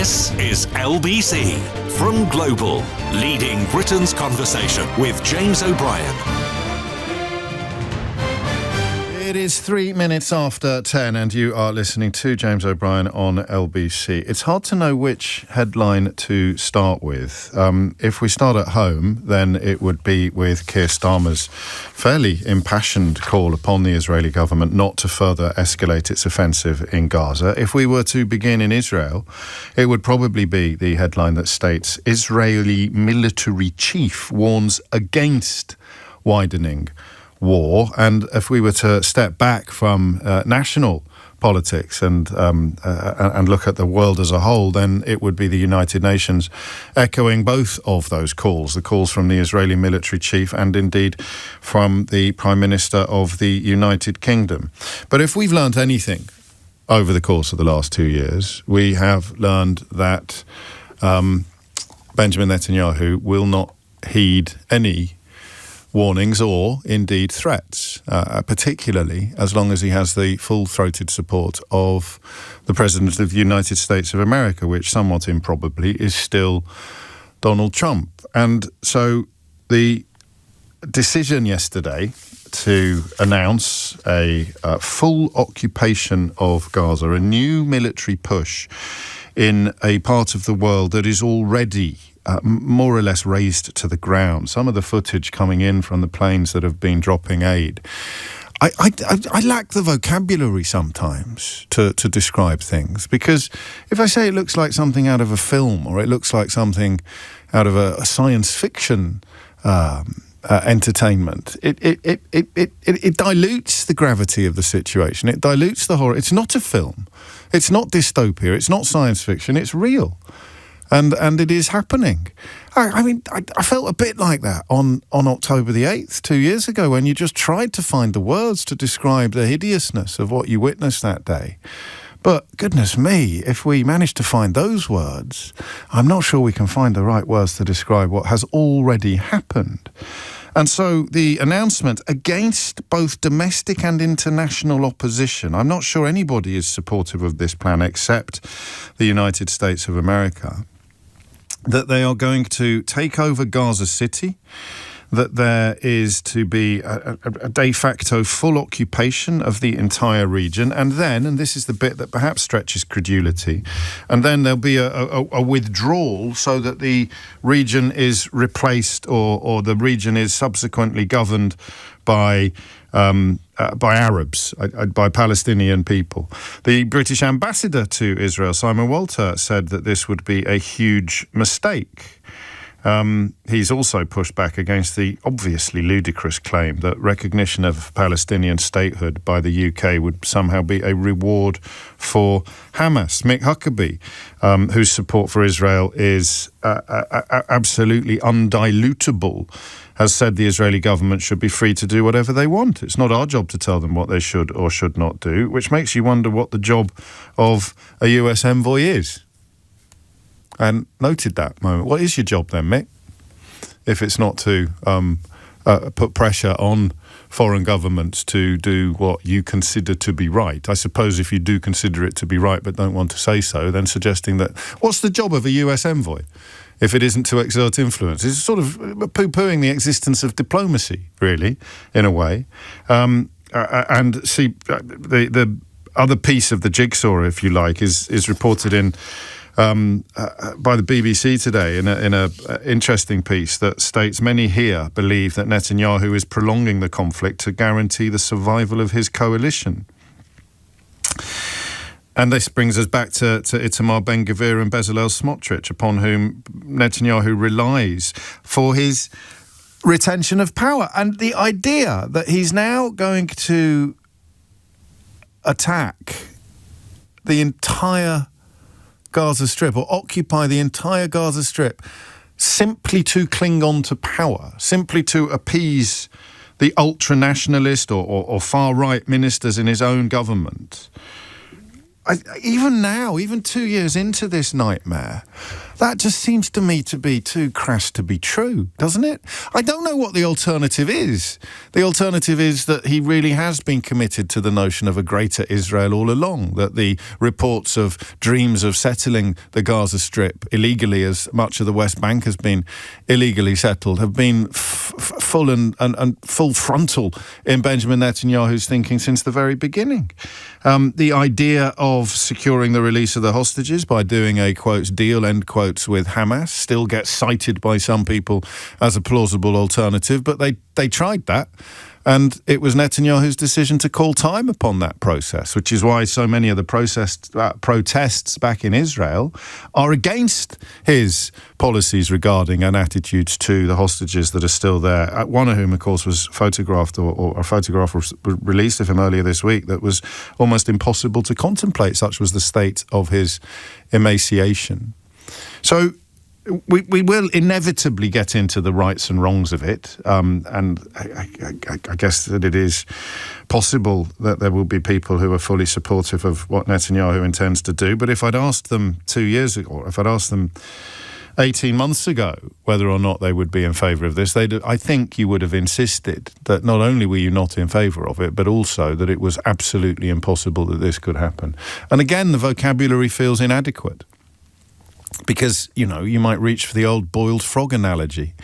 This is LBC from Global, leading Britain's conversation with James O'Brien. It is 3 minutes after 10 and you are listening to James O'Brien on LBC. It's hard to know which headline to start with. If we start at home, then it would be with Keir Starmer's fairly impassioned call upon the Israeli government not to further escalate its offensive in Gaza. If we were to begin in Israel, it would probably be the headline that states, Israeli military chief warns against widening war. And if we were to step back from national politics and look at the world as a whole, then it would be the United Nations echoing both of those calls, the calls from the Israeli military chief and indeed from the Prime Minister of the United Kingdom. But if we've learned anything over the course of the last 2 years, we have learned that Benjamin Netanyahu will not heed any warnings or indeed threats, particularly as long as he has the full-throated support of the President of the United States of America, which somewhat improbably is still Donald Trump. And so the decision yesterday to announce a full occupation of Gaza, a new military push in a part of the world that is already more or less razed to the ground. Some of the footage coming in from the planes that have been dropping aid. I lack the vocabulary sometimes to describe things, because if I say it looks like something out of a film or it looks like something out of a science fiction entertainment, it dilutes the gravity of the situation. It dilutes the horror. It's not a film. It's not dystopia. It's not science fiction. It's real. And it is happening. I felt a bit like that on October the 8th, 2 years ago, when you just tried to find the words to describe the hideousness of what you witnessed that day. But goodness me, if we manage to find those words, I'm not sure we can find the right words to describe what has already happened. And so the announcement against both domestic and international opposition, I'm not sure anybody is supportive of this plan except the United States of America, that they are going to take over Gaza City, that there is to be a de facto full occupation of the entire region, and then, and this is the bit that perhaps stretches credulity, and then there'll be a withdrawal so that the region is replaced or the region is subsequently governed by Arabs, by Palestinian people. The British ambassador to Israel, Simon Walter, said that this would be a huge mistake. He's also pushed back against the obviously ludicrous claim that recognition of Palestinian statehood by the UK would somehow be a reward for Hamas. Mick Huckabee, whose support for Israel is absolutely undilutable, has said the Israeli government should be free to do whatever they want. It's not our job to tell them what they should or should not do, which makes you wonder what the job of a US envoy is. And noted that moment. What is your job then, Mick? If it's not to put pressure on foreign governments to do what you consider to be right. I suppose if you do consider it to be right but don't want to say so, then suggesting that, what's the job of a US envoy if it isn't to exert influence? It's sort of poo-pooing the existence of diplomacy, really, in a way. And see, the other piece of the jigsaw, if you like, is reported in by the BBC today in a interesting piece that states many here believe that Netanyahu is prolonging the conflict to guarantee the survival of his coalition. And this brings us back to Itamar Ben-Gvir and Bezalel Smotrich, upon whom Netanyahu relies for his retention of power. And the idea that he's now going to attack the entire Gaza Strip or occupy the entire Gaza Strip simply to cling on to power, simply to appease the ultra-nationalist or far-right ministers in his own government. Even now, even 2 years into this nightmare, That just seems to me to be too crass to be true, doesn't it? I don't know what the alternative is. The alternative is that he really has been committed to the notion of a greater Israel all along, that the reports of dreams of settling the Gaza Strip illegally, as much of the West Bank has been illegally settled, have been full and full frontal in Benjamin Netanyahu's thinking since the very beginning. The idea of securing the release of the hostages by doing a, quotes, deal, end quotes, with Hamas still gets cited by some people as a plausible alternative, but they tried that. And it was Netanyahu's decision to call time upon that process, which is why so many of the protests back in Israel are against his policies regarding and attitudes to the hostages that are still there. One of whom, of course, was photographed, or a photograph was released of him earlier this week that was almost impossible to contemplate. Such was the state of his emaciation. So we will inevitably get into the rights and wrongs of it, and I guess that it is possible that there will be people who are fully supportive of what Netanyahu intends to do. But if I'd asked them 2 years ago, or if I'd asked them 18 months ago whether or not they would be in favour of this, I think you would have insisted that not only were you not in favour of it, but also that it was absolutely impossible that this could happen. And again, the vocabulary feels inadequate. Because, you know, you might reach for the old boiled frog analogy.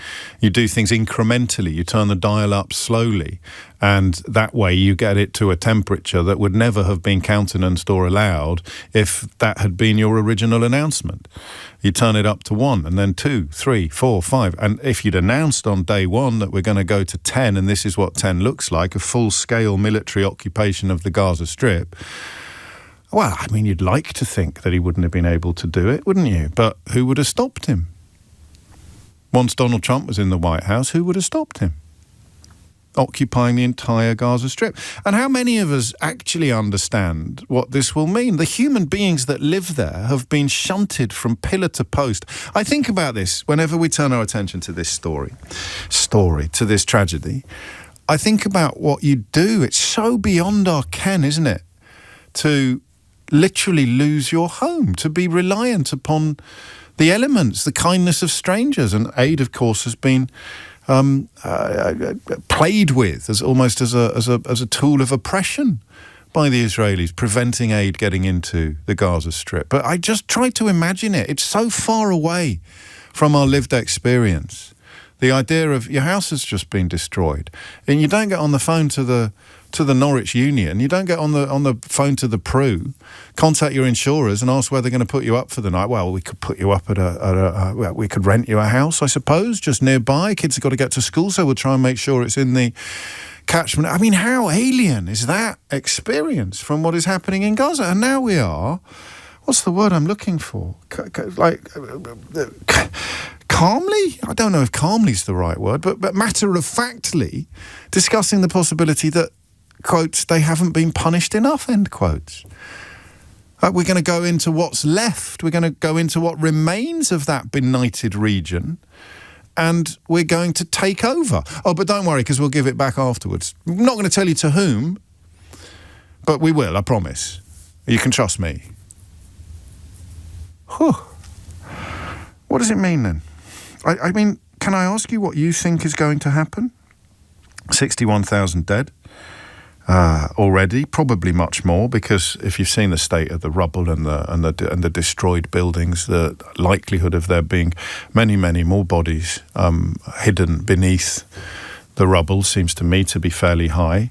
You do things incrementally, you turn the dial up slowly, and that way you get it to a temperature that would never have been countenanced or allowed if that had been your original announcement. You turn it up to 1, and then 2, 3, 4, 5. And if you'd announced on day 1 that we're going to go to 10, and this is what 10 looks like, a full-scale military occupation of the Gaza Strip, well, I mean, you'd like to think that he wouldn't have been able to do it, wouldn't you? But who would have stopped him? Once Donald Trump was in the White House, who would have stopped him? Occupying the entire Gaza Strip. And how many of us actually understand what this will mean? The human beings that live there have been shunted from pillar to post. I think about this whenever we turn our attention to this story, to this tragedy. I think about what you do. It's so beyond our ken, isn't it? To literally lose your home, to be reliant upon the elements, the kindness of strangers. And aid, of course, has been played with as almost as a tool of oppression by the Israelis, preventing aid getting into the Gaza Strip. But I just try to imagine it. It's so far away from our lived experience. The idea of your house has just been destroyed, and you don't get on the phone to the Norwich Union, you don't get on the phone to the Pru, contact your insurers and ask where they're going to put you up for the night. Well, we could put you up at we could rent you a house, I suppose, just nearby. Kids have got to get to school, so we'll try and make sure it's in the catchment. I mean, how alien is that experience from what is happening in Gaza? And now we are, what's the word I'm looking for? Calmly? I don't know if calmly is the right word, but matter-of-factly discussing the possibility that, quotes, they haven't been punished enough, end quotes. We're going to go into what's left. We're going to go into what remains of that benighted region, and we're going to take over. Oh, but don't worry, because we'll give it back afterwards. I'm not going to tell you to whom, but we will, I promise. You can trust me. Whew. What does it mean then? I mean, can I ask you what you think is going to happen? 61,000 dead already, probably much more, because if you've seen the state of the rubble and the destroyed buildings, the likelihood of there being many, many more bodies hidden beneath the rubble seems to me to be fairly high.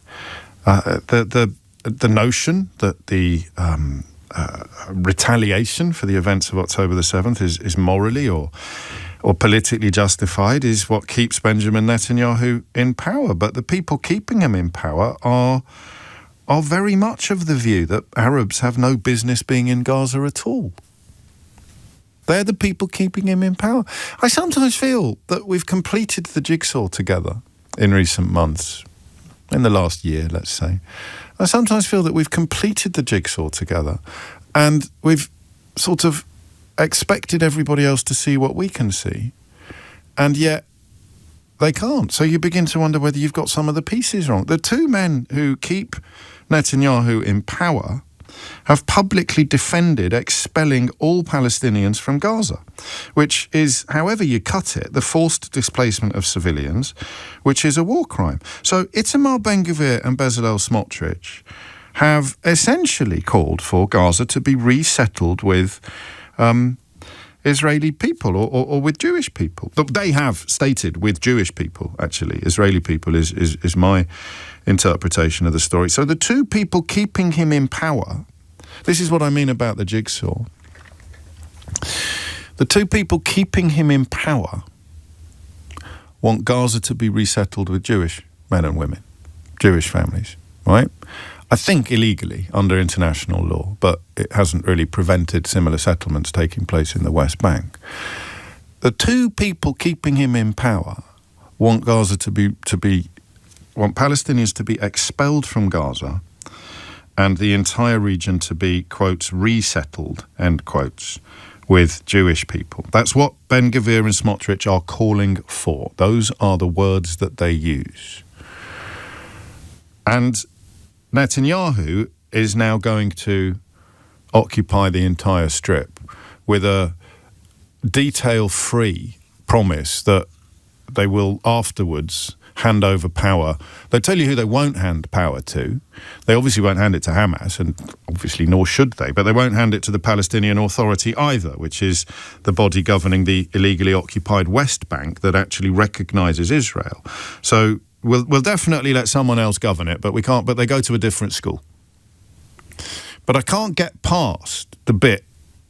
The notion that the retaliation for the events of October the 7th is morally or politically justified is what keeps Benjamin Netanyahu in power. But the people keeping him in power are very much of the view that Arabs have no business being in Gaza at all. They're the people keeping him in power. I sometimes feel that we've completed the jigsaw together in recent months, in the last year, let's say. I sometimes feel that we've completed the jigsaw together, and we've sort of expected everybody else to see what we can see, and yet they can't. So you begin to wonder whether you've got some of the pieces wrong. The two men who keep Netanyahu in power have publicly defended expelling all Palestinians from Gaza, which is, however you cut it, the forced displacement of civilians, which is a war crime. So Itamar Ben-Gvir and Bezalel Smotrich have essentially called for Gaza to be resettled with Israeli people or with Jewish people. They have stated with Jewish people, actually. Israeli people is my interpretation of the story. So the two people keeping him in power, this is what I mean about the jigsaw. The two people keeping him in power want Gaza to be resettled with Jewish men and women, Jewish families, right? I think illegally under international law, but it hasn't really prevented similar settlements taking place in the West Bank. The two people keeping him in power want Gaza want Palestinians to be expelled from Gaza and the entire region to be, quotes, resettled, end quotes, with Jewish people. That's what Ben-Gvir and Smotrich are calling for. Those are the words that they use. And Netanyahu is now going to occupy the entire strip with a detail-free promise that they will afterwards hand over power. They'll tell you who they won't hand power to. They obviously won't hand it to Hamas, and obviously nor should they, but they won't hand it to the Palestinian Authority either, which is the body governing the illegally occupied West Bank that actually recognises Israel. So we'll definitely let someone else govern it, but we can't. But they go to a different school. But I can't get past the bit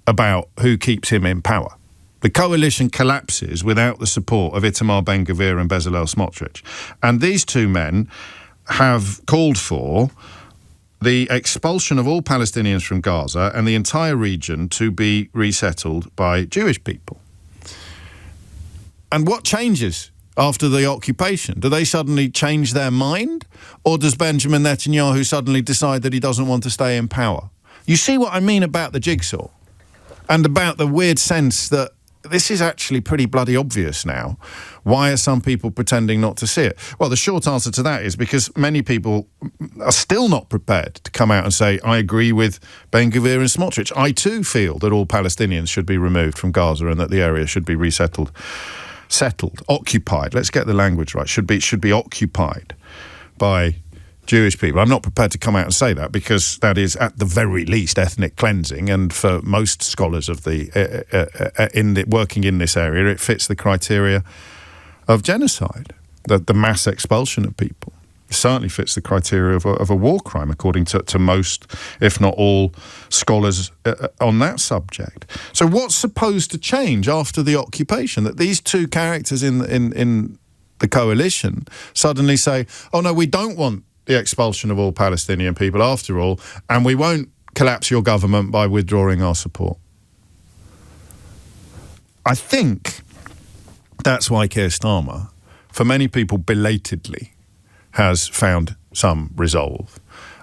about who keeps him in power. The coalition collapses without the support of Itamar Ben-Gvir and Bezalel Smotrich. And these two men have called for the expulsion of all Palestinians from Gaza and the entire region to be resettled by Jewish people. And what changes after the occupation? Do they suddenly change their mind? Or does Benjamin Netanyahu suddenly decide that he doesn't want to stay in power? You see what I mean about the jigsaw? And about the weird sense that this is actually pretty bloody obvious now. Why are some people pretending not to see it? Well, the short answer to that is because many people are still not prepared to come out and say, I agree with Ben-Gvir and Smotrich. I too feel that all Palestinians should be removed from Gaza and that the area should be resettled. Occupied. Let's get the language right. Should be occupied by Jewish people. I'm not prepared to come out and say that because that is at the very least ethnic cleansing, and for most scholars of working in this area, it fits the criteria of genocide. The mass expulsion of people certainly fits the criteria of a war crime, according to most, if not all, scholars on that subject. So what's supposed to change after the occupation? That these two characters in the coalition suddenly say, oh no, we don't want the expulsion of all Palestinian people after all, and we won't collapse your government by withdrawing our support. I think that's why Keir Starmer, for many people belatedly, has found some resolve.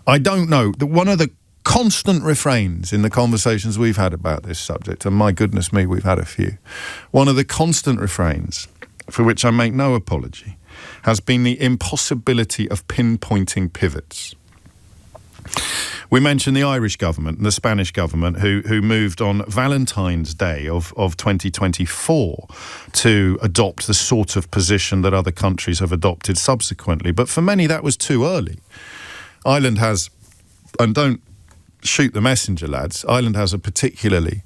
I don't know. One of the constant refrains in the conversations we've had about this subject, and my goodness me, we've had a few, one of the constant refrains, for which I make no apology, has been the impossibility of pinpointing pivots. We mentioned the Irish government and the Spanish government who moved on Valentine's Day of 2024 to adopt the sort of position that other countries have adopted subsequently. But for many, that was too early. Ireland has, and don't shoot the messenger, lads, Ireland has a particularly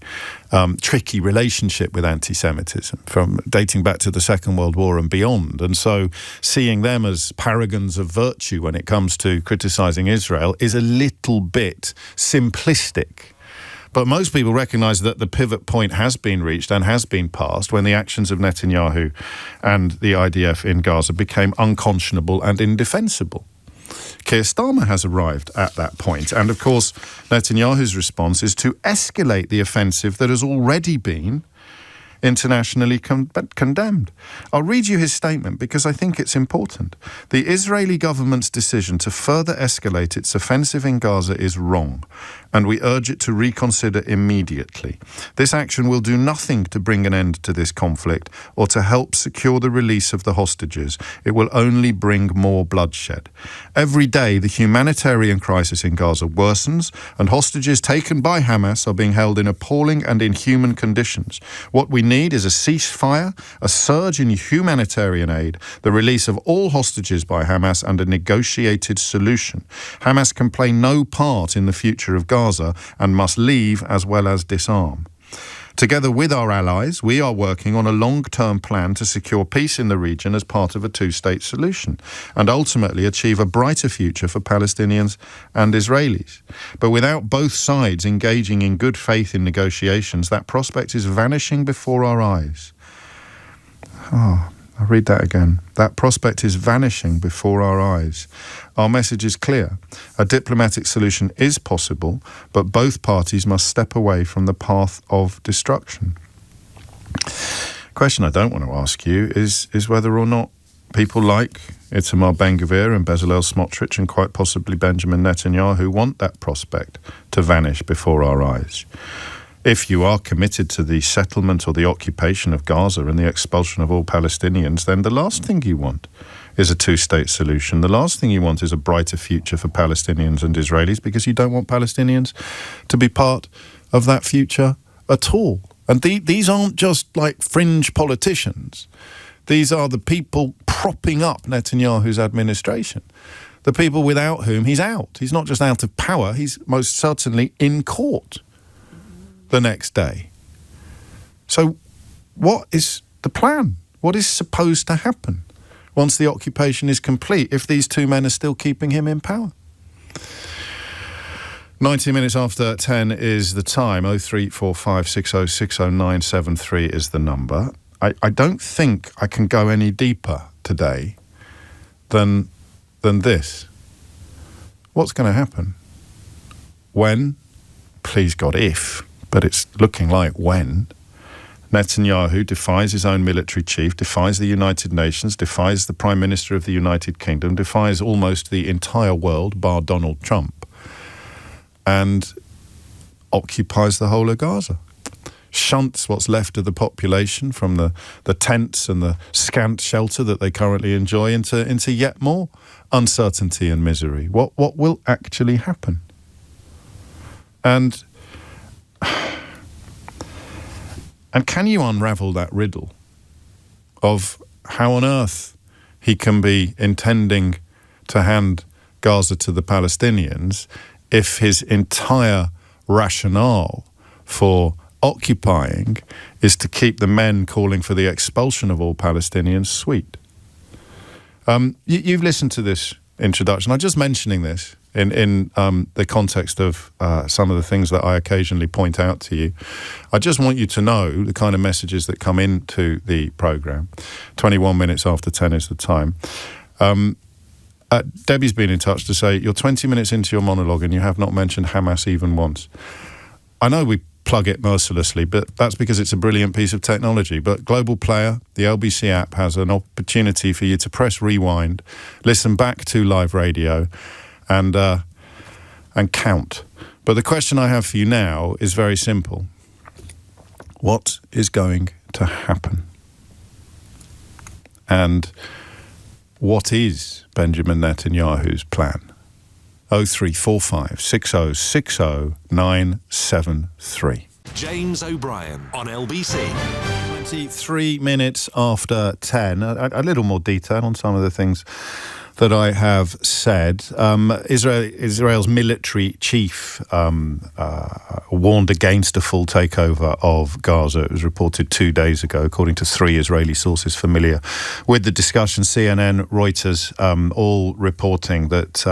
tricky relationship with anti-Semitism from dating back to the Second World War and beyond. And so seeing them as paragons of virtue when it comes to criticising Israel is a little bit simplistic. But most people recognise that the pivot point has been reached and has been passed when the actions of Netanyahu and the IDF in Gaza became unconscionable and indefensible. Keir Starmer has arrived at that point. And, of course, Netanyahu's response is to escalate the offensive that has already been internationally condemned. I'll read you his statement because I think it's important. The Israeli government's decision to further escalate its offensive in Gaza is wrong and we urge it to reconsider immediately. This action will do nothing to bring an end to this conflict or to help secure the release of the hostages. It will only bring more bloodshed. Every day, the humanitarian crisis in Gaza worsens, and hostages taken by Hamas are being held in appalling and inhuman conditions. What we need is a ceasefire, a surge in humanitarian aid, the release of all hostages by Hamas, and a negotiated solution. Hamas can play no part in the future of Gaza and must leave as well as disarm. Together with our allies, we are working on a long-term plan to secure peace in the region as part of a two-state solution and ultimately achieve a brighter future for Palestinians and Israelis. But without both sides engaging in good faith in negotiations, that prospect is vanishing before our eyes. I'll read that again. That prospect is vanishing before our eyes. Our message is clear. A diplomatic solution is possible, but both parties must step away from the path of destruction. Question I don't want to ask you is whether or not people like Itamar Ben-Gvir and Bezalel Smotrich and quite possibly Benjamin Netanyahu want that prospect to vanish before our eyes. If you are committed to the settlement or the occupation of Gaza and the expulsion of all Palestinians, then the last thing you want is a two-state solution. The last thing you want is a brighter future for Palestinians and Israelis, because you don't want Palestinians to be part of that future at all. And these aren't just like fringe politicians. These are the people propping up Netanyahu's administration. The people without whom he's out. He's not just out of power, he's most certainly in court the next day. So what is the plan? What is supposed to happen once the occupation is complete if these two men are still keeping him in power? 90 minutes after 10 is the time. 0345 6060973 is the number. I don't think I can go any deeper today than this. What's going to happen? When? Please God, if. But it's looking like when Netanyahu defies his own military chief, defies the United Nations, defies the Prime Minister of the United Kingdom, defies almost the entire world, bar Donald Trump, and occupies the whole of Gaza. Shunts what's left of the population from the tents and the scant shelter that they currently enjoy into yet more uncertainty and misery. What will actually happen? And can you unravel that riddle of how on earth he can be intending to hand Gaza to the Palestinians if his entire rationale for occupying is to keep the men calling for the expulsion of all Palestinians sweet? You've listened to this introduction. I'm just mentioning this in the context of some of the things that I occasionally point out to you. I just want you to know the kind of messages that come into the programme. 21 minutes after 10 is the time. Debbie's been in touch to say, you're 20 minutes into your monologue and you have not mentioned Hamas even once. I know we plug it mercilessly, but that's because it's a brilliant piece of technology. But Global Player, the LBC app, has an opportunity for you to press rewind, listen back to live radio, and count. But the question I have for you now is very simple. What is going to happen? And what is Benjamin Netanyahu's plan? 0345 6060973. James O'Brien on LBC. 23 minutes after 10. A little more detail on some of the things that I have said. Israel's military chief warned against a full takeover of Gaza. It was reported 2 days ago, according to 3 Israeli sources familiar with the discussion. CNN, Reuters, all reporting that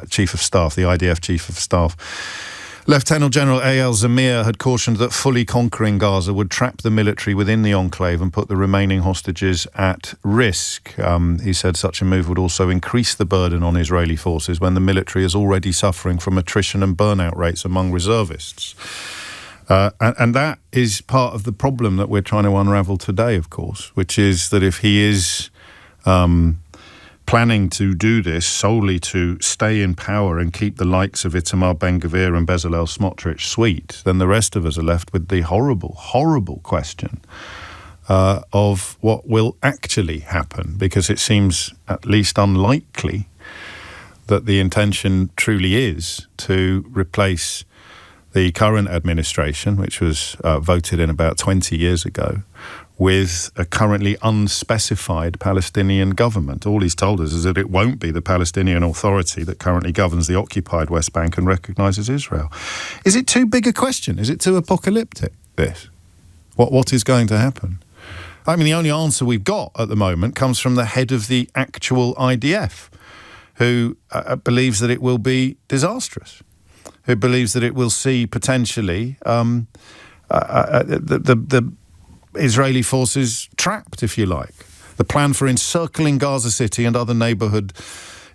Chief of Staff, the IDF Chief of Staff, Lieutenant General A.L. Zamir, had cautioned that fully conquering Gaza would trap the military within the enclave and put the remaining hostages at risk. He said such a move would also increase the burden on Israeli forces when the military is already suffering from attrition and burnout rates among reservists. And that is part of the problem that we're trying to unravel today, of course, which is that if he is planning to do this solely to stay in power and keep the likes of Itamar Ben-Gvir and Bezalel Smotrich sweet, then the rest of us are left with the horrible, horrible question of what will actually happen, because it seems at least unlikely that the intention truly is to replace the current administration, which was voted in about 20 years ago, with a currently unspecified Palestinian government. All he's told us is that it won't be the Palestinian Authority that currently governs the occupied West Bank and recognises Israel. Is it too big a question? Is it too apocalyptic, this? What is going to happen? I mean, the only answer we've got at the moment comes from the head of the actual IDF, who believes that it will be disastrous, who believes that it will see potentially the Israeli forces trapped, if you like. The plan for encircling Gaza City and other neighbourhood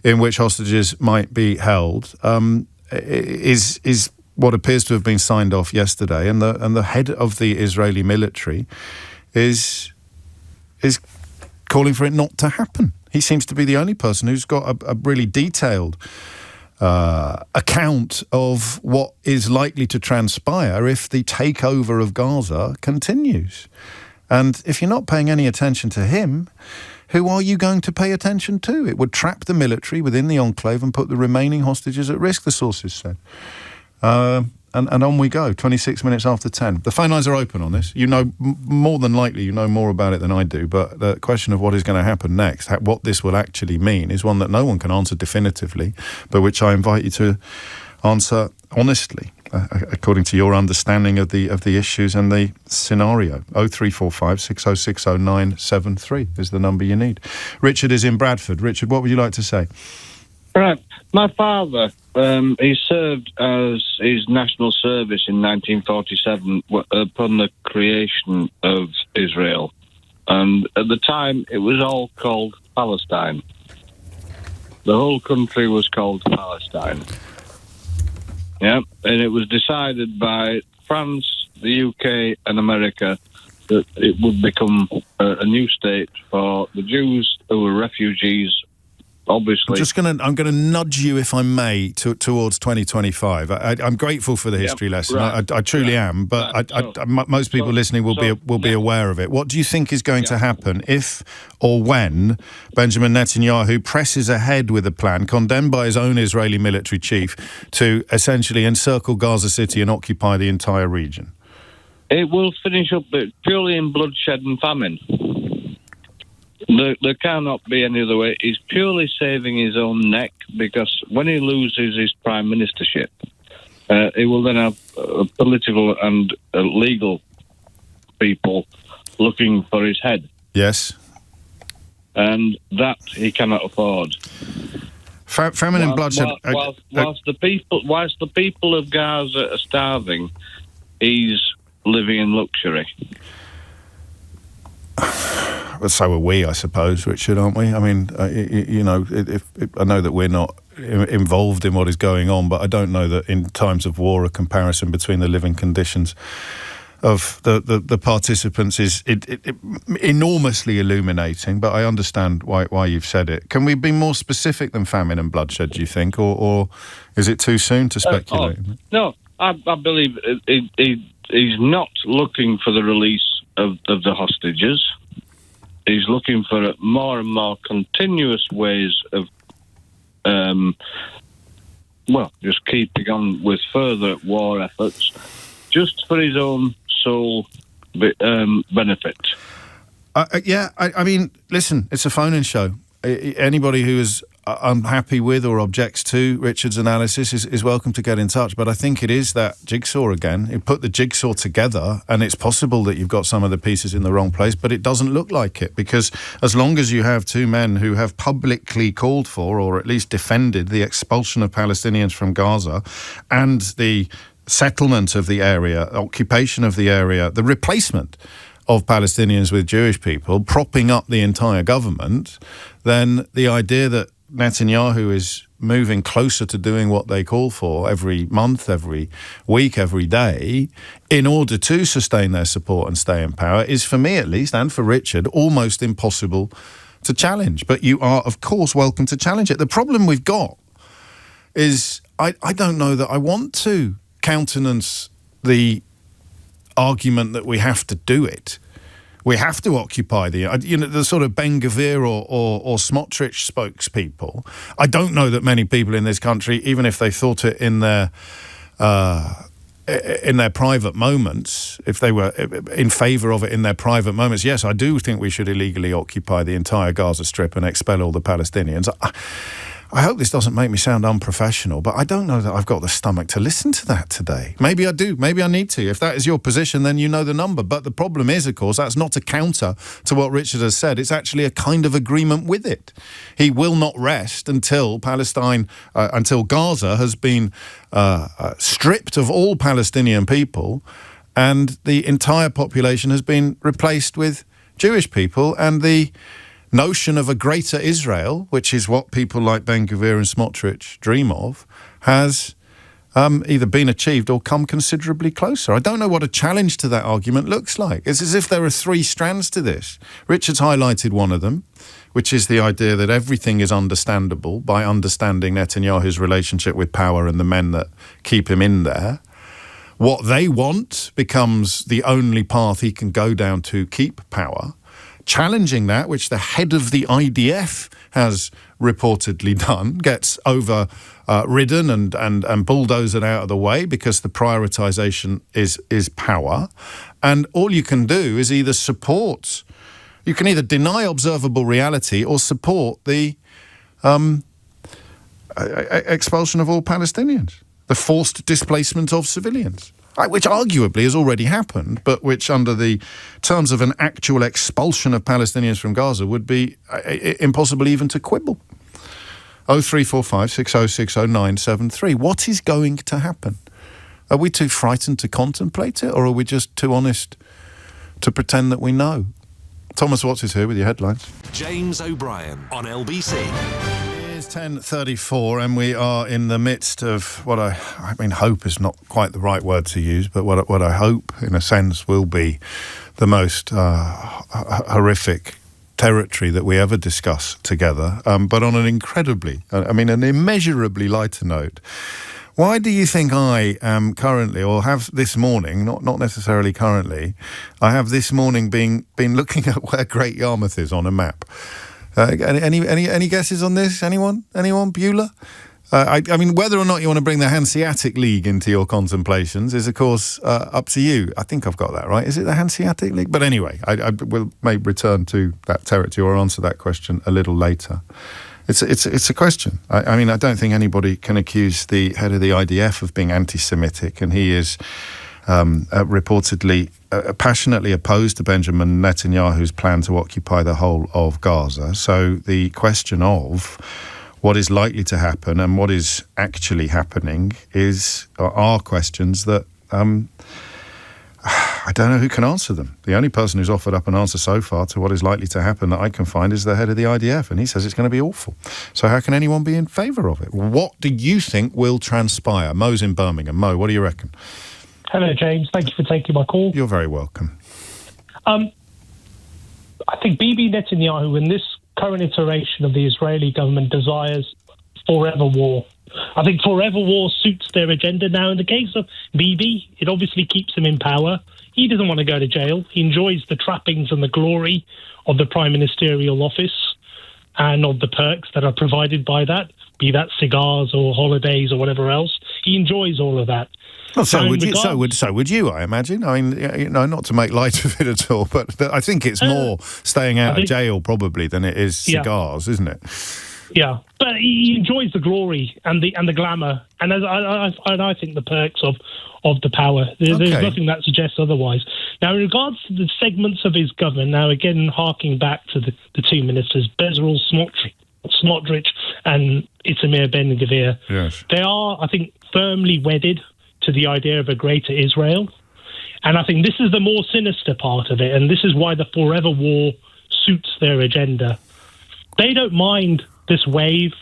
in which hostages might be held is what appears to have been signed off yesterday, and the head of the Israeli military is calling for it not to happen. He seems to be the only person who's got a really detailed account of what is likely to transpire if the takeover of Gaza continues. And if you're not paying any attention to him, who are you going to pay attention to? It would trap the military within the enclave and put the remaining hostages at risk, the sources said. And on we go, 26 minutes after 10. The phone lines are open on this. You know, more than likely, you know more about it than I do, but the question of what is going to happen next, what this will actually mean, is one that no one can answer definitively, but which I invite you to answer honestly, according to your understanding of the issues and the scenario. 0345 6060 973 is the number you need. Richard is in Bradford. Richard, what would you like to say? Right. My father, he served as his national service in 1947 upon the creation of Israel. And at the time, it was all called Palestine. The whole country was called Palestine. Yeah, and it was decided by France, the UK and America that it would become a new state for the Jews who were refugees. Obviously, I'm going to nudge you, if I may, towards 2025. I'm grateful for the history lesson. Right. I truly am, but most people listening will be aware of it. What do you think is going to happen if or when Benjamin Netanyahu presses ahead with a plan condemned by his own Israeli military chief to essentially encircle Gaza City and occupy the entire region? It will finish up purely in bloodshed and famine. There cannot be any other way. He's purely saving his own neck, because when he loses his prime ministership, he will then have political and legal people looking for his head. Yes. And that he cannot afford. Famine and bloodshed. Whilst the people of Gaza are starving, he's living in luxury. Well, so are we, I suppose, Richard, aren't we? I mean, I know that we're not involved in what is going on, but I don't know that in times of war a comparison between the living conditions of the participants is enormously illuminating, but I understand why you've said it. Can we be more specific than famine and bloodshed, do you think, or is it too soon to speculate? No, I believe he's not looking for the release of the hostages. He's looking for more and more continuous ways of, just keeping on with further war efforts, just for his own sole benefit. I mean, listen, it's a phone-in show. Anybody who is unhappy with or objects to Richard's analysis is welcome to get in touch, but I think it is that jigsaw again. You put the jigsaw together and it's possible that you've got some of the pieces in the wrong place, but it doesn't look like it, because as long as you have two men who have publicly called for, or at least defended, the expulsion of Palestinians from Gaza and the settlement of the area, occupation of the area, the replacement of Palestinians with Jewish people, propping up the entire government, then the idea that Netanyahu is moving closer to doing what they call for every month, every week, every day, in order to sustain their support and stay in power is, for me at least, and for Richard, almost impossible to challenge. But you are, of course, welcome to challenge it. The problem we've got is I don't know that I want to countenance the argument that we have to do it. We have to occupy the sort of Ben Gvir or Smotrich spokespeople. I don't know that many people in this country, even if they thought it in their private moments, if they were in favour of it in their private moments, yes, I do think we should illegally occupy the entire Gaza Strip and expel all the Palestinians. I hope this doesn't make me sound unprofessional, but I don't know that I've got the stomach to listen to that today. Maybe I do. Maybe I need to. If that is your position, then you know the number. But the problem is, of course, that's not a counter to what Richard has said. It's actually a kind of agreement with it. He will not rest until until Gaza has been stripped of all Palestinian people and the entire population has been replaced with Jewish people, and the notion of a greater Israel, which is what people like Ben Gvir and Smotrich dream of, has either been achieved or come considerably closer. I don't know what a challenge to that argument looks like. It's as if there are three strands to this. Richard's highlighted one of them, which is the idea that everything is understandable by understanding Netanyahu's relationship with power and the men that keep him in there. What they want becomes the only path he can go down to keep power. Challenging that, which the head of the IDF has reportedly done, gets overridden and bulldozed out of the way because the prioritisation is power. And all you can do is you can either deny observable reality or support the expulsion of all Palestinians, the forced displacement of civilians. Which arguably has already happened, but which under the terms of an actual expulsion of Palestinians from Gaza would be impossible even to quibble. 0345 6060 973. What is going to happen? Are we too frightened to contemplate it, or are we just too honest to pretend that we know? Thomas Watts is here with your headlines. James O'Brien on LBC. 10:34, and we are in the midst of what I mean, hope is not quite the right word to use, but what I hope, in a sense, will be the most horrific territory that we ever discuss together. But on an immeasurably lighter note, why do you think I am currently, or have this morning, not necessarily currently, I have this morning been looking at where Great Yarmouth is on a map? Any guesses on this? Anyone? Bueller? I mean, whether or not you want to bring the Hanseatic League into your contemplations is, of course, up to you. I think I've got that right. Is it the Hanseatic League? But anyway, I will may return to that territory or answer that question a little later. It's a question. I mean, I don't think anybody can accuse the head of the IDF of being anti-Semitic, and he is reportedly passionately opposed to Benjamin Netanyahu's plan to occupy the whole of Gaza. So the question of what is likely to happen and what is actually happening are questions that I don't know who can answer them. The only person who's offered up an answer so far to what is likely to happen that I can find is the head of the IDF, and he says it's going to be awful. So how can anyone be in favour of it? What do you think will transpire? Mo's in Birmingham. Mo, what do you reckon? Hello, James. Thank you for taking my call. You're very welcome. I think Bibi Netanyahu in this current iteration of the Israeli government desires forever war. I think forever war suits their agenda. Now, in the case of Bibi, it obviously keeps him in power. He doesn't want to go to jail. He enjoys the trappings and the glory of the prime ministerial office and of the perks that are provided by that, be that cigars or holidays or whatever else. He enjoys all of that. Well, so would you, I imagine. I mean, not to make light of it at all, but I think it's more staying out of jail probably than it is cigars, isn't it? Yeah, but he enjoys the glory and the glamour, and I think the perks of the power. There's nothing that suggests otherwise. Now, in regards to the segments of his government, now again harking back to the two ministers, Bezalel Smotrich and Itamar Ben-Gvir, yes, they are, I think, firmly wedded to the idea of a greater Israel. And I think this is the more sinister part of it, and this is why the forever war suits their agenda. They don't mind this wave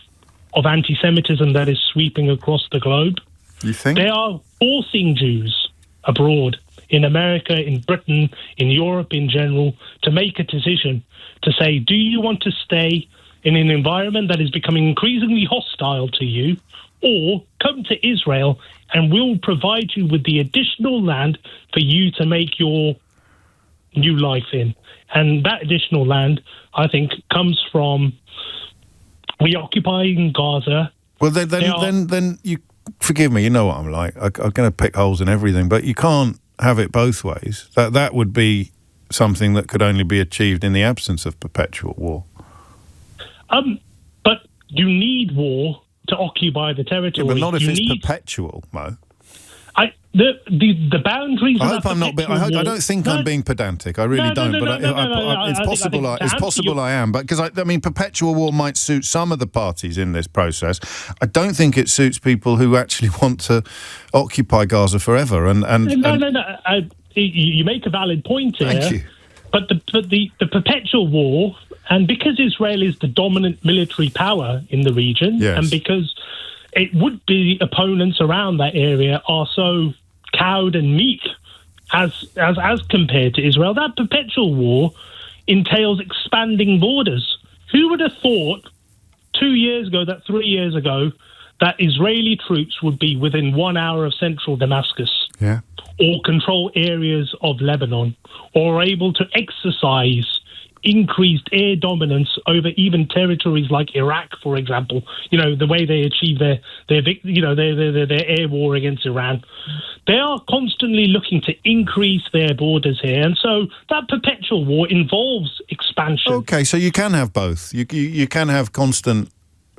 of anti-Semitism that is sweeping across the globe. You think? They are forcing Jews abroad, in America, in Britain, in Europe in general, to make a decision to say, do you want to stay in an environment that is becoming increasingly hostile to you, or come to Israel and we'll provide you with the additional land for you to make your new life in. And that additional land, I think, comes from reoccupying Gaza. Well, then you forgive me. You know what I'm like. I'm going to pick holes in everything, but you can't have it both ways. That would be something that could only be achieved in the absence of perpetual war. But you need war to occupy the territory. Yeah, but not if it's perpetual, Mo. The boundaries. I hope I'm not. I don't think I'm being pedantic. I really don't. But it's possible. It's possible I am. But because I mean, perpetual war might suit some of the parties in this process. I don't think it suits people who actually want to occupy Gaza forever. No. You make a valid point here. Thank you. But the perpetual war, and because Israel is the dominant military power in the region, yes, and because it would be opponents around that area are so cowed and meek as compared to Israel, that perpetual war entails expanding borders. Who would have thought 2 years ago, 3 years ago, that Israeli troops would be within 1 hour of central Damascus, yeah, or control areas of Lebanon, or able to exercise increased air dominance over even territories like Iraq, for example? You know, the way they achieve their air war against Iran. They are constantly looking to increase their borders here, and so that perpetual war involves expansion. Okay, so you can have both. You can have constant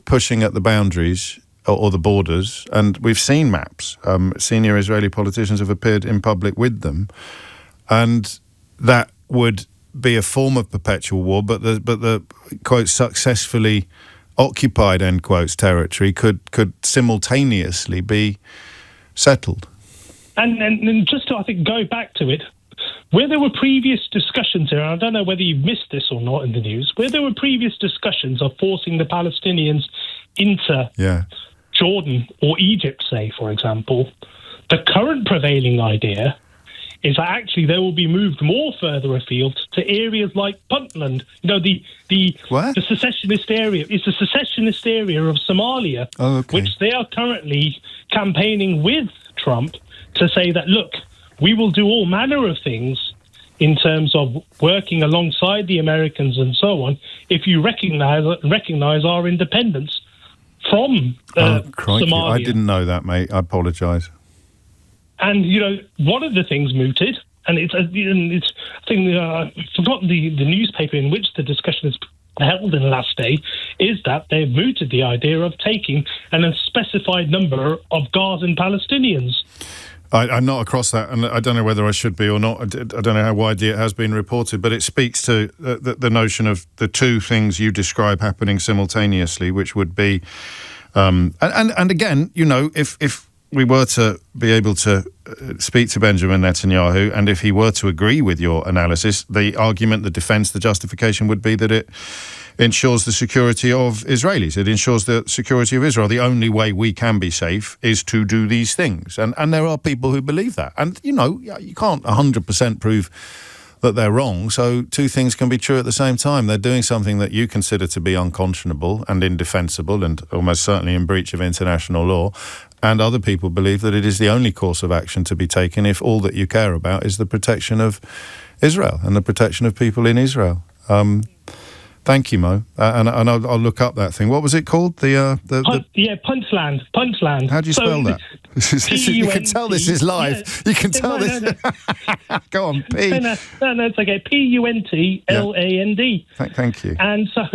pushing at the boundaries or the borders, and we've seen maps. Senior Israeli politicians have appeared in public with them, and that would be a form of perpetual war, but the quote successfully occupied end quotes territory could simultaneously be settled. And just to, I think, go back to it, where there were previous discussions here, and I don't know whether you've missed this or not in the news, where there were previous discussions of forcing the Palestinians into Jordan or Egypt, say, for example, the current prevailing idea is that actually they will be moved more further afield to areas like Puntland. You know, the secessionist area. It's the secessionist area of Somalia, which they are currently campaigning with Trump to say that, look, we will do all manner of things in terms of working alongside the Americans and so on, if you recognize our independence from Somalia. I didn't know that, mate. I apologise. And, you know, one of the things mooted, and I've forgotten the newspaper in which the discussion is held in the last day, is that they've mooted the idea of taking an unspecified number of Gazan Palestinians. I'm not across that, and I don't know whether I should be or not. I don't know how widely it has been reported, but it speaks to the notion of the two things you describe happening simultaneously, which would be, and again, you know, if we were to be able to speak to Benjamin Netanyahu, and if he were to agree with your analysis, the argument, the defence, the justification would be that it ensures the security of Israelis. It ensures the security of Israel. The only way we can be safe is to do these things. And there are people who believe that. And, you know, you can't 100% prove that they're wrong. So two things can be true at the same time. They're doing something that you consider to be unconscionable and indefensible and almost certainly in breach of international law. And other people believe that it is the only course of action to be taken if all that you care about is the protection of Israel and the protection of people in Israel. Thank you, Mo. And I'll look up that thing. What was it called? Puntland. Puntland. How do you spell that? You can tell this is live. Yeah. You can tell this. No. Go on, P. No, it's okay. Puntland. Thank you. And so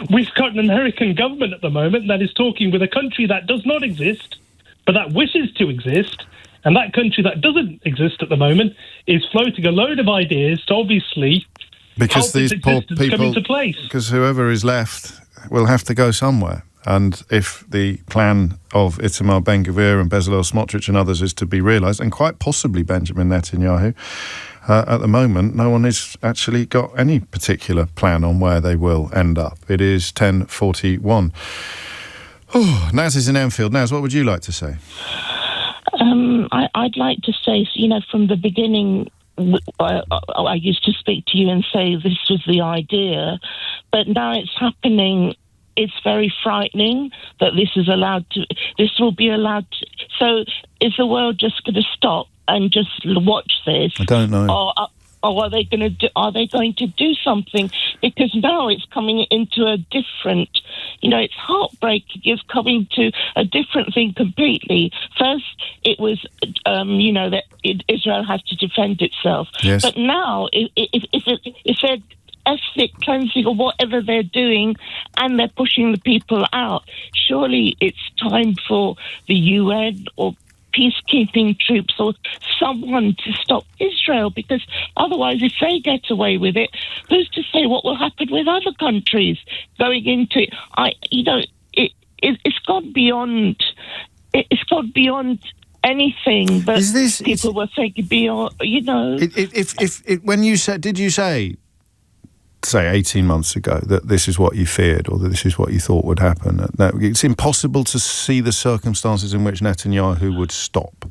we've got an American government at the moment that is talking with a country that does not exist, but that wishes to exist. And that country that doesn't exist at the moment is floating a load of ideas to obviously... Because these poor people, because whoever is left will have to go somewhere. And if the plan of Itamar Ben-Gvir and Bezalel Smotrich and others is to be realised, and quite possibly Benjamin Netanyahu, at the moment, no one has actually got any particular plan on where they will end up. It is 10:41. Naz is in Enfield. Naz, what would you like to say? I'd like to say, from the beginning, I used to speak to you and say this was the idea, but now it's happening. It's very frightening that this will be allowed to. So is the world just going to stop and just watch this? I don't know. Or are they going to do something? Because now it's coming into a different, it's heartbreaking. It's coming to a different thing completely. First, it was, that Israel has to defend itself. Yes. But now, if they're ethnic cleansing or whatever they're doing, and they're pushing the people out, surely it's time for the UN or peacekeeping troops or someone to stop Israel, because otherwise, if they get away with it, who's to say what will happen with other countries going into it? It's gone beyond. It's gone beyond anything. But people were thinking beyond. When you said, did you say 18 months ago that this is what you feared or that this is what you thought would happen? No, it's impossible to see the circumstances in which Netanyahu would stop.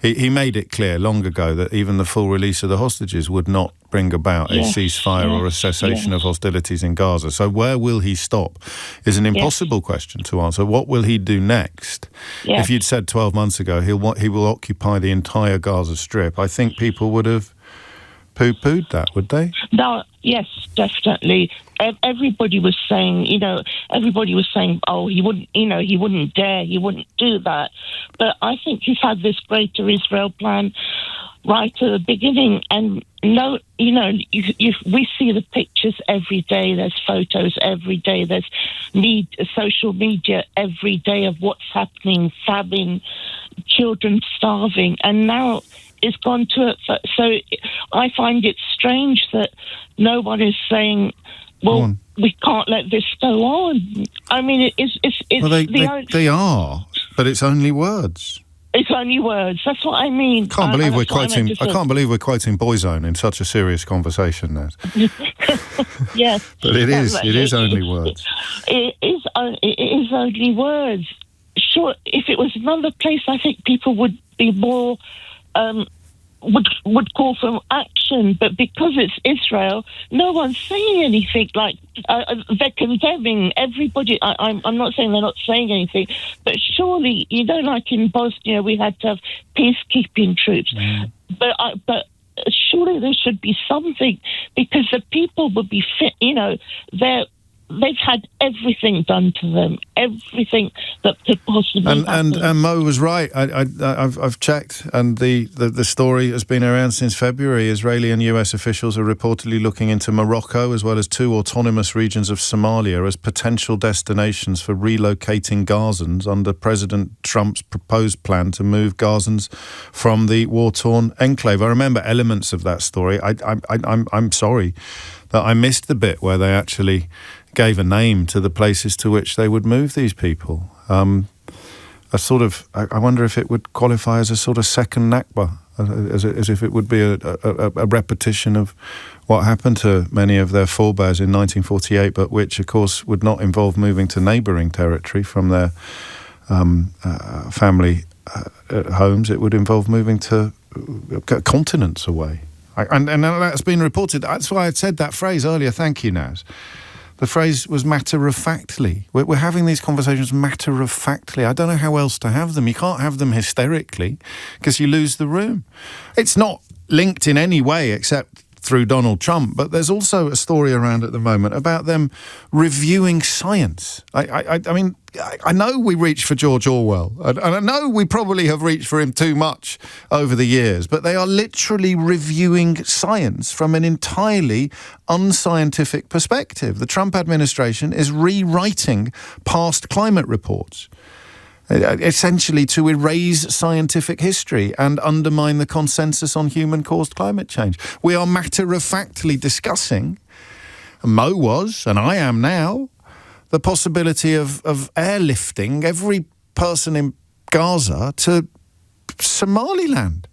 He made it clear long ago that even the full release of the hostages would not bring about a ceasefire or a cessation of hostilities in Gaza. So where will he stop is an impossible question to answer. What will he do next? If you'd said 12 months ago he will occupy the entire Gaza Strip, I think people would have poo-pooed that, would they? No, yes, definitely. Everybody was saying, oh, he wouldn't dare, he wouldn't do that. But I think he's had this greater Israel plan right at the beginning. And we see the pictures every day. There's photos every day. There's social media every day of what's happening, famine, children starving. And now it's gone to it. So I find it strange that no one is saying, well, we can't let this go on. I mean, they are, but it's only words. It's only words. That's what I mean. I can't believe we're quoting Boyzone in such a serious conversation, Naz. Yes, but it is only words. It is only words. Sure, if it was another place, I think people would be more. Would call for action, but because it's Israel, no one's saying anything. Like they're condemning everybody. I'm not saying they're not saying anything, but surely, like in Bosnia, we had to have peacekeeping troops. But surely there should be something, because the people would be fit. They've had everything done to them, everything that could possibly happen. And Mo was right. I've checked, and the story has been around since February. Israeli and US officials are reportedly looking into Morocco as well as 2 autonomous regions of Somalia as potential destinations for relocating Gazans under President Trump's proposed plan to move Gazans from the war-torn enclave. I remember elements of that story. I'm sorry that I missed the bit where they actually gave a name to the places to which they would move these people. I wonder if it would qualify as a sort of second Nakba, as if it would be a repetition of what happened to many of their forebears in 1948, but which, of course, would not involve moving to neighbouring territory from their family homes. It would involve moving to continents away. And that's been reported. That's why I said that phrase earlier. Thank you, Naz. The phrase was matter-of-factly. We're having these conversations matter-of-factly. I don't know how else to have them. You can't have them hysterically because you lose the room. It's not linked in any way except through Donald Trump, but there's also a story around at the moment about them reviewing science. I mean, I know we reach for George Orwell, and I know we probably have reached for him too much over the years, but they are literally reviewing science from an entirely unscientific perspective. The Trump administration is rewriting past climate reports, essentially to erase scientific history and undermine the consensus on human-caused climate change. We are matter-of-factly discussing, Mo was, and I am now, the possibility of airlifting every person in Gaza to Somaliland.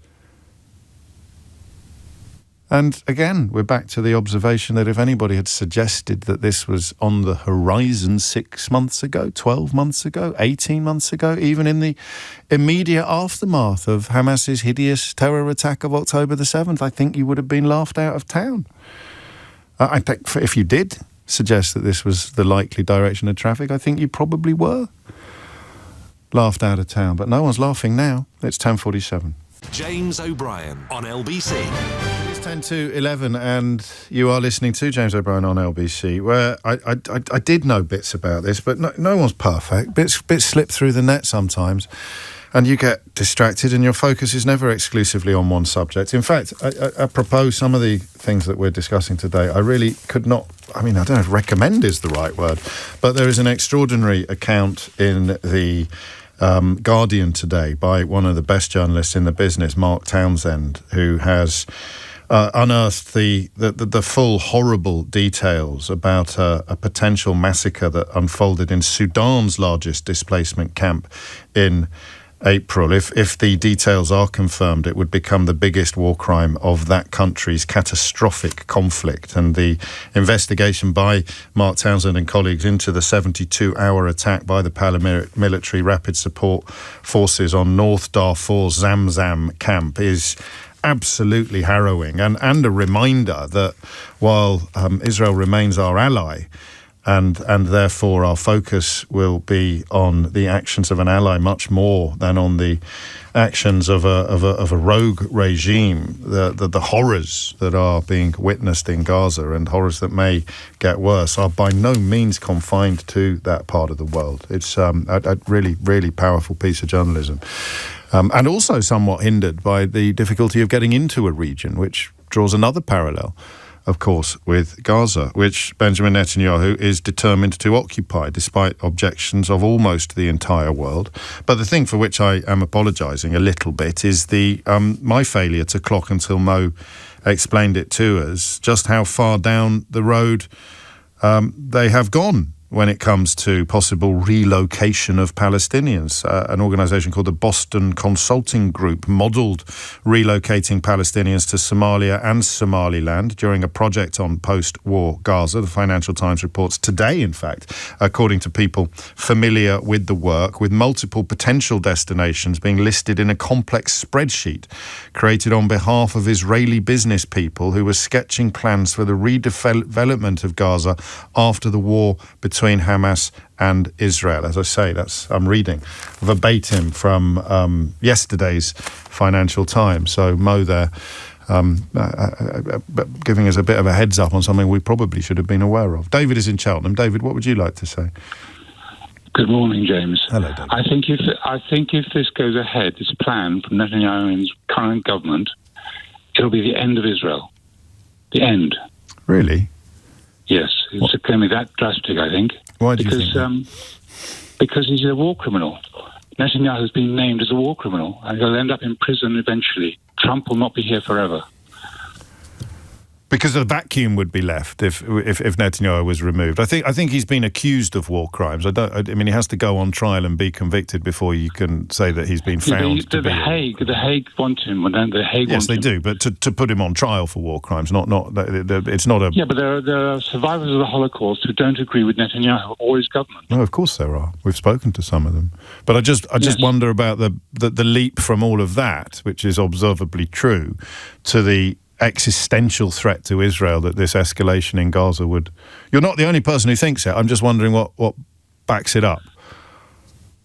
And again, we're back to the observation that if anybody had suggested that this was on the horizon 6 months ago, 12 months ago, 18 months ago, even in the immediate aftermath of Hamas's hideous terror attack of October the 7th, I think you would have been laughed out of town. I think if you did suggest that this was the likely direction of traffic, I think you probably were laughed out of town. But no one's laughing now. It's 10:47. James O'Brien on LBC. It's 10 to 11 and you are listening to James O'Brien on LBC, where I did know bits about this, but no one's perfect. Bits slip through the net sometimes and you get distracted and your focus is never exclusively on one subject. In fact, apropos some of the things that we're discussing today, I really could not, I don't know if recommend is the right word, but there is an extraordinary account in the Guardian today by one of the best journalists in the business, Mark Townsend, who has unearthed the full horrible details about a potential massacre that unfolded in Sudan's largest displacement camp in April. If the details are confirmed, it would become the biggest war crime of that country's catastrophic conflict. And the investigation by Mark Townsend and colleagues into the 72-hour attack by the paramilitary rapid support forces on North Darfur's Zamzam camp is absolutely harrowing and a reminder that while Israel remains our ally, and therefore our focus will be on the actions of an ally much more than on the actions of a rogue regime, the horrors that are being witnessed in Gaza and horrors that may get worse are by no means confined to that part of the world. It's a really, really powerful piece of journalism. And also somewhat hindered by the difficulty of getting into a region, which draws another parallel, of course, with Gaza, which Benjamin Netanyahu is determined to occupy, despite objections of almost the entire world. But the thing for which I am apologising a little bit is my failure to clock until Mo explained it to us, just how far down the road they have gone when it comes to possible relocation of Palestinians. An organisation called the Boston Consulting Group modelled relocating Palestinians to Somalia and Somaliland during a project on post-war Gaza. The Financial Times reports today, in fact, according to people familiar with the work, with multiple potential destinations being listed in a complex spreadsheet created on behalf of Israeli business people who were sketching plans for the redevelopment of Gaza after the war between Hamas and Israel. As I say, I'm reading verbatim from yesterday's Financial Times. So Mo there giving us a bit of a heads up on something we probably should have been aware of. David is in Cheltenham. David, what would you like to say? Good morning, James. Hello, David. I think if this goes ahead, this plan from Netanyahu and his current government, it'll be the end of Israel. The end. Really? Yes, it's going to be that drastic, I think. Why do you think that? Because he's a war criminal. Netanyahu has been named as a war criminal, and he'll end up in prison eventually. Trump will not be here forever. Because a vacuum would be left if Netanyahu was removed. I think he's been accused of war crimes. He has to go on trial and be convicted before you can say that he's been found to be. The Hague want him, and then the Hague. Yes, they do. But to put him on trial for war crimes, it's not a. Yeah, but there are survivors of the Holocaust who don't agree with Netanyahu or his government. No, of course there are. We've spoken to some of them. But I just wonder about the leap from all of that, which is observably true, to the existential threat to Israel that this escalation in Gaza would. You're not the only person who thinks it. I'm just wondering what backs it up.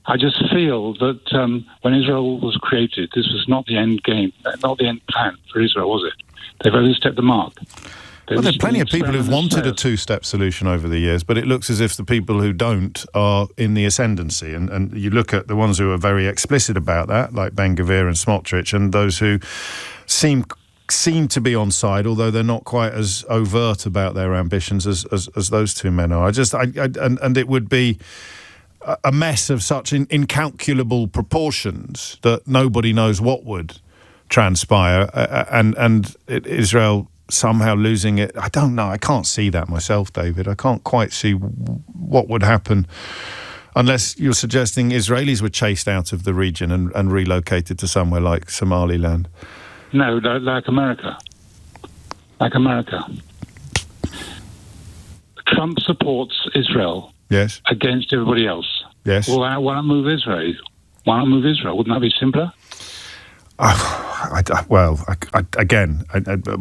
I just feel that when Israel was created, this was not the end game, not the end plan for Israel, was it? They've overstepped the mark. Well, there are plenty of people who've wanted a two-step solution over the years, but it looks as if the people who don't are in the ascendancy. And you look at the ones who are very explicit about that, like Ben Gvir and Smotrich, and those who seem to be on side, although they're not quite as overt about their ambitions as those two men are. And it would be a mess of such incalculable proportions that nobody knows what would transpire, and Israel somehow losing it. I don't know. I can't see that myself, David. I can't quite see what would happen unless you're suggesting Israelis were chased out of the region and relocated to somewhere like Somaliland. No, like America. like America. Trump supports Israel Yes. against everybody else. Yes. Well, why not move Israel? Why not move Israel? Wouldn't that be simpler? Again,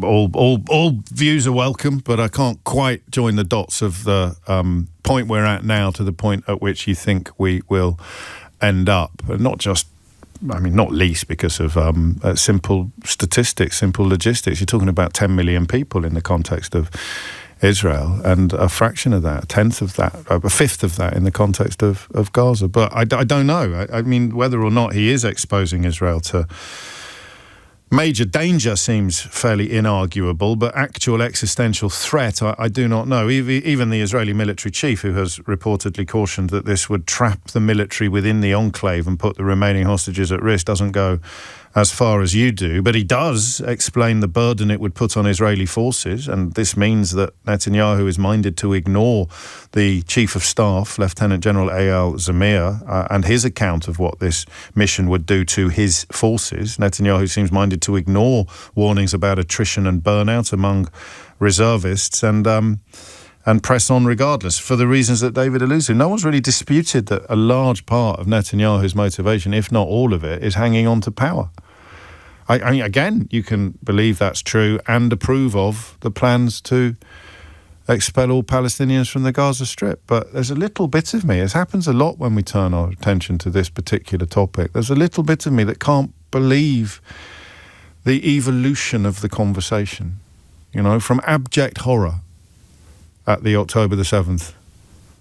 all views are welcome, but I can't quite join the dots of the point we're at now to the point at which you think we will end up. Not least because of simple statistics, simple logistics. You're talking about 10 million people in the context of Israel, and a fraction of that, a tenth of that, a fifth of that in the context of Gaza. But I don't know. I mean, whether or not he is exposing Israel to major danger seems fairly inarguable, but actual existential threat, I do not know. Even the Israeli military chief, who has reportedly cautioned that this would trap the military within the enclave and put the remaining hostages at risk, doesn't go as far as you do, but he does explain the burden it would put on Israeli forces, and this means that Netanyahu is minded to ignore the Chief of Staff, Lieutenant General Eyal Zamir, and his account of what this mission would do to his forces. Netanyahu seems minded to ignore warnings about attrition and burnout among reservists and press on regardless, for the reasons that David alludes to. No one's really disputed that a large part of Netanyahu's motivation, if not all of it, is hanging on to power. I mean, again, you can believe that's true and approve of the plans to expel all Palestinians from the Gaza Strip. But there's a little bit of me, it happens a lot when we turn our attention to this particular topic, there's a little bit of me that can't believe the evolution of the conversation, from abject horror at the October the 7th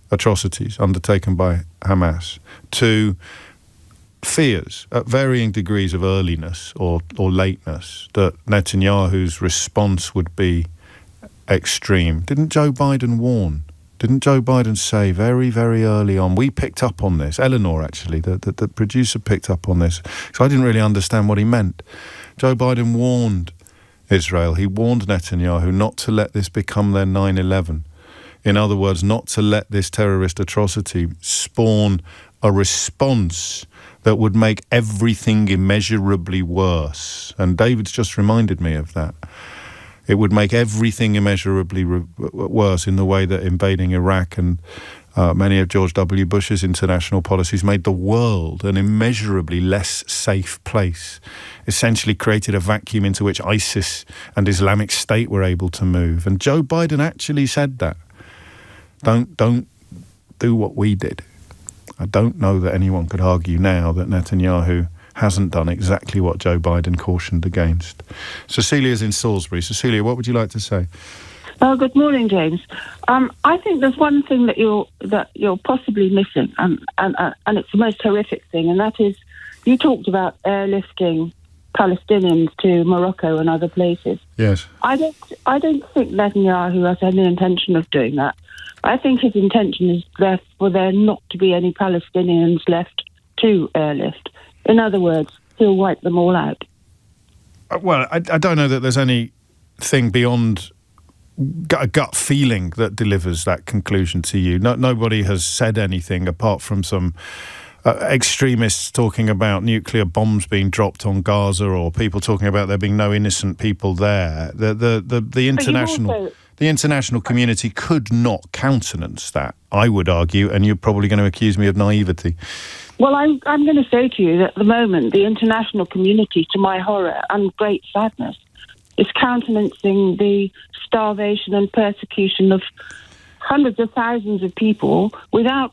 atrocities undertaken by Hamas to fears at varying degrees of earliness or lateness that Netanyahu's response would be extreme. Didn't Joe Biden warn? Didn't Joe Biden say very, very early on? We picked up on this. Eleanor, actually, the producer picked up on this. So I didn't really understand what he meant. Joe Biden warned Israel. He warned Netanyahu not to let this become their 9/11. In other words, not to let this terrorist atrocity spawn a response that would make everything immeasurably worse. And David's just reminded me of that. It would make everything immeasurably worse in the way that invading Iraq and many of George W. Bush's international policies made the world an immeasurably less safe place, essentially created a vacuum into which ISIS and Islamic State were able to move. And Joe Biden actually said that. Don't do what we did. I don't know that anyone could argue now that Netanyahu hasn't done exactly what Joe Biden cautioned against. Cecilia's in Salisbury. Cecilia, what would you like to say? Good morning, James. I think there's one thing that you're possibly missing, and it's the most horrific thing, and that is you talked about airlifting Palestinians to Morocco and other places. Yes. I don't think Netanyahu has any intention of doing that. I think his intention is for there not to be any Palestinians left to airlift. In other words, he'll wipe them all out. Well, I don't know that there's anything beyond a gut feeling that delivers that conclusion to you. Nobody has said anything apart from some extremists talking about nuclear bombs being dropped on Gaza, or people talking about there being no innocent people there. The international community could not countenance that, I would argue, and you're probably going to accuse me of naivety. Well, I'm going to say to you that at the moment, the international community, to my horror and great sadness, is countenancing the starvation and persecution of hundreds of thousands of people without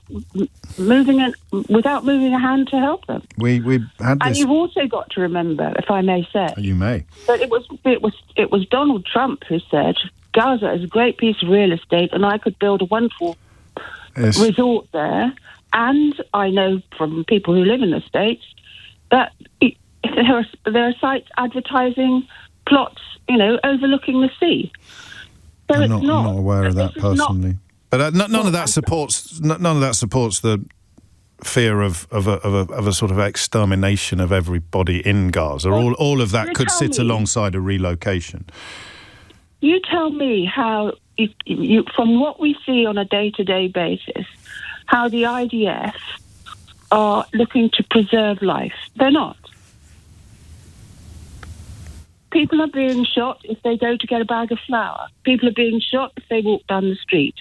moving a hand to help them. We had this, and you've also got to remember, if I may say, you may, that it was Donald Trump who said Gaza is a great piece of real estate, and I could build a wonderful resort there. And I know from people who live in the States that there are sites advertising plots, overlooking the sea. So I'm not aware of that personally. But none of that supports the fear of a sort of extermination of everybody in Gaza. All of that could sit alongside a relocation. You tell me how, from what we see on a day-to-day basis, how the IDF are looking to preserve life. They're not. People are being shot if they go to get a bag of flour. People are being shot if they walk down the street.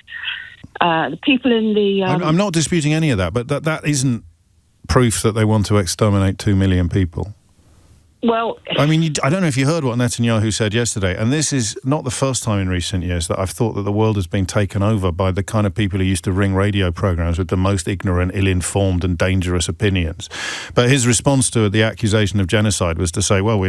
The people in the... I'm not disputing any of that, but that isn't proof that they want to exterminate 2 million people. Well... I mean, I don't know if you heard what Netanyahu said yesterday, and this is not the first time in recent years that I've thought that the world has been taken over by the kind of people who used to ring radio programs with the most ignorant, ill-informed and dangerous opinions. But his response to the accusation of genocide was to say, well,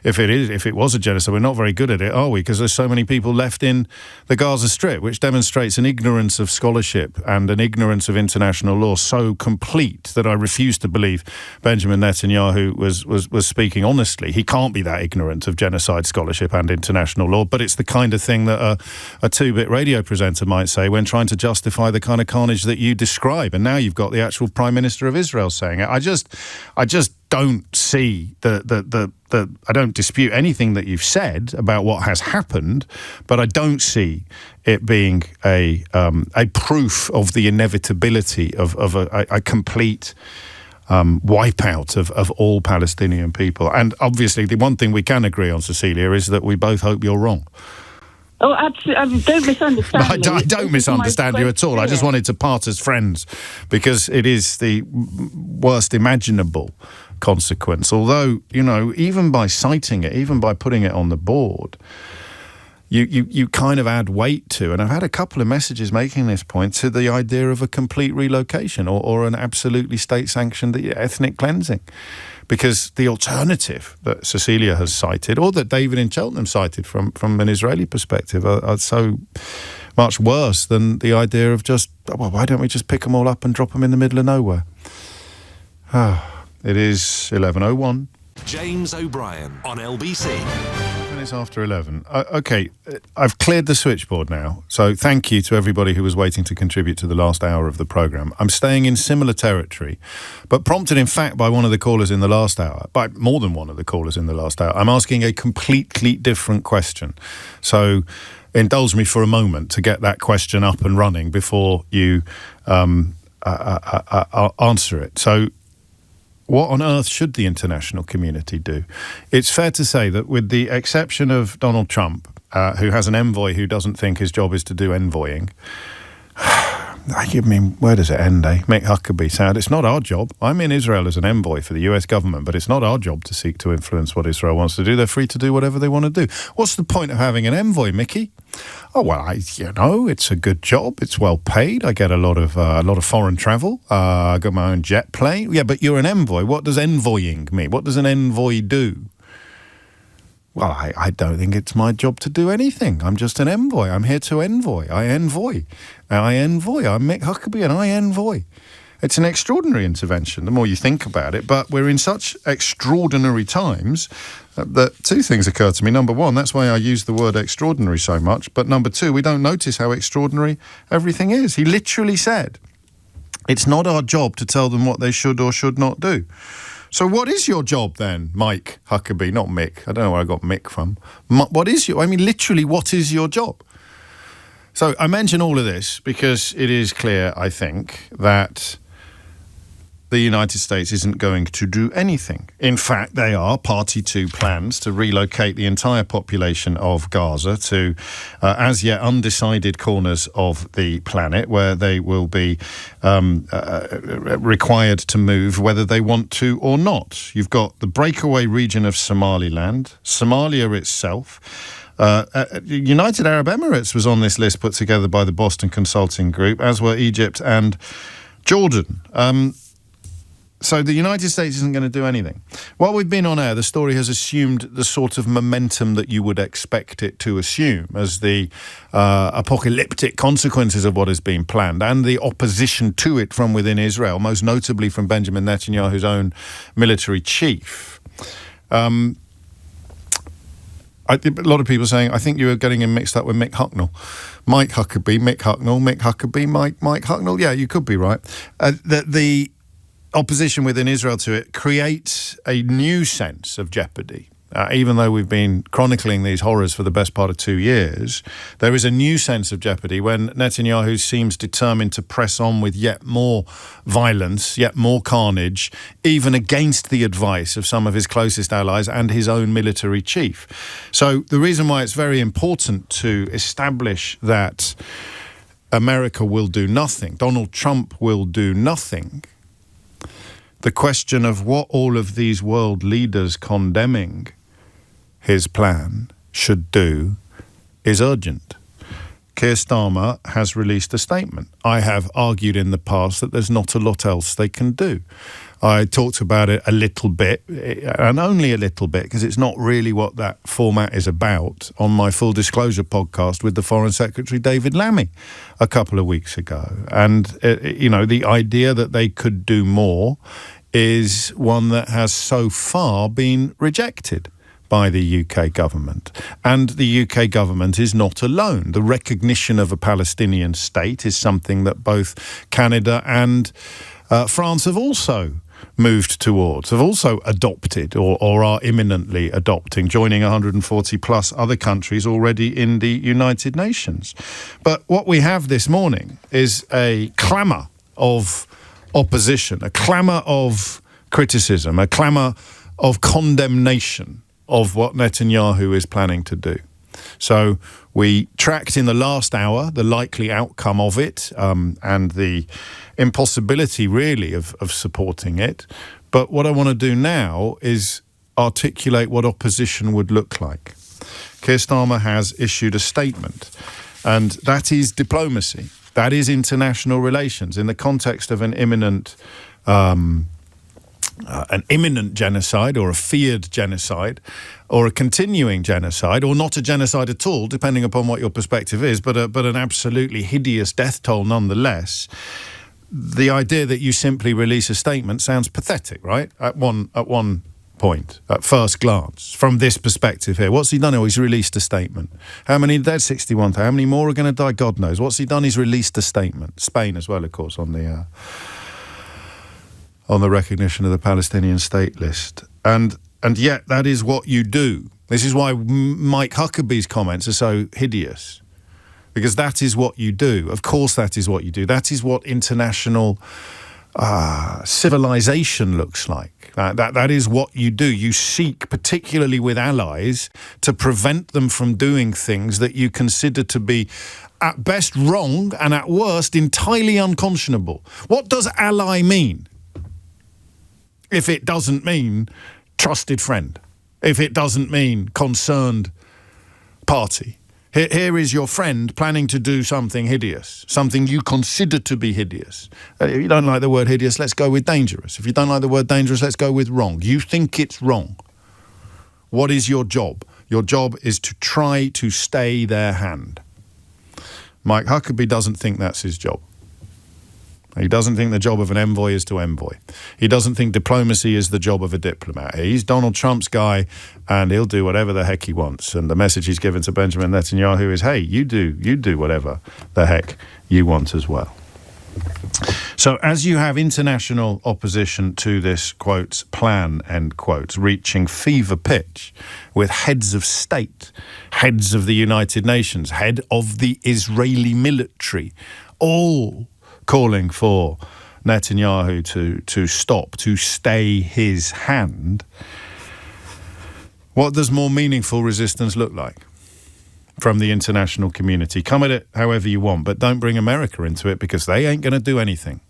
if it was a genocide, we're not very good at it, are we? Because there's so many people left in the Gaza Strip, which demonstrates an ignorance of scholarship and an ignorance of international law so complete that I refuse to believe Benjamin Netanyahu was speaking honestly. He can't be that ignorant of genocide scholarship and international law, but it's the kind of thing that a two-bit radio presenter might say when trying to justify the kind of carnage that you describe. And now you've got the actual Prime Minister of Israel saying it. I just don't see I don't dispute anything that you've said about what has happened, but I don't see it being a proof of the inevitability of a complete wipeout of all Palestinian people. And obviously the one thing we can agree on, Cecilia, is that we both hope you're wrong. Oh, absolutely. Don't misunderstand me. I don't misunderstand you at all. I just wanted to part as friends because it is the worst imaginable consequence. Although, even by citing it, even by putting it on the board, you kind of add weight to, and I've had a couple of messages making this point, to the idea of a complete relocation or an absolutely state-sanctioned ethnic cleansing. Because the alternative that Cecilia has cited, or that David in Cheltenham cited from an Israeli perspective, are so much worse than the idea of just, well, why don't we just pick them all up and drop them in the middle of nowhere? It is 11:01. James O'Brien on LBC. Minutes after 11. Okay, I've cleared the switchboard now, so thank you to everybody who was waiting to contribute to the last hour of the programme. I'm staying in similar territory, but prompted in fact by one of the callers in the last hour, by more than one of the callers in the last hour, I'm asking a completely different question. So indulge me for a moment to get that question up and running before you answer it. So, what on earth should the international community do? It's fair to say that with the exception of Donald Trump, who has an envoy who doesn't think his job is to do envoying, I mean, where does it end, eh? Mick Huckabee said, it's not our job. I'm in Israel as an envoy for the US government, but it's not our job to seek to influence what Israel wants to do. They're free to do whatever they want to do. What's the point of having an envoy, Mickey? Oh, well, it's a good job. It's well paid. I get a lot of foreign travel. I got my own jet plane. Yeah, but you're an envoy. What does envoying mean? What does an envoy do? Well, I don't think it's my job to do anything. I'm just an envoy. I'm here to envoy. I envoy. I'm Mick Huckabee and I envoy. It's an extraordinary intervention, the more you think about it. But we're in such extraordinary times that two things occur to me. Number one, that's why I use the word extraordinary so much. But number two, we don't notice how extraordinary everything is. He literally said, it's not our job to tell them what they should or should not do. So what is your job then, Mike Huckabee? Not Mick. I don't know where I got Mick from. What is literally, what is your job? So I mention all of this because it is clear, I think, that the United States isn't going to do anything. In fact, they are party to plans to relocate the entire population of Gaza to as yet undecided corners of the planet where they will be required to move whether they want to or not. You've got the breakaway region of Somaliland, Somalia itself. United Arab Emirates was on this list put together by the Boston Consulting Group, as were Egypt and Jordan. So the United States isn't going to do anything. While we've been on air, the story has assumed the sort of momentum that you would expect it to assume as the apocalyptic consequences of what has been planned and the opposition to it from within Israel, most notably from Benjamin Netanyahu's own military chief. A lot of people saying, I think you were getting him mixed up with Mick Hucknall. Mike Huckabee, Mick Hucknall, Mick Huckabee, Mike Hucknall. Yeah, you could be right. The opposition within Israel to it creates a new sense of jeopardy. even though we've been chronicling these horrors for the best part of 2 years, there is a new sense of jeopardy when Netanyahu seems determined to press on with yet more violence, yet more carnage, even against the advice of some of his closest allies and his own military chief. So the reason why it's very important to establish that America will do nothing, Donald Trump will do nothing, the question of what all of these world leaders condemning his plan should do is urgent. Keir Starmer has released a statement. I have argued in the past that there's not a lot else they can do. I talked about it a little bit, and only a little bit, because it's not really what that format is about, on my Full Disclosure podcast with the Foreign Secretary David Lammy a couple of weeks ago. And, the idea that they could do more is one that has so far been rejected by the UK government. And the UK government is not alone. The recognition of a Palestinian state is something that both Canada and France have also moved towards, have also adopted or are imminently adopting, joining 140 plus other countries already in the United Nations. But what we have this morning is a clamour of opposition, a clamour of criticism, a clamour of condemnation of what Netanyahu is planning to do. So we tracked in the last hour the likely outcome of it and the impossibility, really, of supporting it. But what I want to do now is articulate what opposition would look like. Keir Starmer has issued a statement, and that is diplomacy. That is international relations in the context of an imminent genocide, or a feared genocide, or a continuing genocide, or not a genocide at all, depending upon what your perspective is, but an absolutely hideous death toll nonetheless. The idea that you simply release a statement sounds pathetic, right? At one point, at first glance, from this perspective here. What's he done? Oh, he's released a statement. How many dead? 61. How many more are going to die? God knows. What's he done? He's released a statement. Spain as well, of course, on the recognition of the Palestinian state list. And yet that is what you do. This is why Mike Huckabee's comments are so hideous. Because that is what you do. Of course that is what you do. That is what international civilization looks like. That is what you do. You seek, particularly with allies, to prevent them from doing things that you consider to be at best wrong and at worst entirely unconscionable. What does ally mean? If it doesn't mean trusted friend, if it doesn't mean concerned party. Here is your friend planning to do something hideous, something you consider to be hideous. If you don't like the word hideous, let's go with dangerous. If you don't like the word dangerous, let's go with wrong. You think it's wrong. What is your job? Your job is to try to stay their hand. Mike Huckabee doesn't think that's his job. He doesn't think the job of an envoy is to envoy. He doesn't think diplomacy is the job of a diplomat. He's Donald Trump's guy, and he'll do whatever the heck he wants. And the message he's given to Benjamin Netanyahu is, hey, you do whatever the heck you want as well. So as you have international opposition to this, quotes, plan, end quotes, reaching fever pitch with heads of state, heads of the United Nations, head of the Israeli military, all calling for Netanyahu to stop, to stay his hand, what does more meaningful resistance look like from the international community? Come at it however you want, but don't bring America into it, because they ain't going to do anything.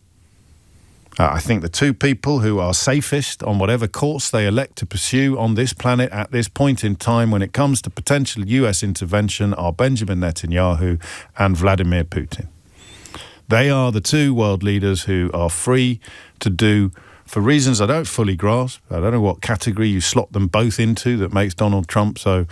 I think the two people who are safest on whatever course they elect to pursue on this planet at this point in time when it comes to potential US intervention are Benjamin Netanyahu and Vladimir Putin. They are the two world leaders who are free to do, for reasons I don't fully grasp, I don't know what category you slot them both into that makes Donald Trump so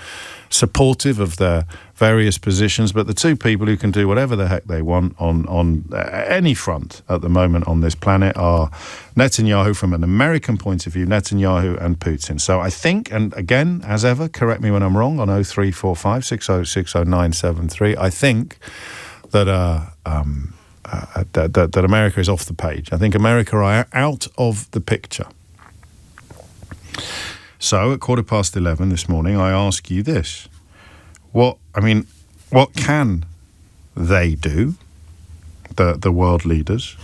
supportive of their various positions, but the two people who can do whatever the heck they want on any front at the moment on this planet are Netanyahu from an American point of view, Netanyahu and Putin. So I think, and again, as ever, correct me when I'm wrong on 0345 6060973, I think that that America is off the page. I think America are out of the picture. So at 11:15 this morning, I ask you this. What can they do, the world leaders,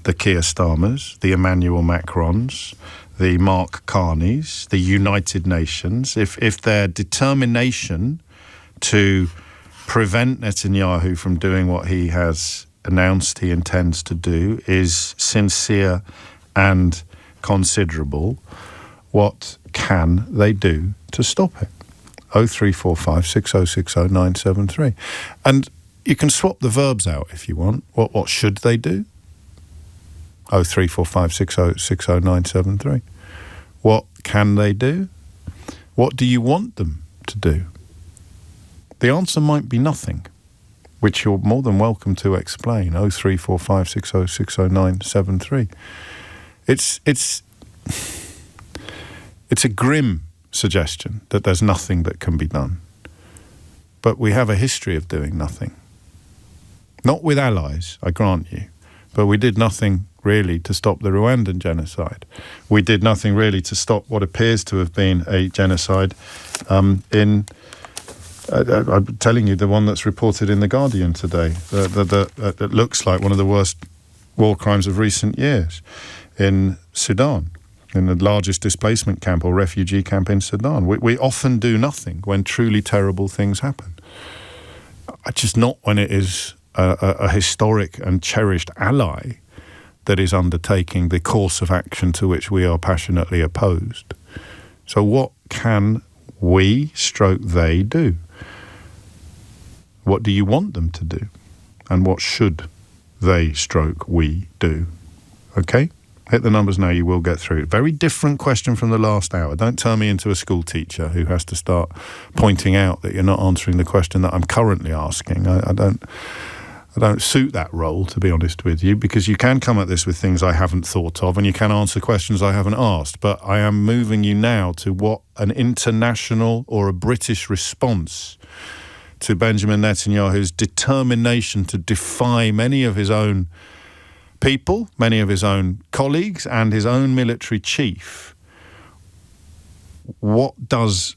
the Keir Starmers, the Emmanuel Macrons, the Mark Carneys, the United Nations, if their determination to prevent Netanyahu from doing what he has announced he intends to do is sincere and considerable, what can they do to stop it? 0345 6060 973. And you can swap the verbs out if you want. What should they do? 0345 6060 973. What can they do? What do you want them to do? The answer might be nothing, which you're more than welcome to explain. 0345 6060 973. It's a grim suggestion that there's nothing that can be done. But we have a history of doing nothing. Not with allies, I grant you, but we did nothing really to stop the Rwandan genocide. We did nothing really to stop what appears to have been a genocide I'm telling you, the one that's reported in The Guardian today, that looks like one of the worst war crimes of recent years in Sudan, in the largest displacement camp or refugee camp in Sudan. We often do nothing when truly terrible things happen. Just not when it is a historic and cherished ally that is undertaking the course of action to which we are passionately opposed. So what can they do? What do you want them to do? And what should we do? Okay? Hit the numbers now, you will get through. Very different question from the last hour. Don't turn me into a school teacher who has to start pointing out that you're not answering the question that I'm currently asking. I don't suit that role, to be honest with you, because you can come at this with things I haven't thought of and you can answer questions I haven't asked. But I am moving you now to what an international or a British response to Benjamin Netanyahu's determination to defy many of his own people, many of his own colleagues and his own military chief. What does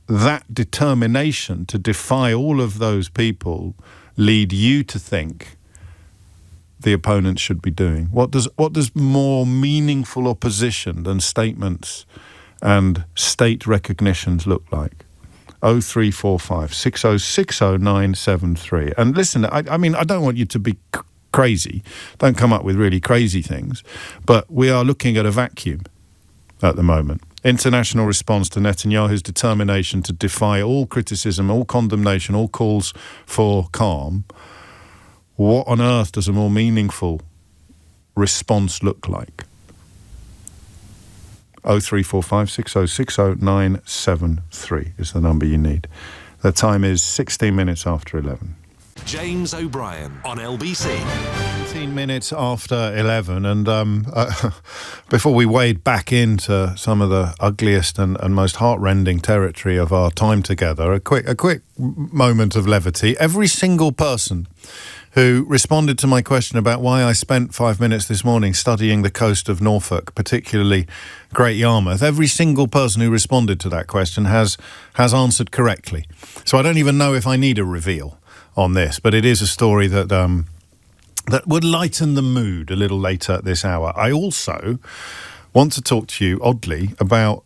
that determination to defy all of those people lead you to think the opponent should be doing? What does more meaningful opposition than statements and state recognitions look like? 0345 6060 973. And listen, I mean, I don't want you to be crazy. Don't come up with really crazy things. But we are looking at a vacuum at the moment. International response to Netanyahu's determination to defy all criticism, all condemnation, all calls for calm. What on earth does a more meaningful response look like? 0345 6060 973 is the number you need. The time is 16 minutes after 11. James O'Brien on LBC. 17 minutes after 11, and before we wade back into some of the ugliest and most heartrending territory of our time together, a quick moment of levity. Every single person who responded to my question about why I spent 5 minutes this morning studying the coast of Norfolk, particularly Great Yarmouth, every single person who responded to that question has answered correctly. So I don't even know if I need a reveal on this, but it is a story that would lighten the mood a little later this hour. I also want to talk to you, oddly, about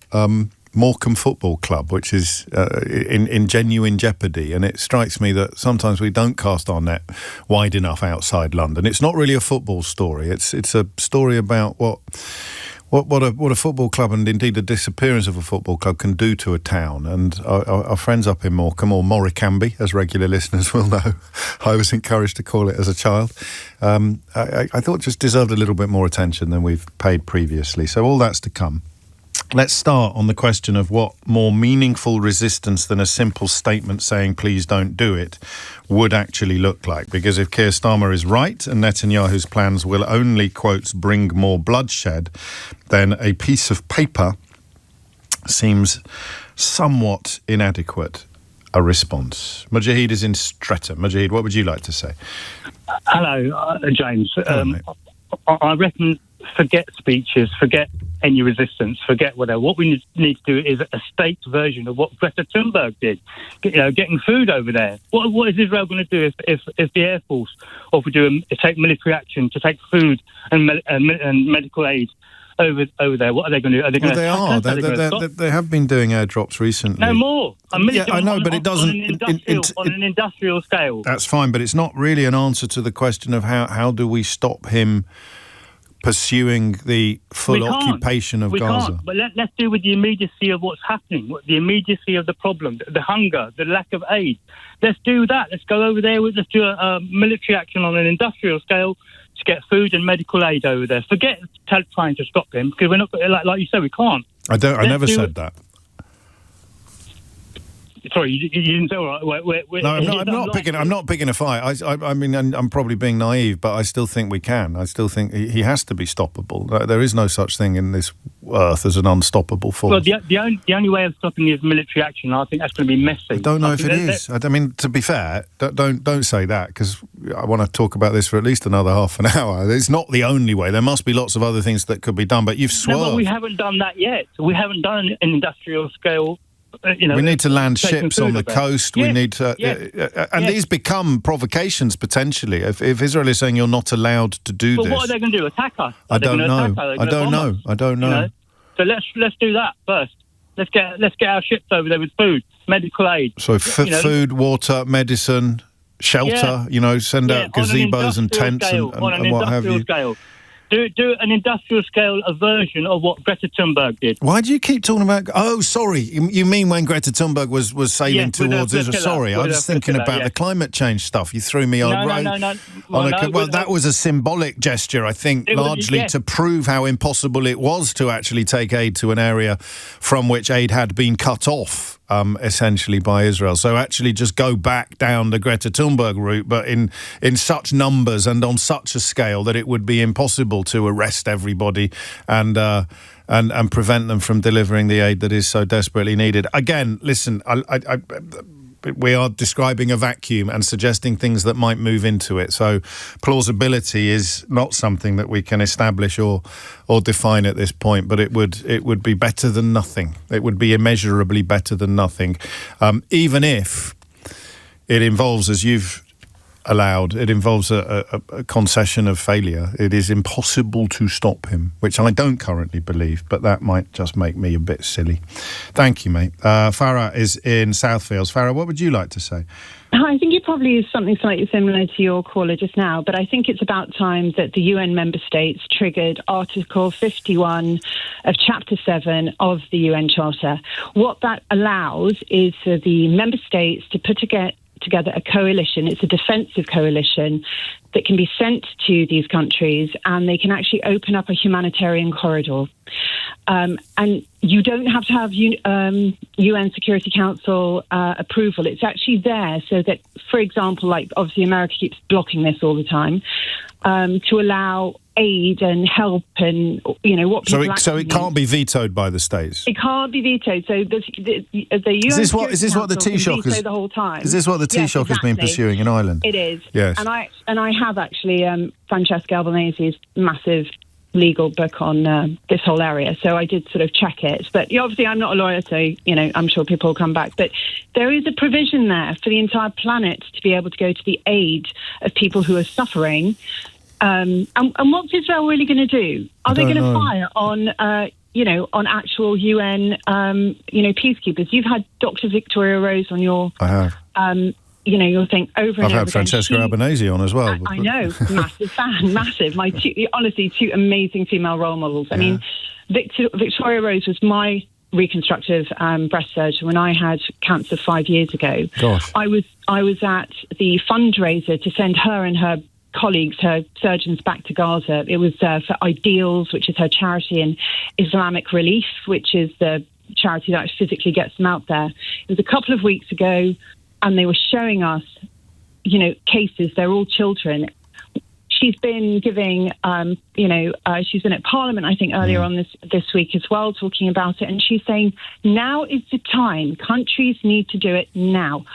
Morecambe Football Club, which is in genuine jeopardy. And it strikes me that sometimes we don't cast our net wide enough outside London. It's not really a football story. It's a story about what a football club and indeed the disappearance of a football club can do to a town. And our friends up in Morecambe, or Morecambe, as regular listeners will know, I was encouraged to call it as a child, I thought just deserved a little bit more attention than we've paid previously. So all that's to come. Let's start on the question of what more meaningful resistance than a simple statement saying, please don't do it, would actually look like. Because if Keir Starmer is right and Netanyahu's plans will only, quotes, bring more bloodshed, then a piece of paper seems somewhat inadequate a response. Mujahid is in Streatham. Mujahid, what would you like to say? Hello, James. Hello, I reckon forget speeches, forget any resistance, forget whatever. What we need to do is a state version of what Greta Thunberg did, getting food over there. What is Israel going to do if the Air Force, or if we take military action to take food and medical aid over there? What are they going to do? Are they going to They have been doing airdrops recently. No more. I know, but it doesn't... On an industrial scale. That's fine, but it's not really an answer to the question of how do we stop him pursuing the full occupation of Gaza. Can't, but let's deal with the immediacy of what's happening, the immediacy of the problem, the hunger, the lack of aid. Let's do that. Let's go over there. Let's do a military action on an industrial scale to get food and medical aid over there. Forget trying to stop him, because we're not, like you said, we can't. I never said that. Sorry, you didn't say all right. No, I'm not picking a fight. I mean, I'm probably being naive, but I still think we can. I still think he has to be stoppable. There is no such thing in this earth as an unstoppable force. Well, the only way of stopping is military action. I think that's going to be messy. I don't know if it is. I mean, to be fair, don't say that, because I want to talk about this for at least another half an hour. It's not the only way. There must be lots of other things that could be done, but you've swerved. No, but we haven't done that yet. We haven't done an industrial scale. We need to land ships on the coast. Yes, we need to, and these become provocations potentially. If Israel is saying you're not allowed to do this, but what are they going to do? Attack us? I don't know. I don't know. So let's do that first. Let's get our ships over there with food, medical aid. So food, water, medicine, shelter. Send out gazebos and tents and what have you. Scale. Do an industrial scale version of what Greta Thunberg did. Why do you keep talking about... Oh, sorry. You mean when Greta Thunberg was sailing towards Israel? Sorry, I was thinking about the climate change stuff. You threw me on... No. Well, that was a symbolic gesture, I think, largely to prove how impossible it was to actually take aid to an area from which aid had been cut off, essentially, by Israel. So actually just go back down the Greta Thunberg route, but in such numbers and on such a scale that it would be impossible to arrest everybody and prevent them from delivering the aid that is so desperately needed. Again, listen, we are describing a vacuum and suggesting things that might move into it. So plausibility is not something that we can establish or define at this point, but it would be better than nothing. It would be immeasurably better than nothing, even if it involves, as you've allowed, it involves a concession of failure. It is impossible to stop him, which I don't currently believe, but that might just make me a bit silly. Thank you, mate. Farah is in Southfields. Farah, what would you like to say? I think it probably is something slightly similar to your caller just now, but I think it's about time that the UN member states triggered Article 51 of Chapter 7 of the UN Charter. What that allows is for the member states to put together a coalition. It's a defensive coalition that can be sent to these countries, and they can actually open up a humanitarian corridor. And you don't have to have UN Security Council approval. It's actually there so that, for example, like obviously America keeps blocking this all the time, to allow aid and help and what people so it can't be vetoed by the states. It can't be vetoed. So the UN is this what the Taoiseach veto the whole time. Is this what the Taoiseach has been pursuing in Ireland? It is. Yes. And I have actually Francesca Albanese's massive legal book on this whole area, so I did sort of check it. But obviously I'm not a lawyer, so I'm sure people will come back. But there is a provision there for the entire planet to be able to go to the aid of people who are suffering. And what's Israel really going to do? Are they going to fire on, on actual UN, peacekeepers? You've had Dr. Victoria Rose on your... I have. Your thing over and over. I've had Francesca Albanese on as well. I know, massive fan, massive. My two amazing female role models. I mean, Victoria Rose was my reconstructive breast surgeon when I had cancer 5 years ago. Gosh. I was at the fundraiser to send her and her colleagues, her surgeons, back to Gaza. It was for Ideals, which is her charity, and Islamic Relief, which is the charity that physically gets them out there. It was a couple of weeks ago, and they were showing us, cases. They're all children. she's been giving, she's been at Parliament, I think, earlier on this week as well, talking about it. And she's saying, now is the time. Countries need to do it now.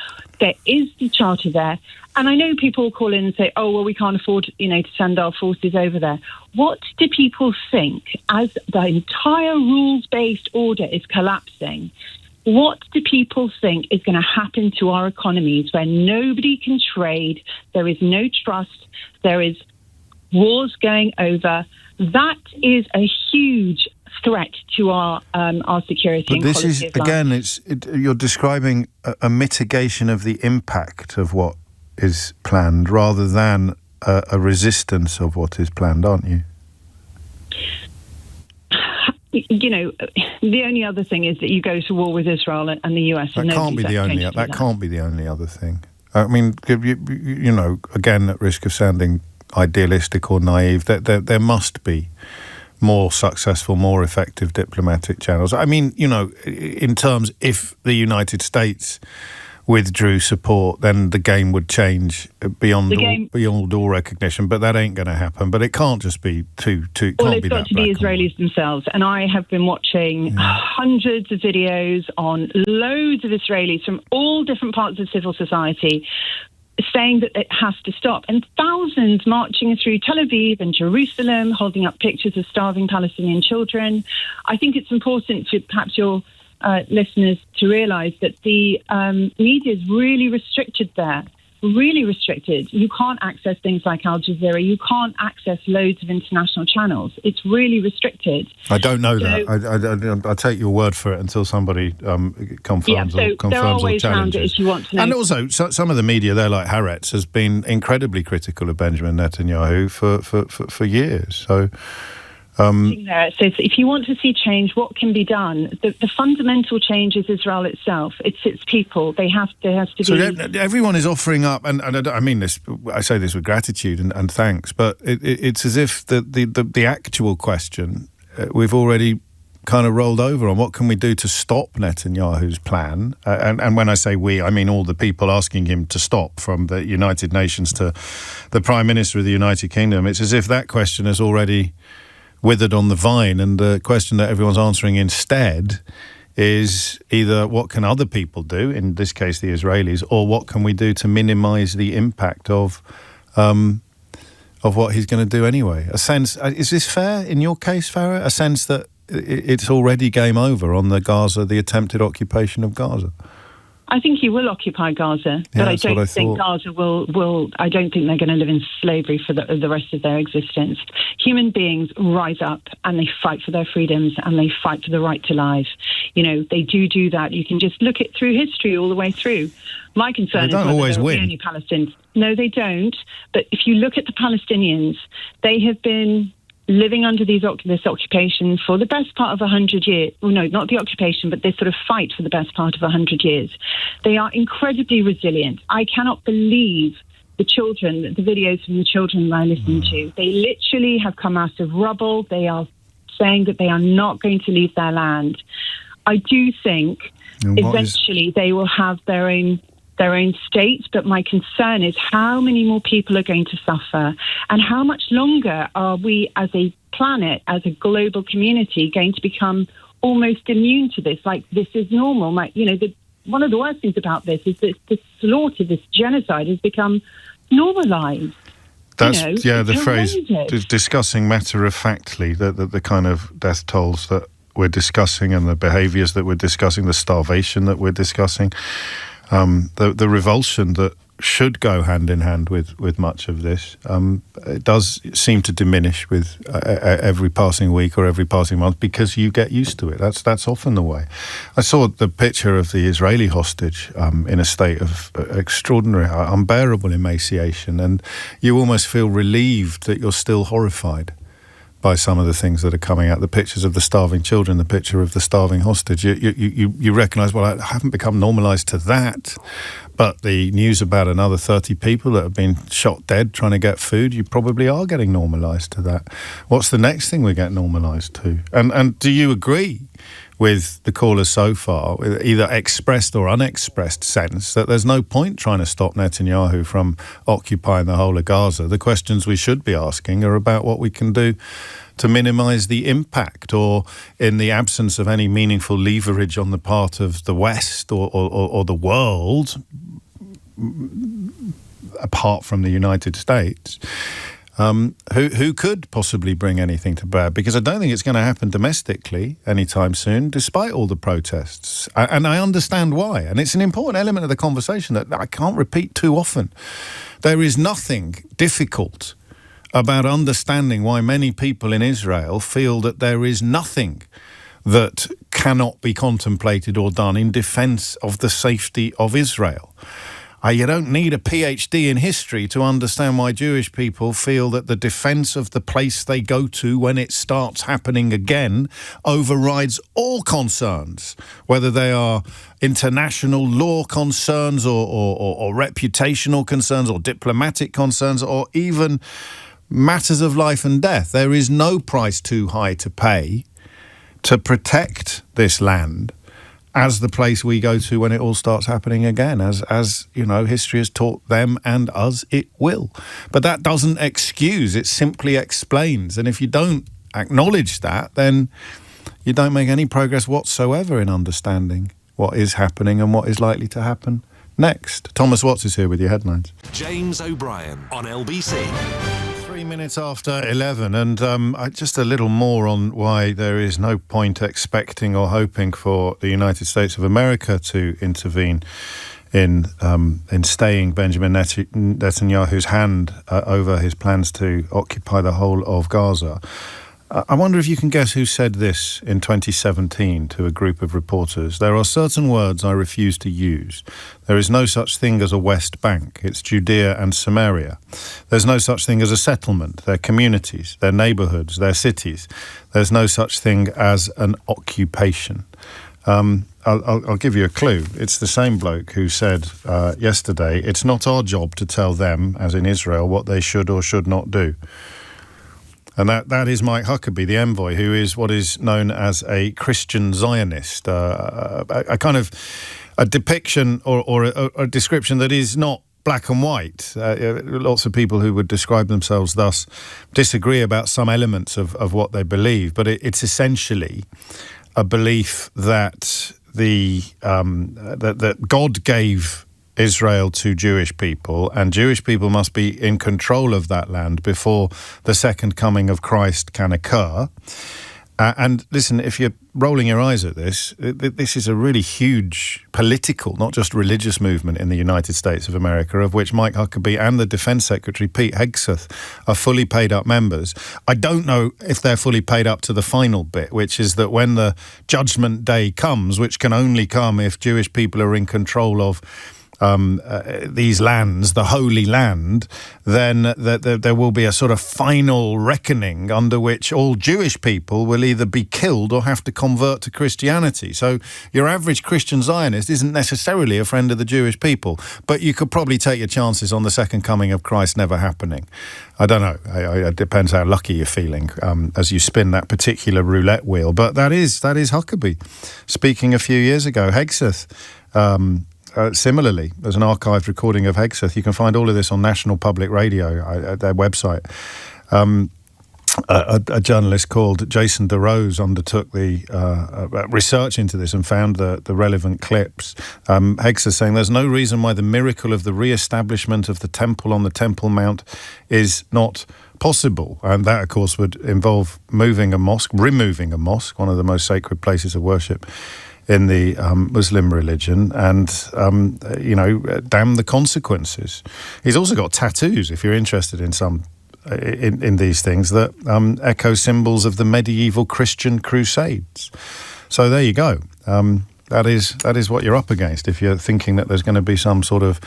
There is the charter there. And I know people call in and say, oh, well, we can't afford, to send our forces over there. What do people think as the entire rules-based order is collapsing? What do people think is going to happen to our economies where nobody can trade, there is no trust, there is wars going over? That is a huge threat to our security. But and this quality is, of life. again, you're describing a mitigation of the impact of what is planned rather than a resistance of what is planned, aren't you? The only other thing is that you go to war with Israel and the US. That can't be the only. That can't be the only other thing. I mean, again, at risk of sounding idealistic or naive, there must be more successful, more effective diplomatic channels. I mean, in terms, if the United States withdrew support, then the game would change beyond all recognition. But that ain't going to happen. But it can't just be too. Well, it's got to be Israelis themselves. And I have been watching hundreds of videos on loads of Israelis from all different parts of civil society saying that it has to stop. And thousands marching through Tel Aviv and Jerusalem, holding up pictures of starving Palestinian children. I think it's important for perhaps your listeners to realise that the media is really restricted there. Really restricted. You can't access things like Al Jazeera. You can't access loads of international channels. It's really restricted. I don't know that. I take your word for it until somebody confirms or challenges. There are ways around it if you want to know. And also, some of the media there, like Haaretz, has been incredibly critical of Benjamin Netanyahu for years. So. So if you want to see change, what can be done? The fundamental change is Israel itself. It's its people. There has to be. So everyone is offering up, and I mean this. I say this with gratitude and thanks, but it's as if the actual question we've already kind of rolled over on. What can we do to stop Netanyahu's plan? And when I say we, I mean all the people asking him to stop, from the United Nations to the Prime Minister of the United Kingdom. It's as if that question has already withered on the vine, and the question that everyone's answering instead is either what can other people do, in this case the Israelis, or what can we do to minimise the impact of what he's going to do anyway. A sense, is this fair in your case, Farah? A sense that it's already game over on the attempted occupation of Gaza? I think he will occupy Gaza, but I don't think Gaza will. I don't think they're going to live in slavery for the rest of their existence. Human beings rise up and they fight for their freedoms and they fight for the right to life. They do that. You can just look it through history all the way through. My concern is whether there will be any Palestinians. No, they don't. But if you look at the Palestinians, they have been living under this occupation for the best part of 100 years. Well, no, not the occupation, but this sort of fight for the best part of 100 years. They are incredibly resilient. I cannot believe the videos from the children that I listened to. They literally have come out of rubble. They are saying that they are not going to leave their land. I do think eventually they will have their own state, but my concern is how many more people are going to suffer, and how much longer are we as a planet, as a global community, going to become almost immune to this, like this is normal. One of the worst things about this is that this slaughter, this genocide has become normalised. That's the phrase, discussing matter-of-factly the kind of death tolls that we're discussing and the behaviours that we're discussing, the starvation that we're discussing. The revulsion that should go hand in hand with much of this, it does seem to diminish with every passing week or every passing month, because you get used to it. That's often the way. I saw the picture of the Israeli hostage in a state of extraordinary, unbearable emaciation, and you almost feel relieved that you're still horrified by some of the things that are coming out. The pictures of the starving children, the picture of the starving hostage. You recognise, well, I haven't become normalised to that, But the news about another 30 people that have been shot dead trying to get food, you probably are getting normalised to that. What's the next thing we get normalised to? And do you agree with the callers so far, with either expressed or unexpressed sense, that there's no point trying to stop Netanyahu from occupying the whole of Gaza? The questions we should be asking are about what we can do to minimise the impact, or in the absence of any meaningful leverage on the part of the West or the world, apart from the United States, who could possibly bring anything to bear? Because I don't think it's going to happen domestically anytime soon, despite all the protests. And I understand why. And it's an important element of the conversation that I can't repeat too often. There is nothing difficult about understanding why many people in Israel feel that there is nothing that cannot be contemplated or done in defence of the safety of Israel. You don't need a PhD in history to understand why Jewish people feel that the defence of the place they go to when it starts happening again overrides all concerns, whether they are international law concerns or reputational concerns or diplomatic concerns or even matters of life and death. There is no price too high to pay to protect this land as the place we go to when it all starts happening again. As you know, history has taught them and us it will. But that doesn't excuse, it simply explains. And if you don't acknowledge that, then you don't make any progress whatsoever in understanding what is happening and what is likely to happen next. Thomas Watts is here with your headlines. James O'Brien on LBC. 3 minutes after 11, and just a little more on why there is no point expecting or hoping for the United States of America to intervene in staying Benjamin Netanyahu's hand over his plans to occupy the whole of Gaza. I wonder if you can guess who said this in 2017 to a group of reporters. There are certain words I refuse to use. There is no such thing as a West Bank. It's Judea and Samaria. There's no such thing as a settlement. They're communities, they're neighbourhoods, they're cities. There's no such thing as an occupation. I'll give you a clue. It's the same bloke who said yesterday, it's not our job to tell them, as in Israel, what they should or should not do. And that is Mike Huckabee, the envoy, who is what is known as a Christian Zionist, a kind of a depiction or a description that is not black and white. Lots of people who would describe themselves thus disagree about some elements of what they believe, but it's essentially a belief that that God gave Israel to Jewish people, and Jewish people must be in control of that land before the second coming of Christ can occur. And listen, if you're rolling your eyes at this, this is a really huge political, not just religious movement in the United States of America, of which Mike Huckabee and the Defence Secretary, Pete Hegseth, are fully paid up members. I don't know if they're fully paid up to the final bit, which is that when the judgment day comes, which can only come if Jewish people are in control of these lands, the Holy Land, then there will be a sort of final reckoning under which all Jewish people will either be killed or have to convert to Christianity. So your average Christian Zionist isn't necessarily a friend of the Jewish people, but you could probably take your chances on the second coming of Christ never happening. I don't know. It depends how lucky you're feeling as you spin that particular roulette wheel. But that is Huckabee speaking a few years ago. Hegseth, similarly, there's an archived recording of Hegseth. You can find all of this on National Public Radio, their website. A journalist called Jason DeRose undertook the research into this and found the relevant clips. Hegseth saying there's no reason why the miracle of the re-establishment of the temple on the Temple Mount is not possible. And that, of course, would involve removing a mosque, one of the most sacred places of worship in the Muslim religion, and, damn the consequences. He's also got tattoos, if you're interested in some in these things, that echo symbols of the medieval Christian crusades. So there you go. That is what you're up against if you're thinking that there's going to be some sort of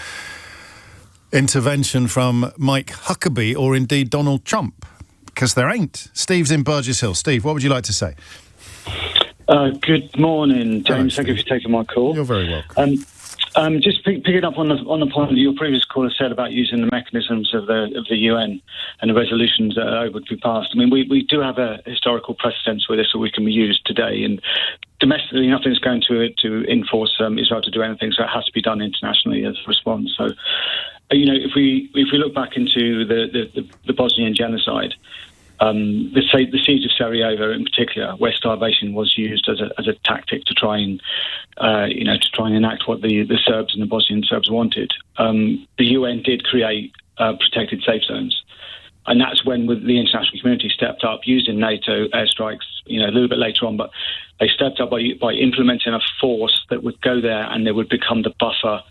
intervention from Mike Huckabee or indeed Donald Trump, because there ain't. Steve's in Burgess Hill. Steve, what would you like to say? Good morning, James. Hello, thank you for taking my call. You're very welcome. Just picking up on the point that your previous caller said about using the mechanisms of the UN and the resolutions that are able to be passed. I mean, we do have a historical precedence where this we can be used today, and domestically nothing's going to enforce Israel to do anything, so it has to be done internationally as a response. So, if we look back into the Bosnian genocide. The siege of Sarajevo, in particular, where starvation was used as a tactic to try and enact what the Serbs and the Bosnian Serbs wanted. The UN did create protected safe zones, and that's when the international community stepped up, using NATO airstrikes. A little bit later on, but they stepped up by implementing a force that would go there, and they would become the buffer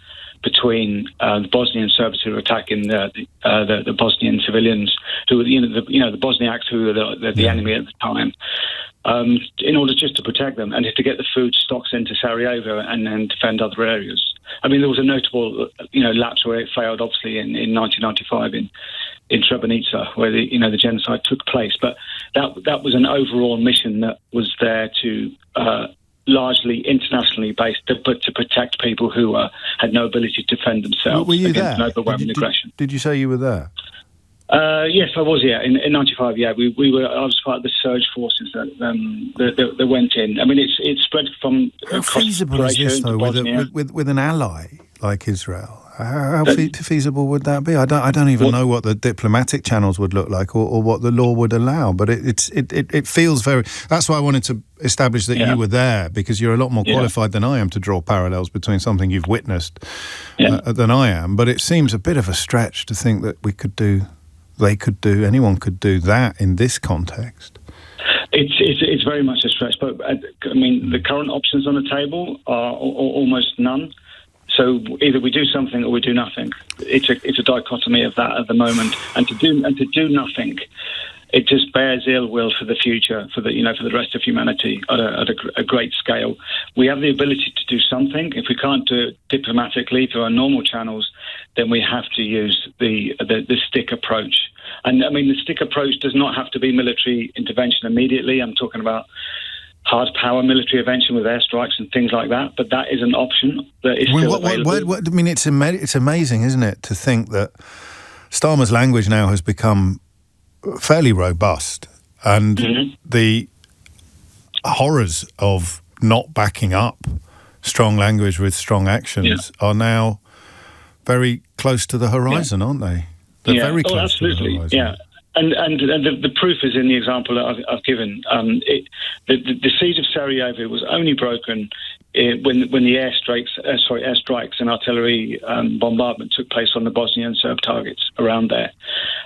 between the Bosnian Serbs who were attacking the Bosnian civilians, who were the Bosniaks who were the enemy at the time, in order just to protect them and to get the food stocks into Sarajevo and then defend other areas. I mean, there was a notable lapse where it failed, obviously, in 1995 in Srebrenica, where the genocide took place. But that was an overall mission that was there to largely internationally based, but to protect people who had no ability to defend themselves against an overwhelming aggression. Did you say you were there? Yes, I was. Yeah, in '95. Yeah, we were. I was part of the surge forces that went in. I mean, it's spread from. How feasible is this, though, with an ally like Israel? How feasible would that be? I don't even know what the diplomatic channels would look like, or what the law would allow. But it feels very. That's why I wanted to establish that you were there, because you're a lot more qualified than I am to draw parallels between something you've witnessed than I am. But it seems a bit of a stretch to think that anyone could do that in this context. It's very much a stretch. But I mean, the current options on the table are almost none. So either we do something or we do nothing. It's a dichotomy of that at the moment, and to do nothing, it just bears ill will for the future, for the rest of humanity at a great scale. We have the ability to do something. If we can't do it diplomatically through our normal channels, then we have to use the stick approach. And I mean, the stick approach does not have to be military intervention immediately. I'm talking about hard power military intervention with airstrikes and things like that, but that is an option that is still available. I mean, it's amazing, isn't it, to think that Starmer's language now has become fairly robust, and the horrors of not backing up strong language with strong actions are now very close to the horizon, aren't they? They're very close to the horizon. Yeah. And the proof is in the example that I've given. The siege of Sarajevo was only broken when the airstrikes and artillery bombardment took place on the Bosnian Serb targets around there,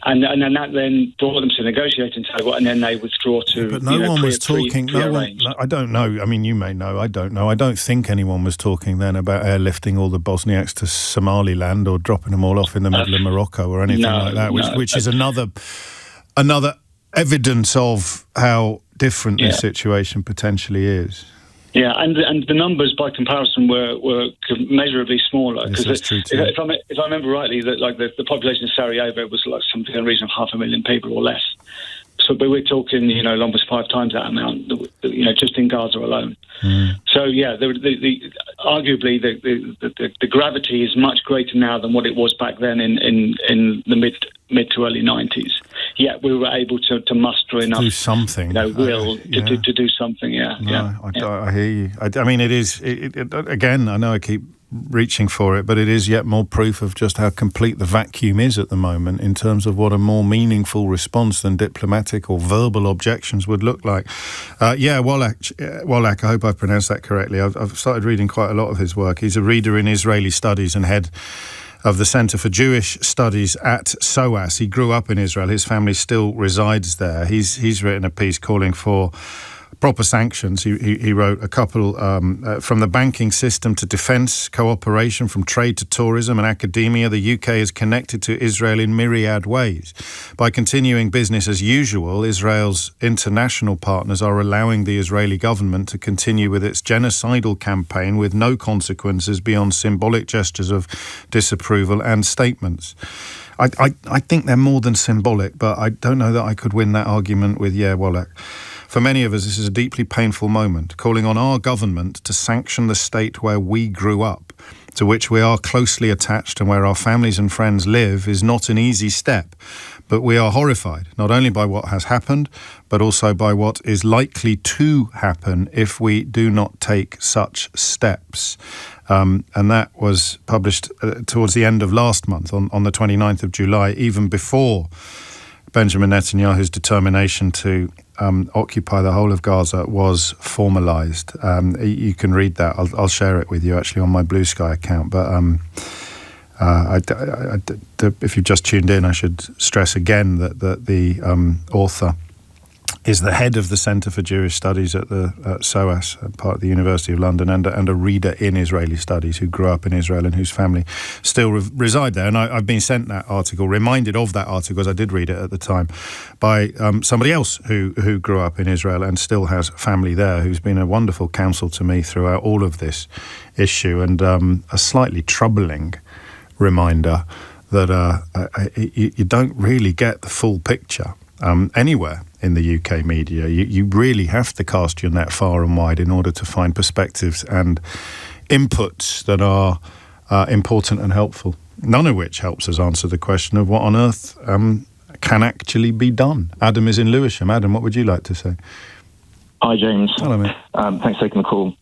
and then that then brought them to the negotiating table, and then they withdraw to. But no one was talking. I don't know. I mean, you may know. I don't know. I don't think anyone was talking then about airlifting all the Bosniaks to Somaliland or dropping them all off in the middle of Morocco or anything like that, which is another evidence of how different this situation potentially is. Yeah, and the numbers by comparison were measurably smaller. Yes, that's true too. If I remember rightly, that the population of Sarajevo was like something in the region of 500,000 people or less. So, but we're talking, almost 5 times that amount, just in Gaza alone. So, yeah, arguably the gravity is much greater now than what it was back then in the mid to early 90s. Yet we were able to muster enough do something, will to do something. I hear you. I mean, it is. Again, I know I keep reaching for it, but it is yet more proof of just how complete the vacuum is at the moment in terms of what a more meaningful response than diplomatic or verbal objections would look like. Wallach, I hope I've pronounced that correctly. I've started reading quite a lot of his work. He's a reader in Israeli studies and head of the Centre for Jewish Studies at SOAS. He grew up in Israel. His family still resides there. He's written a piece calling for proper sanctions. He wrote a couple from the banking system to defence, cooperation, from trade to tourism and academia. The UK is connected to Israel in myriad ways. By continuing business as usual, Israel's international partners are allowing the Israeli government to continue with its genocidal campaign with no consequences beyond symbolic gestures of disapproval and statements. I think they're more than symbolic, but I don't know that I could win that argument with Wallach. For many of us, this is a deeply painful moment, calling on our government to sanction the state where we grew up. to which we are closely attached and where our families and friends live, is not an easy step. But we are horrified, not only by what has happened, but also by what is likely to happen if we do not take such steps. And that was published towards the end of last month, on the 29th of July, even before Benjamin Netanyahu's determination to occupy the whole of Gaza was formalised. You can read that. I'll share it with you, actually, on my Blue Sky account. But if you've just tuned in, I should stress again that the author is the head of the Centre for Jewish Studies at SOAS, part of the University of London, and a reader in Israeli studies who grew up in Israel and whose family still reside there. And I've been sent that article, reminded of that article, as I did read it at the time, by somebody else who grew up in Israel and still has family there, who's been a wonderful counsel to me throughout all of this issue, and a slightly troubling reminder that you don't really get the full picture anywhere in the UK media. You really have to cast your net far and wide in order to find perspectives and inputs that are important and helpful, none of which helps us answer the question of what on earth can actually be done. Adam is in Lewisham. Adam, what would you like to say? Hi, James. Hello, mate. Thanks for taking the call.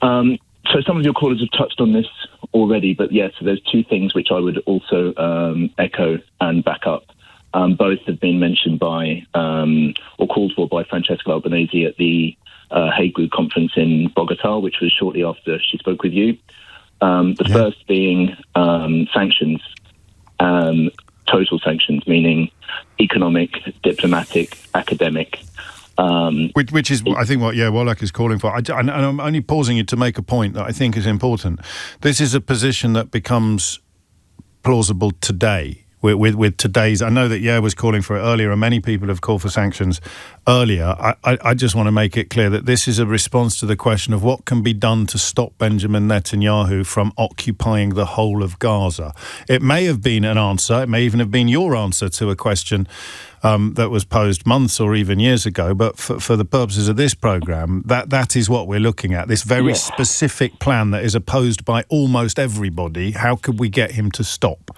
So some of your callers have touched on this already, but yes, so there's two things which I would also echo and back up. Both have been mentioned by, or called for by Francesca Albanese at the Hague Group conference in Bogota, which was shortly after she spoke with you. The first being sanctions, total sanctions, meaning economic, diplomatic, academic. Which is, I think, what Wallach is calling for. And I'm only pausing you to make a point that I think is important. This is a position that becomes plausible today. With today's, I know that was calling for it earlier, and many people have called for sanctions earlier. I just want to make it clear that this is a response to the question of what can be done to stop Benjamin Netanyahu from occupying the whole of Gaza. It may have been an answer, it may even have been your answer to a question that was posed months or even years ago, but for the purposes of this programme, that is what we're looking at, this very specific plan that is opposed by almost everybody. How could we get him to stop?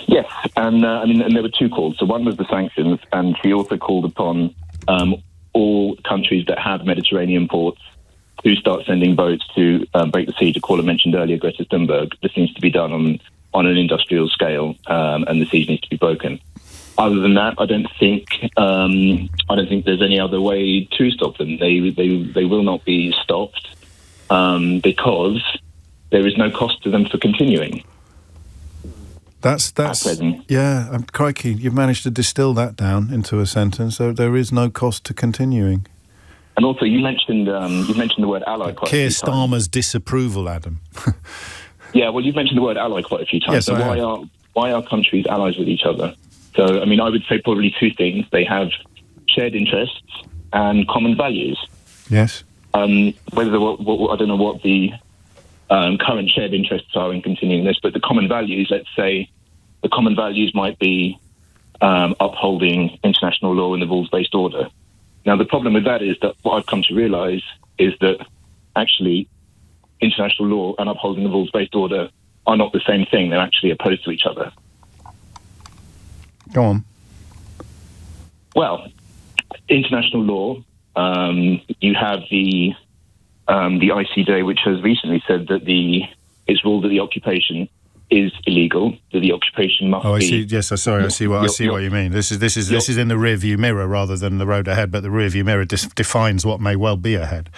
Yes, and and there were two calls. So one was the sanctions, and she also called upon all countries that have Mediterranean ports to start sending boats to break the siege. A caller mentioned earlier, Greta Thunberg. This needs to be done on an industrial scale, and the siege needs to be broken. Other than that, I don't think there's any other way to stop them. They will not be stopped because there is no cost to them for continuing. That's crikey, you've managed to distill that down into a sentence. So there is no cost to continuing. And also, you mentioned the word ally quite a few times. Keir Starmer's disapproval, Adam. Yeah, well, you've mentioned the word ally quite a few times. Yes, so why are countries allies with each other? So, I would say probably two things. They have shared interests and common values. Yes. I don't know what the current shared interests are in continuing this, but the common values, let's say, the common values might be upholding international law and the rules-based order. Now, the problem with that is that what I've come to realise is that actually international law and upholding the rules-based order are not the same thing. They're actually opposed to each other. Go on. Well, international law, you have the ICJ, which has recently said that it's ruled that the occupation is illegal, that the occupation must be... I see. Yes, sorry, I see what you mean. This is in the rear-view mirror rather than the road ahead, but the rear-view mirror defines what may well be ahead.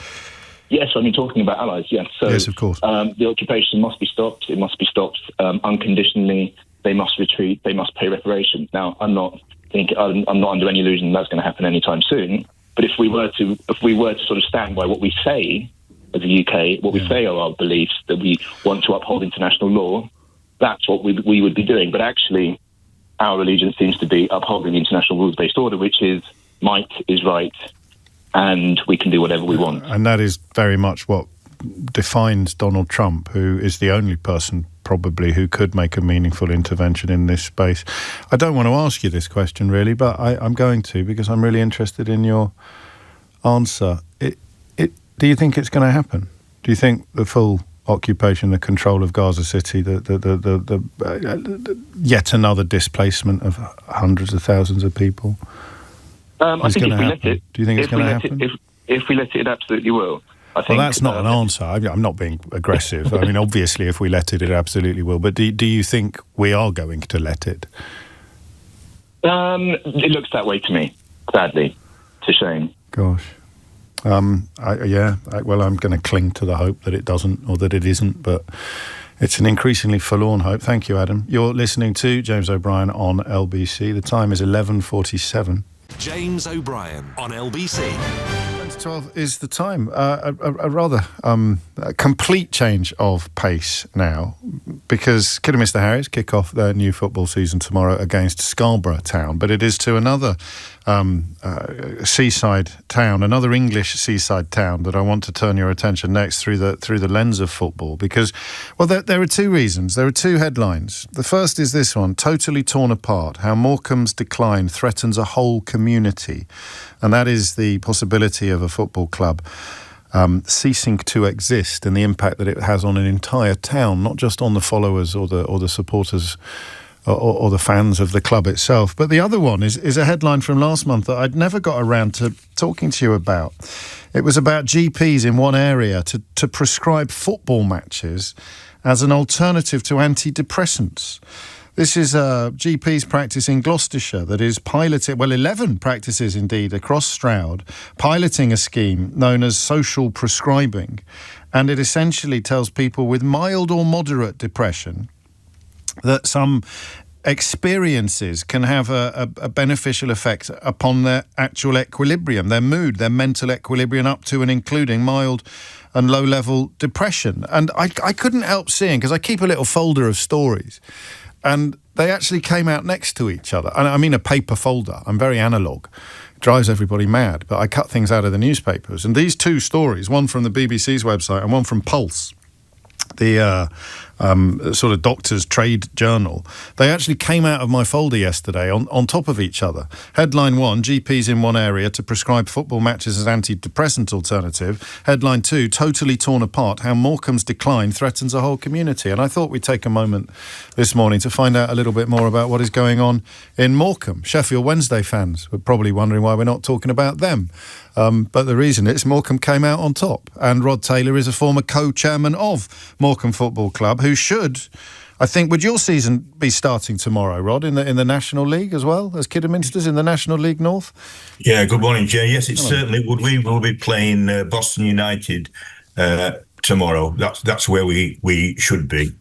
Yes, talking about allies, yes. So, yes, of course. The occupation must be stopped. It must be stopped unconditionally. They must retreat. They must pay reparations. Now, I'm not under any illusion that's going to happen anytime soon. But if we were to sort of stand by what we say as the UK, what we say are our beliefs, that we want to uphold international law, that's what we would be doing. But actually, our allegiance seems to be upholding the international rules-based order, which is might is right, and we can do whatever we want. And that is very much what defines Donald Trump, who is the only person probably who could make a meaningful intervention in this space. I don't want to ask you this question really, but I'm going to, because I'm really interested in your answer. Do you think it's going to happen? Do you think the full occupation, the control of Gaza City, the yet another displacement of hundreds of thousands of people? I think if we let it... Do you think it's going to happen? If we let it, it absolutely will. I think, well, that's not an answer. I'm not being aggressive. I mean, obviously, if we let it, it absolutely will. But do you think we are going to let it? It looks that way to me, sadly. It's a shame. Gosh. I'm going to cling to the hope that it doesn't or that it isn't, but it's an increasingly forlorn hope. Thank you, Adam. You're listening to James O'Brien on LBC. The time is 11:47. James O'Brien on LBC. 12 is the time. A rather complete change of pace now, because Kidderminster Harriers kick off their new football season tomorrow against Scarborough Town, but it is to another seaside town, another English seaside town, that I want to turn your attention next through the lens of football, because, well, there are two reasons. There are two headlines. The first is this one: totally torn apart, how Morecambe's decline threatens a whole community. And that is the possibility of a football club ceasing to exist, and the impact that it has on an entire town, not just on the followers or the supporters or the fans of the club itself. But the other one is a headline from last month that I'd never got around to talking to you about. It was about GPs in one area to prescribe football matches as an alternative to antidepressants. This is a GP's practice in Gloucestershire that is piloting, 11 practices indeed across Stroud, piloting a scheme known as social prescribing. And it essentially tells people with mild or moderate depression that some experiences can have a beneficial effect upon their actual equilibrium, their mood, their mental equilibrium, up to and including mild and low-level depression. And I couldn't help seeing, because I keep a little folder of stories, and they actually came out next to each other. And I mean a paper folder. I'm very analogue. It drives everybody mad, but I cut things out of the newspapers. And these two stories, one from the BBC's website and one from Pulse, the sort of doctor's trade journal, they actually came out of my folder yesterday on top of each other. Headline 1, GPs in one area to prescribe football matches as antidepressant alternative. Headline 2, totally torn apart, how Morecambe's decline threatens a whole community. And I thought we'd take a moment this morning to find out a little bit more about what is going on in Morecambe. Sheffield Wednesday fans were probably wondering why we're not talking about them. But the reason is Morecambe came out on top, and Rod Taylor is a former co-chairman of Morecambe Football Club, who should, I think, would your season be starting tomorrow, Rod, in the National League as well as Kidderminster's in the National League North? Yeah, good morning, Jay. Yes, it certainly would. We will be playing Boston United tomorrow. That's where we should be.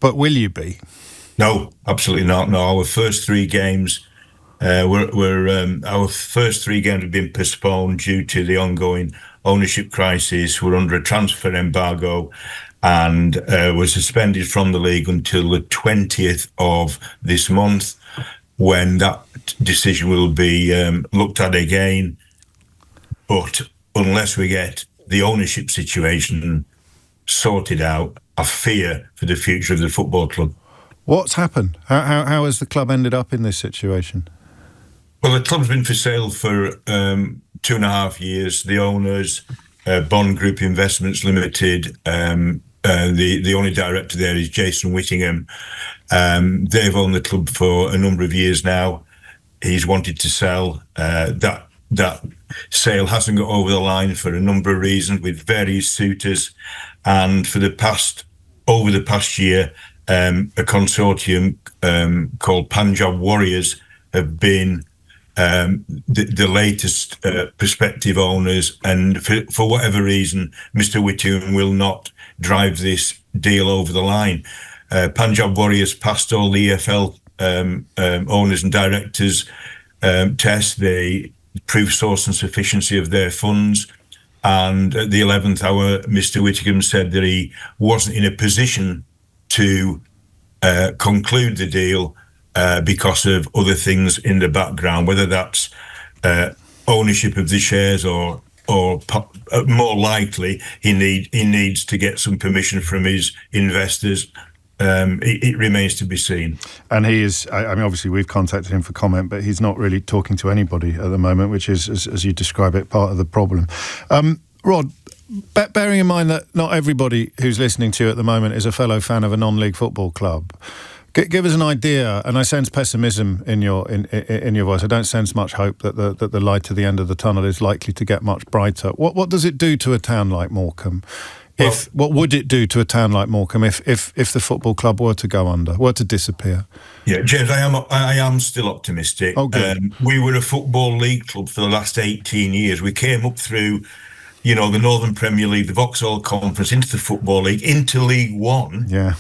But will you be? No, absolutely not. No, our first three games. Our first three games have been postponed due to the ongoing ownership crisis. We're under a transfer embargo and were suspended from the league until the 20th of this month, when that decision will be looked at again. But unless we get the ownership situation sorted out, I fear for the future of the football club. What's happened? How has the club ended up in this situation? Well, the club's been for sale for 2.5 years. The owners, Bond Group Investments Limited, the only director there is Jason Whittingham. They've owned the club for a number of years now. He's wanted to sell. That sale hasn't got over the line for a number of reasons with various suitors. And for over the past year, a consortium called Punjab Warriors have been the latest prospective owners, and for whatever reason, Mr. Whittingham will not drive this deal over the line. Punjab Warriors passed all the EFL owners and directors tests. They proved source and sufficiency of their funds, and at the 11th hour, Mr. Whittingham said that he wasn't in a position to conclude the deal because of other things in the background, whether that's ownership of the shares or more likely he needs to get some permission from his investors. It remains to be seen. And he is, I mean, obviously we've contacted him for comment, but he's not really talking to anybody at the moment, which is, as you describe it, part of the problem. Rod, bearing in mind that not everybody who's listening to you at the moment is a fellow fan of a non-league football club, give us an idea. And I sense pessimism in your voice. I don't sense much hope that the light at the end of the tunnel is likely to get much brighter. What does it do to a town like Morecambe? What would it do to a town like Morecambe if the football club were to go under, were to disappear? Yeah, James, I am still optimistic. Oh, good. We were a football league club for the last 18 years. We came up through, the Northern Premier League, the Vauxhall Conference, into the Football League, into League One. Yeah.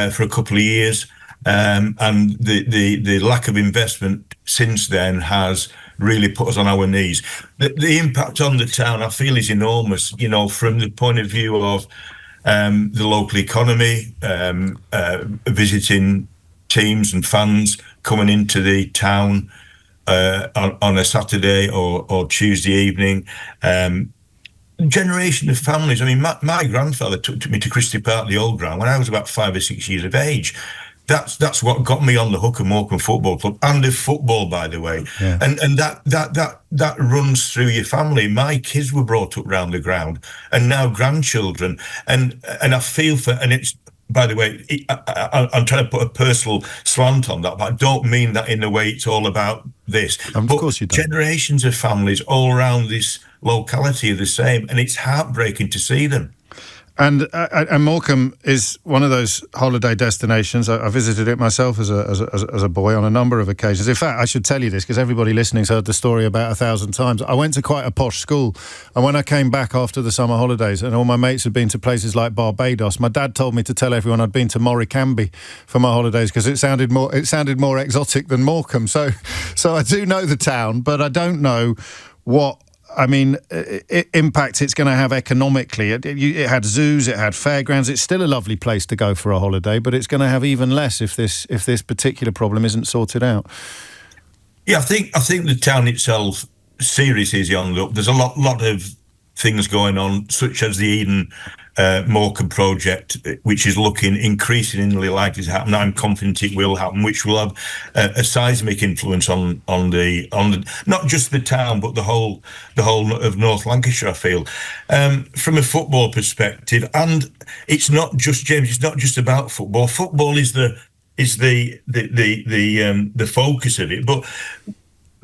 For a couple of years, and the lack of investment since then has really put us on our knees. The impact on the town, I feel, is enormous. From the point of view of the local economy, visiting teams and fans coming into the town on a Saturday or Tuesday evening. Generation of families. I mean, my grandfather took me to Christie Park, the old ground, when I was about 5 or 6 years of age. That's what got me on the hook of Morecambe Football Club, and of football, by the way. Yeah. And that runs through your family. My kids were brought up round the ground, and now grandchildren. And I feel for, and it's, by the way, I'm trying to put a personal slant on that, but I don't mean that in the way it's all about this. Of course you don't. Generations of families all around this locality are the same, and it's heartbreaking to see them. And Morecambe is one of those holiday destinations. I visited it myself as a boy on a number of occasions. In fact, I should tell you this because everybody listening's heard the story about 1,000 times. I went to quite a posh school, and when I came back after the summer holidays, and all my mates had been to places like Barbados, my dad told me to tell everyone I'd been to Morecambe for my holidays because it sounded more exotic than Morecambe. So I do know the town, but I don't know what impact it's going to have economically. It had zoos, it had fairgrounds. It's still a lovely place to go for a holiday, but it's going to have even less if this particular problem isn't sorted out. Yeah, I think the town itself seriously is on the up. There's a lot of things going on, such as the Eden Morecambe project, which is looking increasingly likely to happen. I'm confident it will happen, which will have a seismic influence on the not just the town but the whole of North Lancashire, I feel. From a football perspective, and it's not just, James, it's not just about football. Football is the focus of it. But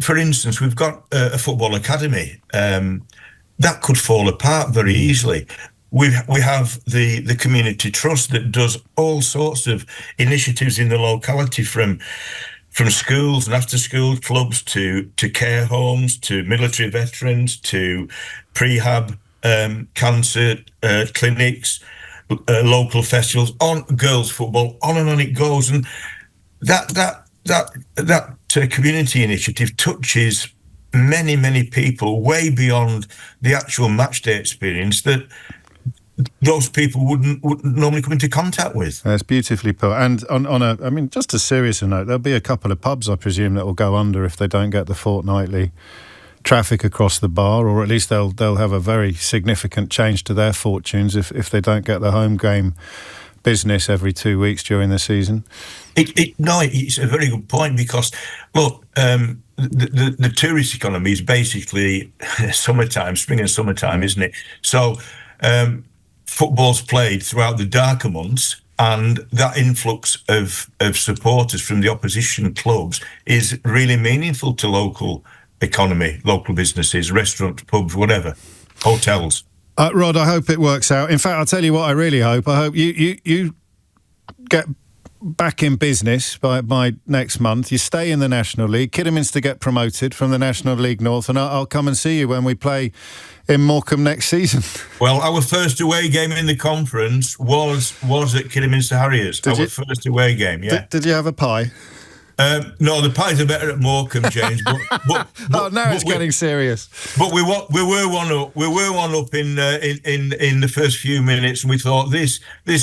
for instance, we've got a football academy that could fall apart very easily. We have the community trust that does all sorts of initiatives in the locality, from schools and after school clubs to care homes, to military veterans, to prehab, cancer clinics, local festivals, on girls football, on and on it goes. And that community initiative touches many people way beyond the actual match day experience that those people wouldn't normally come into contact with. That's beautifully put. And on just a seriouser note, there'll be a couple of pubs, I presume, that will go under if they don't get the fortnightly traffic across the bar, or at least they'll have a very significant change to their fortunes if they don't get the home game business every 2 weeks during the season. It's a very good point, because look, the tourist economy is basically summertime, spring and summertime, isn't it? So football's played throughout the darker months, and that influx of supporters from the opposition clubs is really meaningful to local economy, local businesses, restaurants, pubs, whatever, hotels. Rod, I hope it works out. In fact, I'll tell you what I really hope. I hope you get back in business by next month. You stay in the National League. Kidderminster get promoted from the National League North, and I'll come and see you when we play in Morecambe next season. Well, our first away game in the conference was at Kidderminster Harriers. First away game, yeah. Did you have a pie? No, the pies are better at Morecambe, James. But now it's getting serious. But we were one up. We were one up in the first few minutes, and we thought this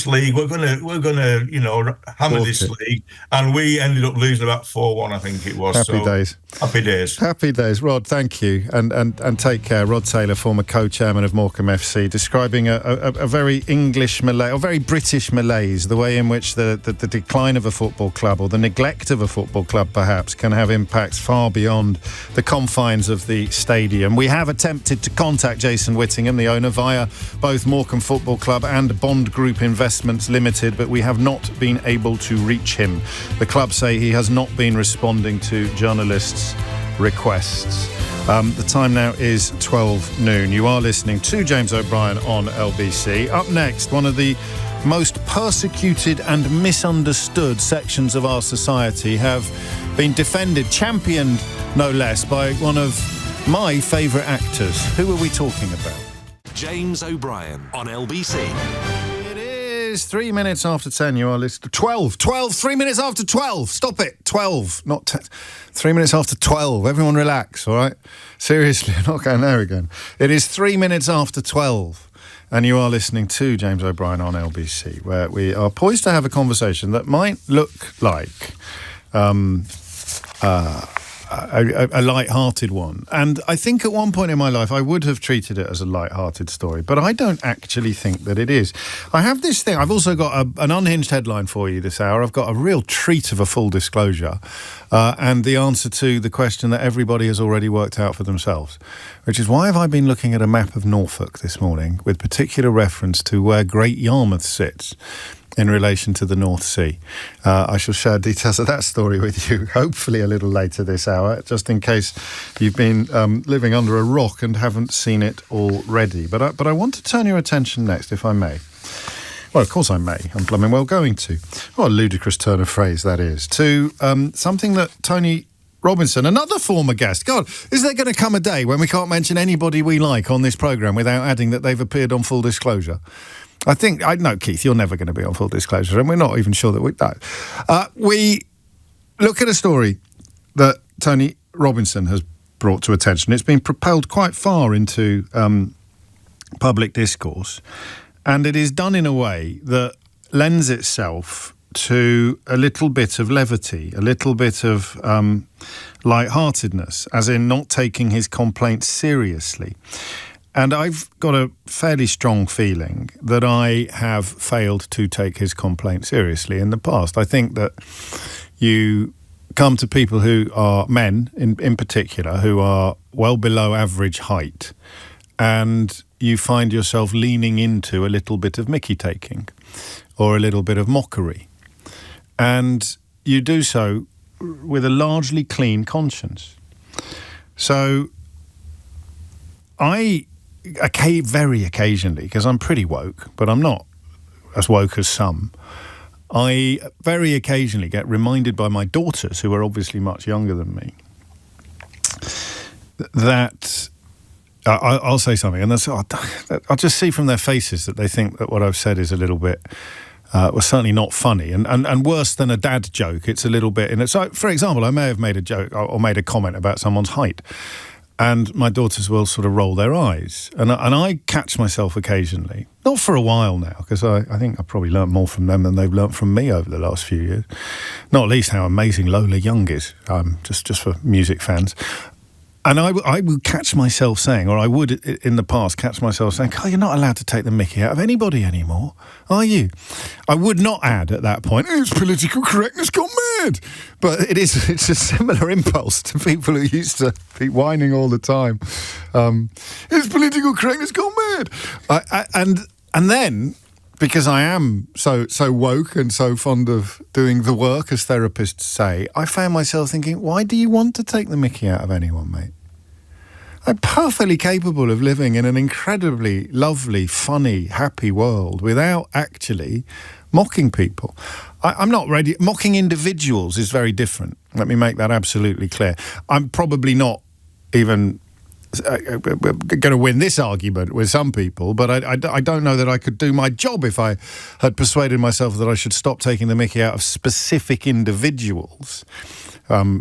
league we're gonna hammer this league, and we ended up losing about 4-1, I think it was. Happy days. Happy days, Rod. Thank you, and take care. Rod Taylor, former co-chairman of Morecambe FC, describing a very English malaise, or very British malaise, the way in which the decline of a football club, or the neglect of a football Football Club perhaps can have impacts far beyond the confines of the stadium. We have attempted to contact Jason Whittingham, the owner, via both Morecambe Football Club and Bond Group Investments Limited, but we have not been able to reach him. The club say he has not been responding to journalists' requests. The time now is 12 noon. You are listening to James O'Brien on LBC. Up next, one of the most persecuted and misunderstood sections of our society have been defended, championed no less, by one of my favourite actors. Who are we talking about? James O'Brien on LBC. It is 3 minutes after 10. You are listening. 12, 3 minutes after 12. Stop it. 12, not 10. 3 minutes after 12. Everyone relax, all right? Seriously, I'm not going there again. It is 3 minutes after 12. And you are listening to James O'Brien on LBC, where we are poised to have a conversation that might look like a light-hearted one. And I think at one point in my life I would have treated it as a light-hearted story, but I don't actually think that it is. I have this thing. I've also got an unhinged headline for you this hour. I've got a real treat of a full disclosure and the answer to the question that everybody has already worked out for themselves, which is, why have I been looking at a map of Norfolk this morning with particular reference to where Great Yarmouth sits in relation to the North Sea? I shall share details of that story with you, hopefully a little later this hour, just in case you've been living under a rock and haven't seen it already. But I want to turn your attention next, if I may. Well, of course I may. I'm blooming well going to. What a ludicrous turn of phrase that is. To something that Tony Robinson, another former guest. God, is there going to come a day when we can't mention anybody we like on this programme without adding that they've appeared on Full Disclosure? I know, Keith, you're never going to be on Full Disclosure, and we're not even sure that we don't. We look at a story that Tony Robinson has brought to attention. It's been propelled quite far into public discourse, and it is done in a way that lends itself to a little bit of levity, a little bit of lightheartedness, as in not taking his complaints seriously. And I've got a fairly strong feeling that I have failed to take his complaint seriously in the past. I think that you come to people who are men, in particular, who are well below average height, and you find yourself leaning into a little bit of mickey taking or a little bit of mockery. And you do so with a largely clean conscience. So I very occasionally, because I'm pretty woke, but I'm not as woke as some, I very occasionally get reminded by my daughters, who are obviously much younger than me, that I'll say something, and I'll just see from their faces that they think that what I've said is a little bit, was certainly not funny, and worse than a dad joke, it's a little bit in it. So, for example, I may have made a joke or made a comment about someone's height, and my daughters will sort of roll their eyes. And I catch myself occasionally, not for a while now, because I think I've probably learnt more from them than they've learnt from me over the last few years. Not least how amazing Lola Young is, just for music fans. And I will catch myself saying, or I would in the past catch myself saying, "Oh, you're not allowed to take the mickey out of anybody anymore, are you?" I would not add at that point, "It's political correctness gone mad." But it's a similar impulse to people who used to be whining all the time. It's political correctness gone mad. And then, because I am so woke and so fond of doing the work, as therapists say, I found myself thinking, why do you want to take the mickey out of anyone, mate? I'm perfectly capable of living in an incredibly lovely, funny, happy world without actually mocking people. I'm not ready. Mocking individuals is very different. Let me make that absolutely clear. I'm probably not even going to win this argument with some people, but I don't know that I could do my job if I had persuaded myself that I should stop taking the mickey out of specific individuals.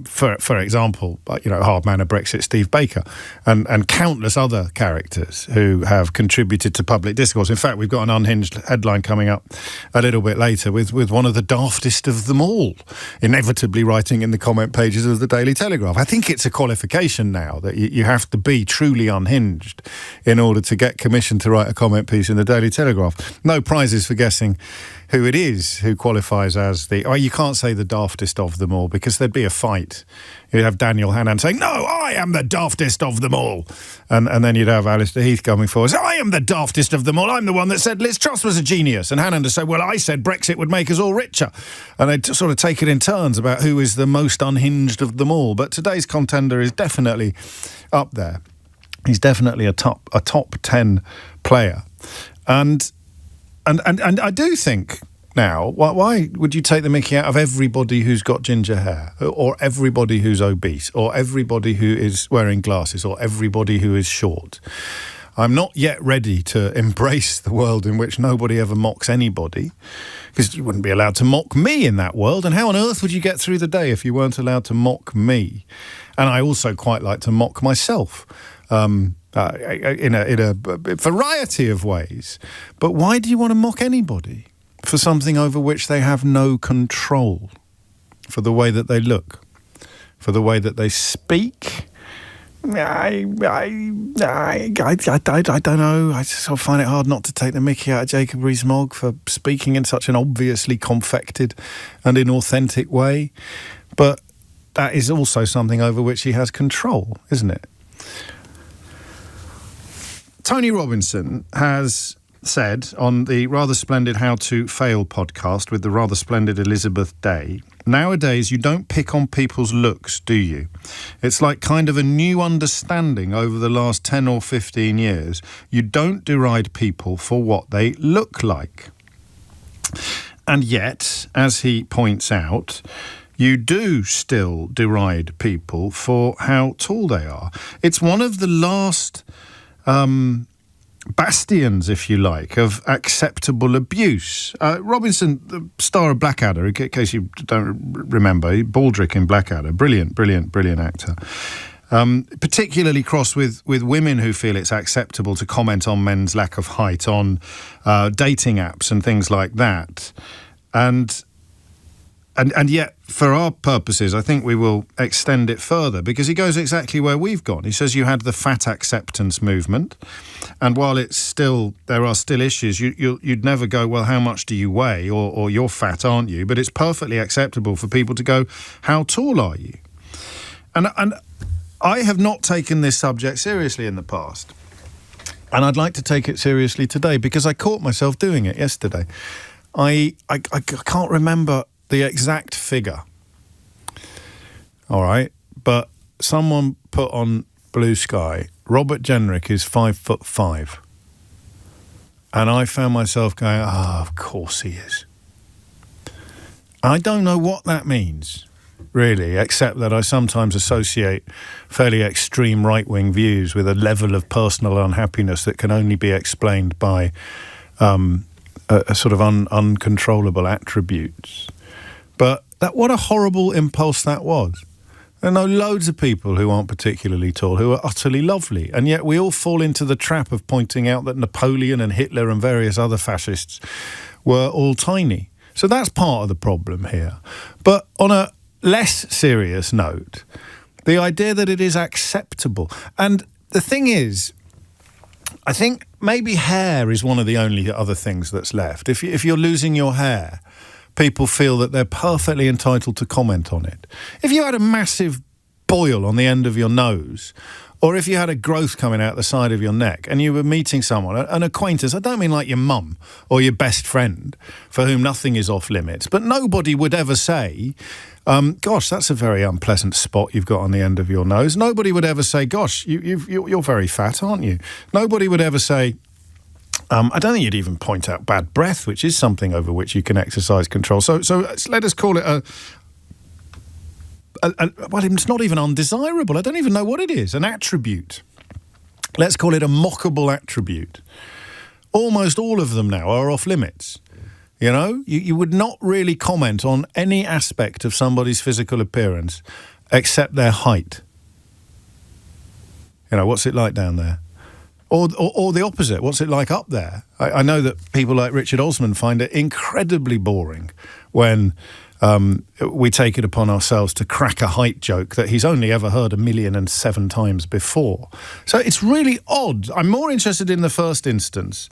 For example, hard man of Brexit Steve Baker and countless other characters who have contributed to public discourse. In fact, we've got an unhinged headline coming up a little bit later with one of the daftest of them all inevitably writing in the comment pages of the Daily Telegraph. I think it's a qualification now that you have to be truly unhinged in order to get commissioned to write a comment piece in the Daily Telegraph. No prizes for guessing who it is who qualifies as the... Oh, you can't say the daftest of them all, because there'd be a fight. You'd have Daniel Hannan saying, "No, I am the daftest of them all." And then you'd have Alistair Heath coming forward, "I am the daftest of them all. I'm the one that said Liz Truss was a genius." And Hannan to say, "Well, I said Brexit would make us all richer." And they'd sort of take it in turns about who is the most unhinged of them all. But today's contender is definitely up there. He's definitely a top 10 player. And I do think now, why would you take the mickey out of everybody who's got ginger hair, or everybody who's obese, or everybody who is wearing glasses, or everybody who is short? I'm not yet ready to embrace the world in which nobody ever mocks anybody, because you wouldn't be allowed to mock me in that world. And how on earth would you get through the day if you weren't allowed to mock me? And I also quite like to mock myself. In a variety of ways. But why do you want to mock anybody for something over which they have no control? For the way that they look, for the way that they speak? I don't know. I just sort of find it hard not to take the mickey out of Jacob Rees-Mogg for speaking in such an obviously confected and inauthentic way. But that is also something over which he has control, isn't it? Tony Robinson has said on the rather splendid How to Fail podcast with the rather splendid Elizabeth Day, "Nowadays you don't pick on people's looks, do you? It's like kind of a new understanding over the last 10 or 15 years. You don't deride people for what they look like. And yet, as he points out, you do still deride people for how tall they are. It's one of the last bastions, if you like, of acceptable abuse." Robinson, the star of Blackadder, in case you don't remember, Baldrick in Blackadder, brilliant actor. Particularly cross with women who feel it's acceptable to comment on men's lack of height on dating apps and things like that. And yet, for our purposes, I think we will extend it further, because he goes exactly where we've gone. He says you had the fat acceptance movement, and while there are still issues, you'd never go, "Well, how much do you weigh?" or "You're fat, aren't you?" But it's perfectly acceptable for people to go, "How tall are you?" And I have not taken this subject seriously in the past, and I'd like to take it seriously today, because I caught myself doing it yesterday. I can't remember the exact figure, all right, but someone put on Blue Sky, Robert Jenrick is 5'5", and I found myself going, of course he is. I don't know what that means, really, except that I sometimes associate fairly extreme right-wing views with a level of personal unhappiness that can only be explained by a sort of uncontrollable attributes. But what a horrible impulse that was. I know loads of people who aren't particularly tall, who are utterly lovely, and yet we all fall into the trap of pointing out that Napoleon and Hitler and various other fascists were all tiny. So that's part of the problem here. But on a less serious note, the idea that it is acceptable. And the thing is, I think maybe hair is one of the only other things that's left. If you're losing your hair, people feel that they're perfectly entitled to comment on it. If you had a massive boil on the end of your nose, or if you had a growth coming out the side of your neck and you were meeting someone, an acquaintance, I don't mean like your mum or your best friend, for whom nothing is off limits, but nobody would ever say, gosh, that's a very unpleasant spot you've got on the end of your nose. Nobody would ever say, gosh, you're very fat, aren't you? Nobody would ever say, I don't think you'd even point out bad breath, which is something over which you can exercise control. So let us call it well, it's not even undesirable. I don't even know what it is. An attribute. Let's call it a mockable attribute. Almost all of them now are off limits. You know, you would not really comment on any aspect of somebody's physical appearance except their height. You know, what's it like down there? Or the opposite, what's it like up there? I know that people like Richard Osman find it incredibly boring when we take it upon ourselves to crack a height joke that he's only ever heard 1,000,007 times before. So it's really odd. I'm more interested in the first instance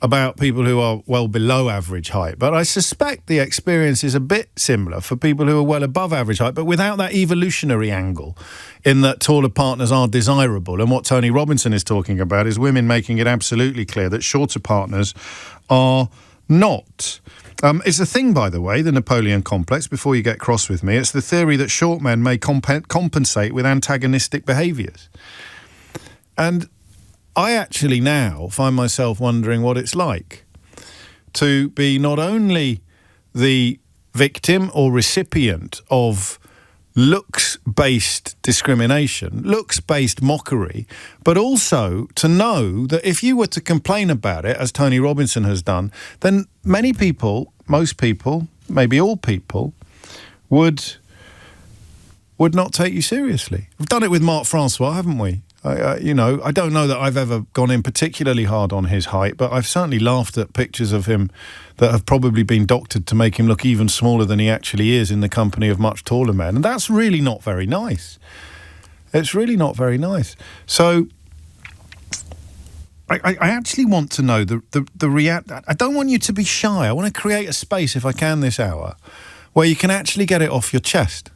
about people who are well below average height, but I suspect the experience is a bit similar for people who are well above average height, but without that evolutionary angle in that taller partners are desirable. And what Tony Robinson is talking about is women making it absolutely clear that shorter partners are not. It's a thing, by the way, the Napoleon complex, before you get cross with me. It's the theory that short men may compensate with antagonistic behaviours. And I actually now find myself wondering what it's like to be not only the victim or recipient of looks-based discrimination, looks-based mockery, but also to know that if you were to complain about it, as Tony Robinson has done, then many people, most people, maybe all people, would not take you seriously. We've done it with Marc Francois, haven't we? I don't know that I've ever gone in particularly hard on his height, but I've certainly laughed at pictures of him that have probably been doctored to make him look even smaller than he actually is in the company of much taller men. And that's really not very nice. It's really not very nice. So I actually want to know the react. I don't want you to be shy. I want to create a space, if I can, this hour, where you can actually get it off your chest.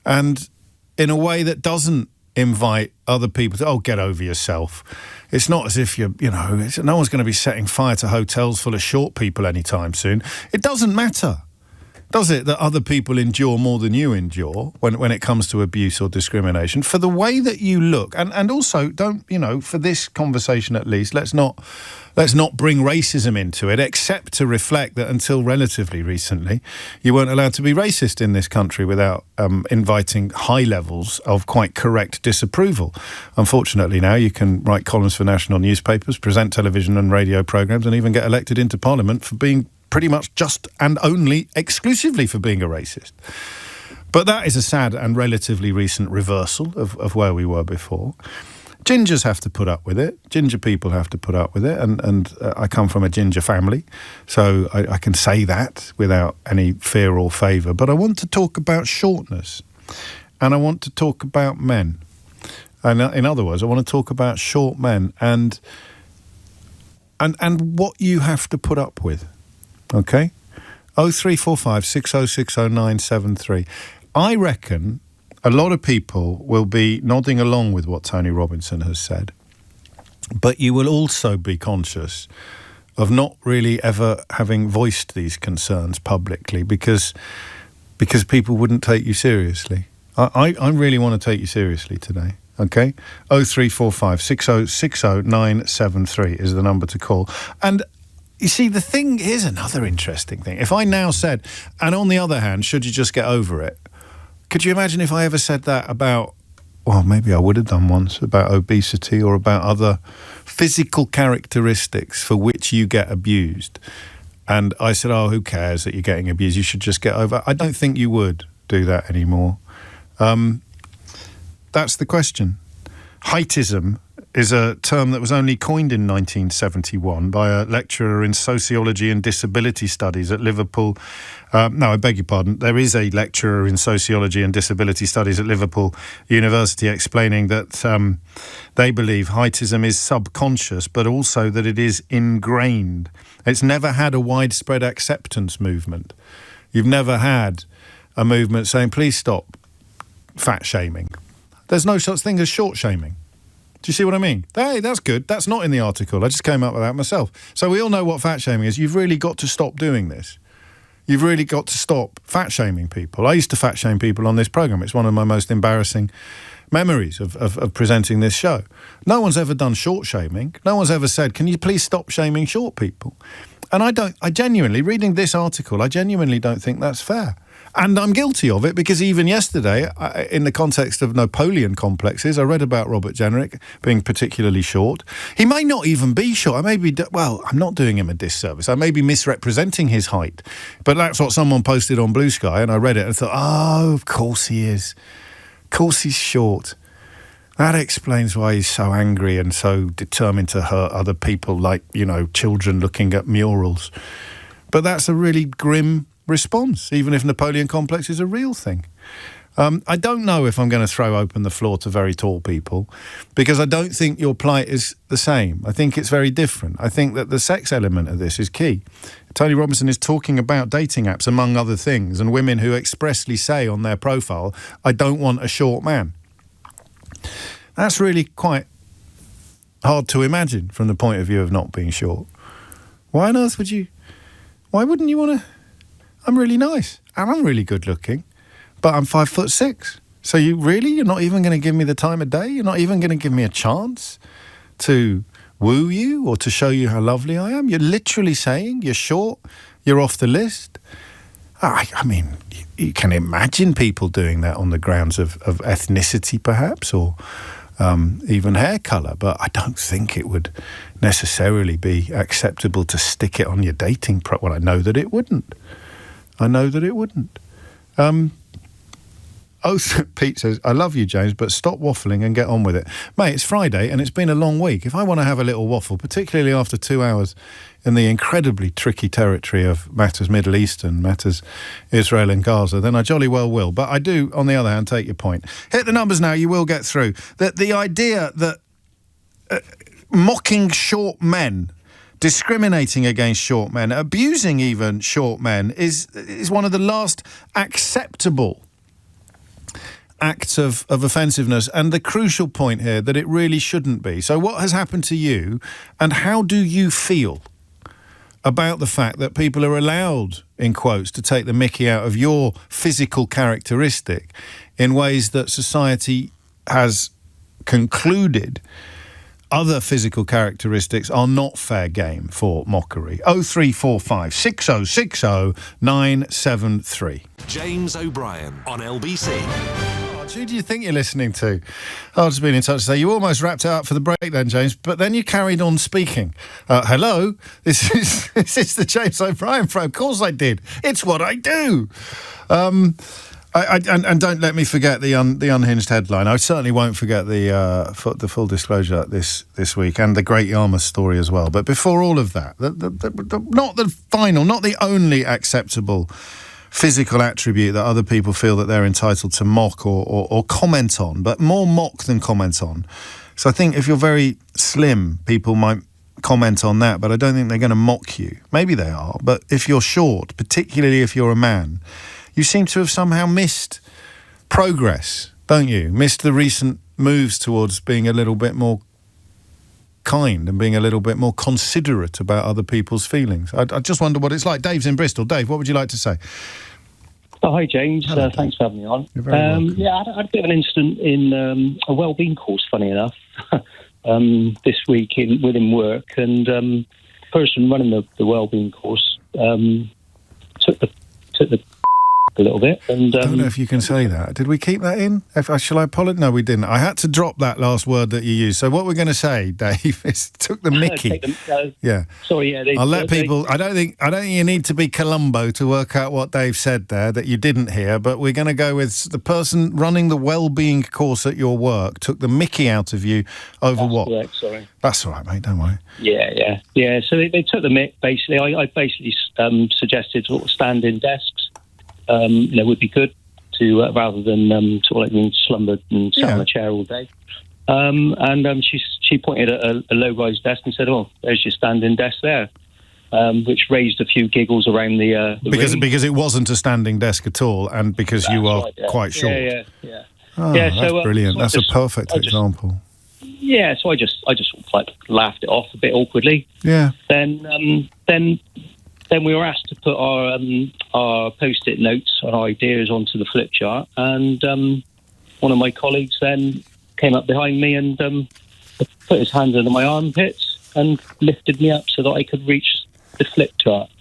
And in a way that doesn't invite other people to, get over yourself. It's not as if no one's going to be setting fire to hotels full of short people anytime soon. It doesn't matter, does it, that other people endure more than you endure when it comes to abuse or discrimination for the way that you look. And also, don't, for this conversation at least, let's not bring racism into it, except to reflect that until relatively recently, you weren't allowed to be racist in this country without inviting high levels of quite correct disapproval. Unfortunately, now you can write columns for national newspapers, present television and radio programmes, and even get elected into Parliament for being pretty much just and only exclusively for being a racist. But that is a sad and relatively recent reversal of where we were before. Gingers have to put up with it. Ginger people have to put up with it. And I come from a ginger family, so I can say that without any fear or favour. But I want to talk about shortness. And I want to talk about men. And in other words, I want to talk about short men and what you have to put up with. Okay? 0345 6060 973. I reckon a lot of people will be nodding along with what Tony Robinson has said, but you will also be conscious of not really ever having voiced these concerns publicly because people wouldn't take you seriously. I really want to take you seriously today, okay? 0345 6060 973 is the number to call. And you see, here's another interesting thing. If I now said, and on the other hand, should you just get over it? Could you imagine if I ever said that about, well, maybe I would have done once, about obesity or about other physical characteristics for which you get abused. And I said, who cares that you're getting abused? You should just get over it. I don't think you would do that anymore. That's the question. Heightism is a term that was only coined in 1971 by a lecturer in sociology and disability studies at Liverpool. No, I beg your pardon. There is a lecturer in sociology and disability studies at Liverpool University explaining that they believe heightism is subconscious, but also that it is ingrained. It's never had a widespread acceptance movement. You've never had a movement saying, please stop fat shaming. There's no such thing as short shaming. Do you see what I mean? Hey, that's good. That's not in the article. I just came up with that myself. So we all know what fat shaming is. You've really got to stop doing this. You've really got to stop fat shaming people. I used to fat shame people on this programme. It's one of my most embarrassing memories of presenting this show. No one's ever done short shaming. No one's ever said, can you please stop shaming short people? And I genuinely, reading this article, I genuinely don't think that's fair. And I'm guilty of it because even yesterday, in the context of Napoleon complexes, I read about Robert Jenrick being particularly short. He may not even be short. I'm not doing him a disservice. I may be misrepresenting his height. But that's what someone posted on Blue Sky, and I read it and thought, of course he is. Of course he's short. That explains why he's so angry and so determined to hurt other people like, children looking at murals. But that's a really grim response, even if Napoleon complex is a real thing. I don't know if I'm going to throw open the floor to very tall people, because I don't think your plight is the same. I think it's very different. I think that the sex element of this is key. Tony Robinson is talking about dating apps, among other things, and women who expressly say on their profile, I don't want a short man. That's really quite hard to imagine from the point of view of not being short. Why on earth why wouldn't you want to? I'm really nice and I'm really good looking, but I'm 5'6". So you're not even going to give me the time of day? You're not even going to give me a chance to woo you or to show you how lovely I am? You're literally saying you're short, you're off the list? I mean, you can imagine people doing that on the grounds of ethnicity perhaps, or even hair colour, but I don't think it would necessarily be acceptable to stick it on your dating Well, I know that it wouldn't. Pete says, I love you, James, but stop waffling and get on with it. Mate, it's Friday and it's been a long week. If I want to have a little waffle, particularly after 2 hours in the incredibly tricky territory of matters Middle Eastern, matters Israel and Gaza, then I jolly well will. But I do, on the other hand, take your point. Hit the numbers now, you will get through. That the idea that mocking short men, discriminating against short men, abusing even short men is one of the last acceptable acts of offensiveness, and the crucial point here that it really shouldn't be. So what has happened to you, and how do you feel about the fact that people are allowed, in quotes, to take the mickey out of your physical characteristic in ways that society has concluded other physical characteristics are not fair game for mockery? 0345 6060 973. James O'Brien on LBC. Who do you think you're listening to? I've just been in touch to say you almost wrapped it up for the break then, James, but then you carried on speaking. Hello, this is the James O'Brien program. Of course I did. It's what I do. And don't let me forget the unhinged headline. I certainly won't forget the full disclosure this week, and the Great Yarmouth story as well. But before all of that, not the final, not the only acceptable physical attribute that other people feel that they're entitled to mock or comment on, but more mock than comment on. So I think if you're very slim, people might comment on that, but I don't think they're going to mock you. Maybe they are, but if you're short, particularly if you're a man, you seem to have somehow missed progress, don't you? Missed the recent moves towards being a little bit more kind and being a little bit more considerate about other people's feelings. I just wonder what it's like. Dave's in Bristol. Dave, what would you like to say? Oh, hi, James. Thanks for having me on. You're very welcome. Yeah, I had a bit of an incident in a wellbeing course, funny enough, this week within work, and the person running the wellbeing course took the a little bit. And I don't know if you can say that. Did we keep that in? Shall I apologise? No, we didn't. I had to drop that last word that you used. So what we're going to say, Dave, is took the mickey. Yeah. Sorry, yeah. I'll let people. I don't think you need to be Columbo to work out what Dave said there that you didn't hear. But we're going to go with the person running the wellbeing course at your work took the mickey out of you over That's what? Correct, sorry. That's all right, mate. Don't worry. Yeah. So they took the mick. Basically, I basically suggested sort of standing desks. Would be good to rather than sort of like being slumbered and sat on a chair all day. She pointed at a low-rise desk and said, "Oh, there's your standing desk there," which raised a few giggles around the room. Because it wasn't a standing desk at all, and because that's you are right, yeah. quite short. Yeah. Oh, that's brilliant. So that's a perfect example. Yeah, so I just sort of like laughed it off a bit awkwardly. Yeah. Then we were asked to put our post-it notes, our ideas onto the flip chart, and one of my colleagues then came up behind me and put his hands under my armpits and lifted me up so that I could reach the flip chart,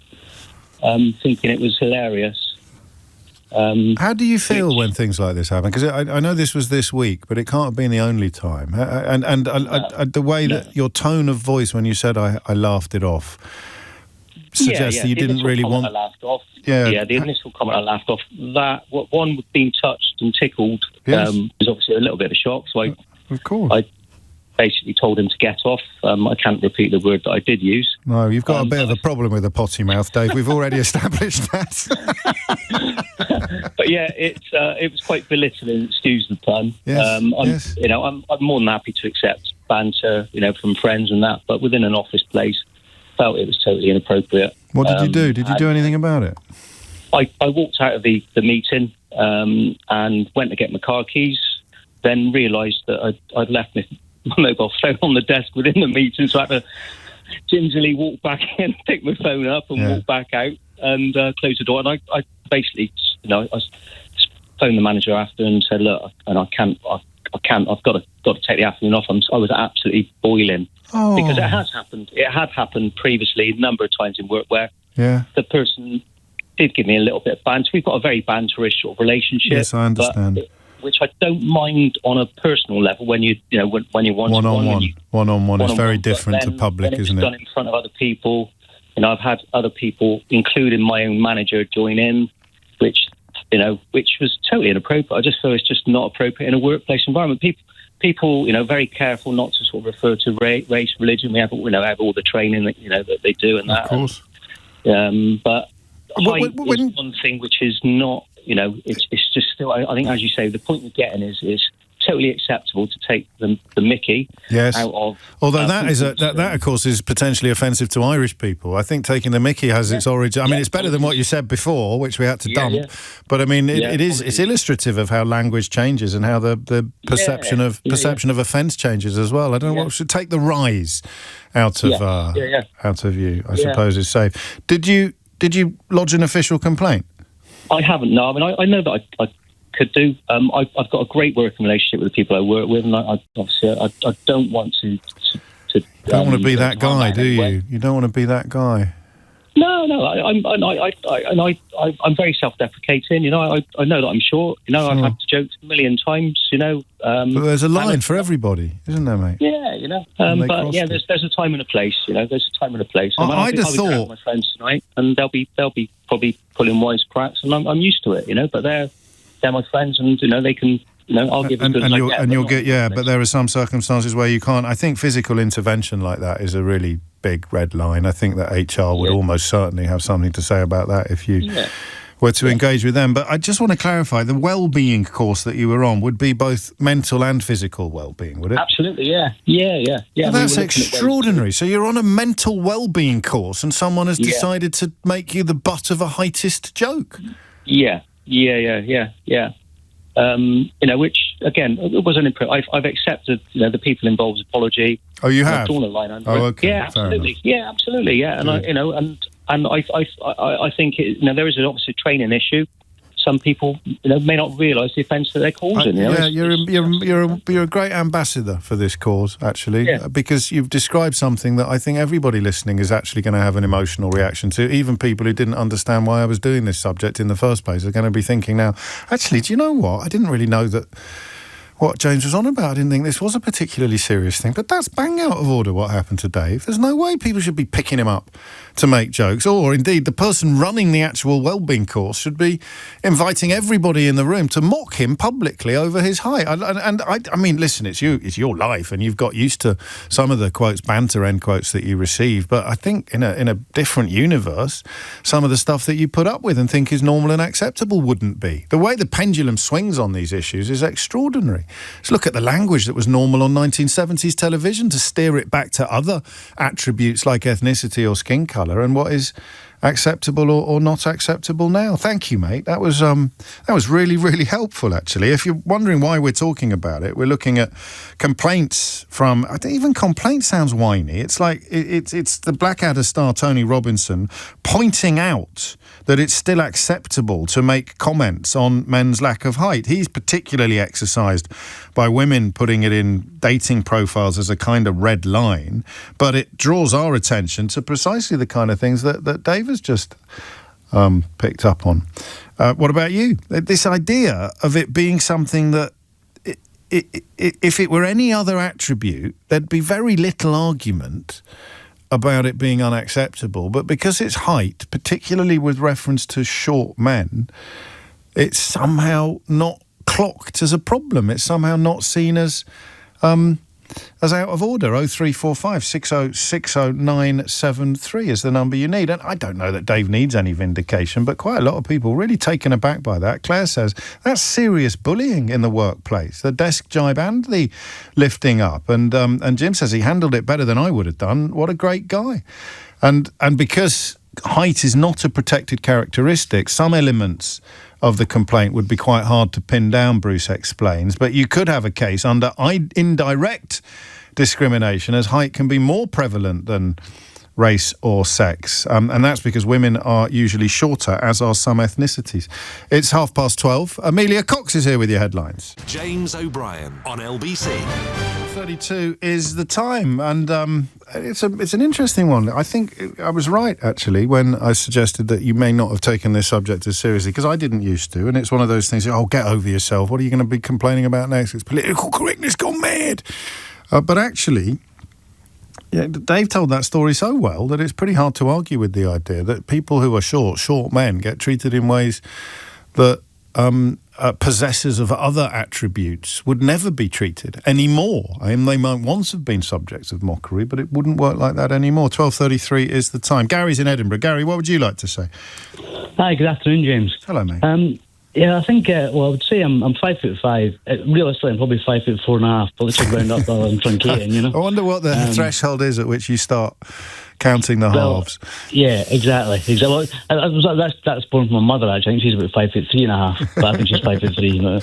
thinking it was hilarious. How do you feel when things like this happen? Because I know this was this week, but it can't have been the only time. And the way that your tone of voice when you said I laughed it off suggests that you didn't really want. I laughed off. The initial comment I laughed off. That being touched and tickled was obviously a little bit of a shock. So of course, basically told him to get off. I can't repeat the word that I did use. No, you've got a bit of a problem with a potty mouth, Dave. We've already established that. But yeah, it was quite belittling, excuse the pun. Yes, I'm more than happy to accept banter, from friends and that, but within an office place, felt it was totally inappropriate. What did you do? Did you do anything about it? I walked out of the meeting and went to get my car keys, then realised that I'd left my mobile phone on the desk within the meeting, so I had to gingerly walk back in, pick my phone up and walk back out and close the door. And I basically, I phoned the manager after and said, look, and I've got to take the afternoon off. I was absolutely boiling because it has happened. It had happened previously a number of times in work where the person did give me a little bit of banter. We've got a very banterish sort of relationship. Yes, I understand. Which I don't mind on a personal level when you want one-on-one is very different to public, isn't it? Done in front of other people. I've had other people, including my own manager, join in, which was totally inappropriate. I just feel it's just not appropriate in a workplace environment. People, very careful not to sort of refer to race, religion. We have, have all the training that they do and that. Of course. But height is one thing which is not. It's just still. I think, as you say, the point you're getting is totally acceptable to take the Mickey out of. Although that of course is potentially offensive to Irish people. I think taking the Mickey has its origin. I mean, it's better than what you said before, which we had to dump. Yeah. But I mean, it's illustrative of how language changes and how the perception of offence changes as well. I don't know what should take the rise out of you. I suppose is safe. Did you lodge an official complaint? I haven't. No, I mean, I know that I could do. I've got a great working relationship with the people I work with, and I don't want to. Don't want to be that guy, do you? You don't want to be that guy. No. I'm very self-deprecating. I know that I'm short. I've had to joke a million times. But there's a line for everybody, isn't there, mate? Yeah, there's a time and a place. There's a time and a place. I'd have thought with my friends tonight, and they'll be probably pulling wisecracks, and I'm used to it. But they're my friends, and they can. I'll give it you'll get but there are some circumstances where you can't. I think physical intervention like that is a really big red line. I think that HR would almost certainly have something to say about that if you were to engage with them. But I just want to clarify, the well-being course that you were on would be both mental and physical well-being, would it? Absolutely, yeah. Well, that's extraordinary. So you're on a mental well-being course and someone has decided to make you the butt of a heightist joke. Yeah. Which again, it wasn't impressive. I've accepted, the people involved's apology. Oh, you have? I've drawn a line under it. Okay. Yeah, absolutely. Yeah, absolutely. Yeah, and I think there is obviously a training issue. Some people, may not realise the offence that they're causing. You're a great ambassador for this cause, actually, because you've described something that I think everybody listening is actually going to have an emotional reaction to. Even people who didn't understand why I was doing this subject in the first place are going to be thinking now, actually, do you know what? I didn't really know that what James was on about. I didn't think this was a particularly serious thing, but that's bang out of order what happened to Dave. There's no way people should be picking him up to make jokes, or indeed the person running the actual wellbeing course should be inviting everybody in the room to mock him publicly over his height. I mean, listen, it's your life, and you've got used to some of the quotes, banter end quotes that you receive. But I think in a different universe, some of the stuff that you put up with and think is normal and acceptable wouldn't be. The way the pendulum swings on these issues is extraordinary. Let's look at the language that was normal on 1970s television to steer it back to other attributes like ethnicity or skin colour, and what is acceptable or not acceptable now. Thank you, mate. That was really, really helpful, actually. If you're wondering why we're talking about it, we're looking at complaints from... I think even complaint sounds whiny. It's like it's the Blackadder star Tony Robinson pointing out that it's still acceptable to make comments on men's lack of height. He's particularly exercised by women putting it in dating profiles as a kind of red line, but it draws our attention to precisely the kind of things that Dave has just picked up on. What about you? This idea of it being something that if it were any other attribute, there'd be very little argument about it being unacceptable, but because it's height, particularly with reference to short men, it's somehow not clocked as a problem. It's somehow not seen as as out of order. 0345 6060973 is the number you need. And I don't know that Dave needs any vindication, but quite a lot of people really taken aback by that. Claire says that's serious bullying in the workplace, the desk jibe and the lifting up. And Jim says he handled it better than I would have done. What a great guy. And because height is not a protected characteristic, some elements of the complaint would be quite hard to pin down, Bruce explains, but you could have a case under indirect discrimination, as height can be more prevalent than race or sex, and that's because women are usually shorter, as are some ethnicities. It's 12:30. Amelia Cox is here with your headlines. James O'Brien on LBC. 32 is the time, and it's an interesting one. I think I was right, actually, when I suggested that you may not have taken this subject as seriously, because I didn't used to, and it's one of those things, get over yourself. What are you going to be complaining about next? It's political correctness gone mad. But actually, Dave told that story so well that it's pretty hard to argue with the idea that people who are short men get treated in ways that possessors of other attributes would never be treated anymore. I mean, they might once have been subjects of mockery, but it wouldn't work like that anymore. 12:33 is the time. Gary's in Edinburgh. Gary, what would you like to say? Hi, good afternoon, James. Hello, mate. I think, I would say I'm 5'5". Realistically, I'm probably 5'4.5", but let's just round up while I'm truncating, you know. I wonder what the threshold is at which you start counting the halves. Yeah, exactly. Well, that's born from my mother, actually. I think she's about 5'3.5", but I think she's 5'3", you know.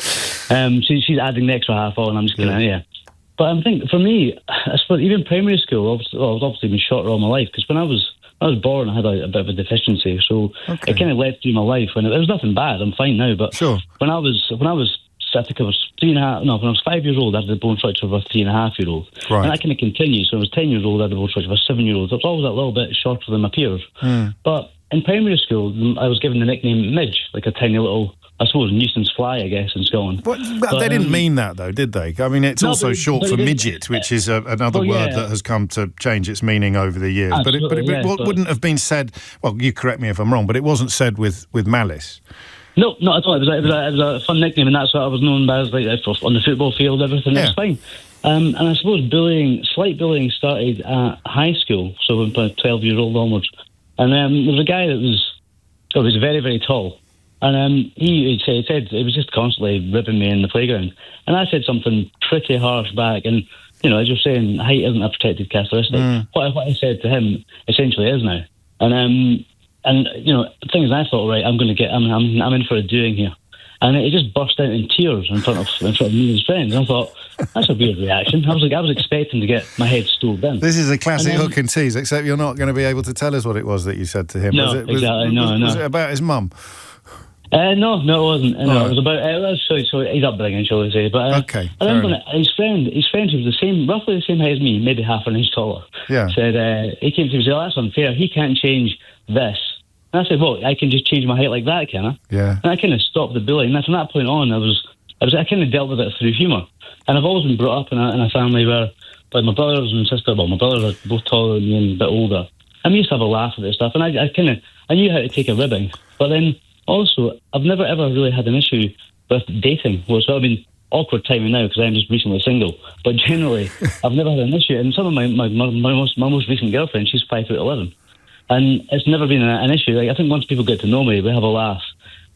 She's adding the extra half on, I'm just going, yeah. But I think, for me, I suppose, even primary school, I've obviously been shorter all my life, because when I was born, I had a bit of a deficiency, so it kind of led through my life. When it was nothing bad, I'm fine now. But when I was, I think I was 3.5. No, when I was 5 years old, I had the bone structure of a 3.5-year-old, and that kind of continued. So when I was 10 years old, I had the bone structure of a 7-year-old. So I was always a little bit shorter than my peers. But in primary school, I was given the nickname Midge, like a tiny little, I suppose, nuisance fly, I guess, in Scotland. But they didn't mean that, though, did they? I mean, it's also short for midget, which is another word that has come to change its meaning over the years. But it wouldn't have been said, well, you correct me if I'm wrong, but it wasn't said with malice. No, not at all. It was a fun nickname, and that's what I was known by, like, on the football field, everything. That's fine. And I suppose slight bullying started at high school, so when I was 12 years old onwards. And there was a guy that was very, very tall. And he said it was just constantly ripping me in the playground. And I said something pretty harsh back. And, you know, as you're saying, height isn't a protected characteristic. What I said to him essentially is now. And you know, the thing is, I thought, right, I'm in for a doing here. And it just burst out in tears in front of me and his friends. And I thought, that's a weird reaction. I was expecting to get my head stove in. This is a classic hook and tease, except you're not going to be able to tell us what it was that you said to him. No, exactly. Was it about his mum? No, it wasn't. No, it was about. So he's upbringing, shall we say? But I remember his friend, who was roughly the same height as me, maybe half an inch taller. Yeah. Said he came to me and said, "Oh, that's unfair. He can't change this." And I said, "Well, I can just change my height like that, can I?" Yeah. And I kind of stopped the bullying. And from that point on, I kind of dealt with it through humour. And I've always been brought up in a family where, like, my brothers and sister, my brothers are both taller than me and a bit older. And we used to have a laugh at this stuff, and I knew how to take a ribbing, but then. Also, I've never ever really had an issue with dating. Well, so I mean, awkward timing now because I'm just recently single. But generally, I've never had an issue. And some of my most recent girlfriend, she's 5'11", and it's never been an issue. Like, I think once people get to know me, we have a laugh,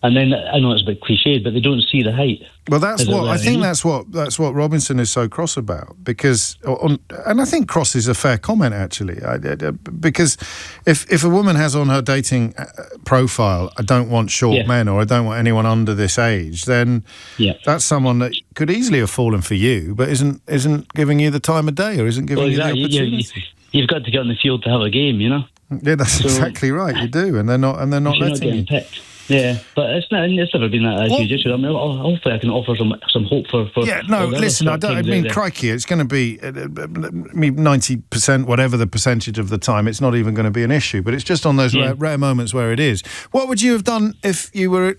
and then I know it's a bit cliched, but they don't see the height. Well, that's what Robinson is so cross about, because, and I think cross is a fair comment actually, because if a woman has on her dating profile, I don't want short men, or I don't want anyone under this age, then that's someone that could easily have fallen for you, but isn't giving you the time of day, or isn't giving you the opportunity. You've got to get on the field to have a game, you know. Yeah, that's exactly right. You do, and they're not letting you. Picked. Yeah, but it's never been that huge issue. I mean, hopefully I can offer some hope for. Yeah, no, listen, I mean, crikey, it's going to be 90%, whatever the percentage of the time. It's not even going to be an issue, but it's just on those rare moments where it is. What would you have done if you were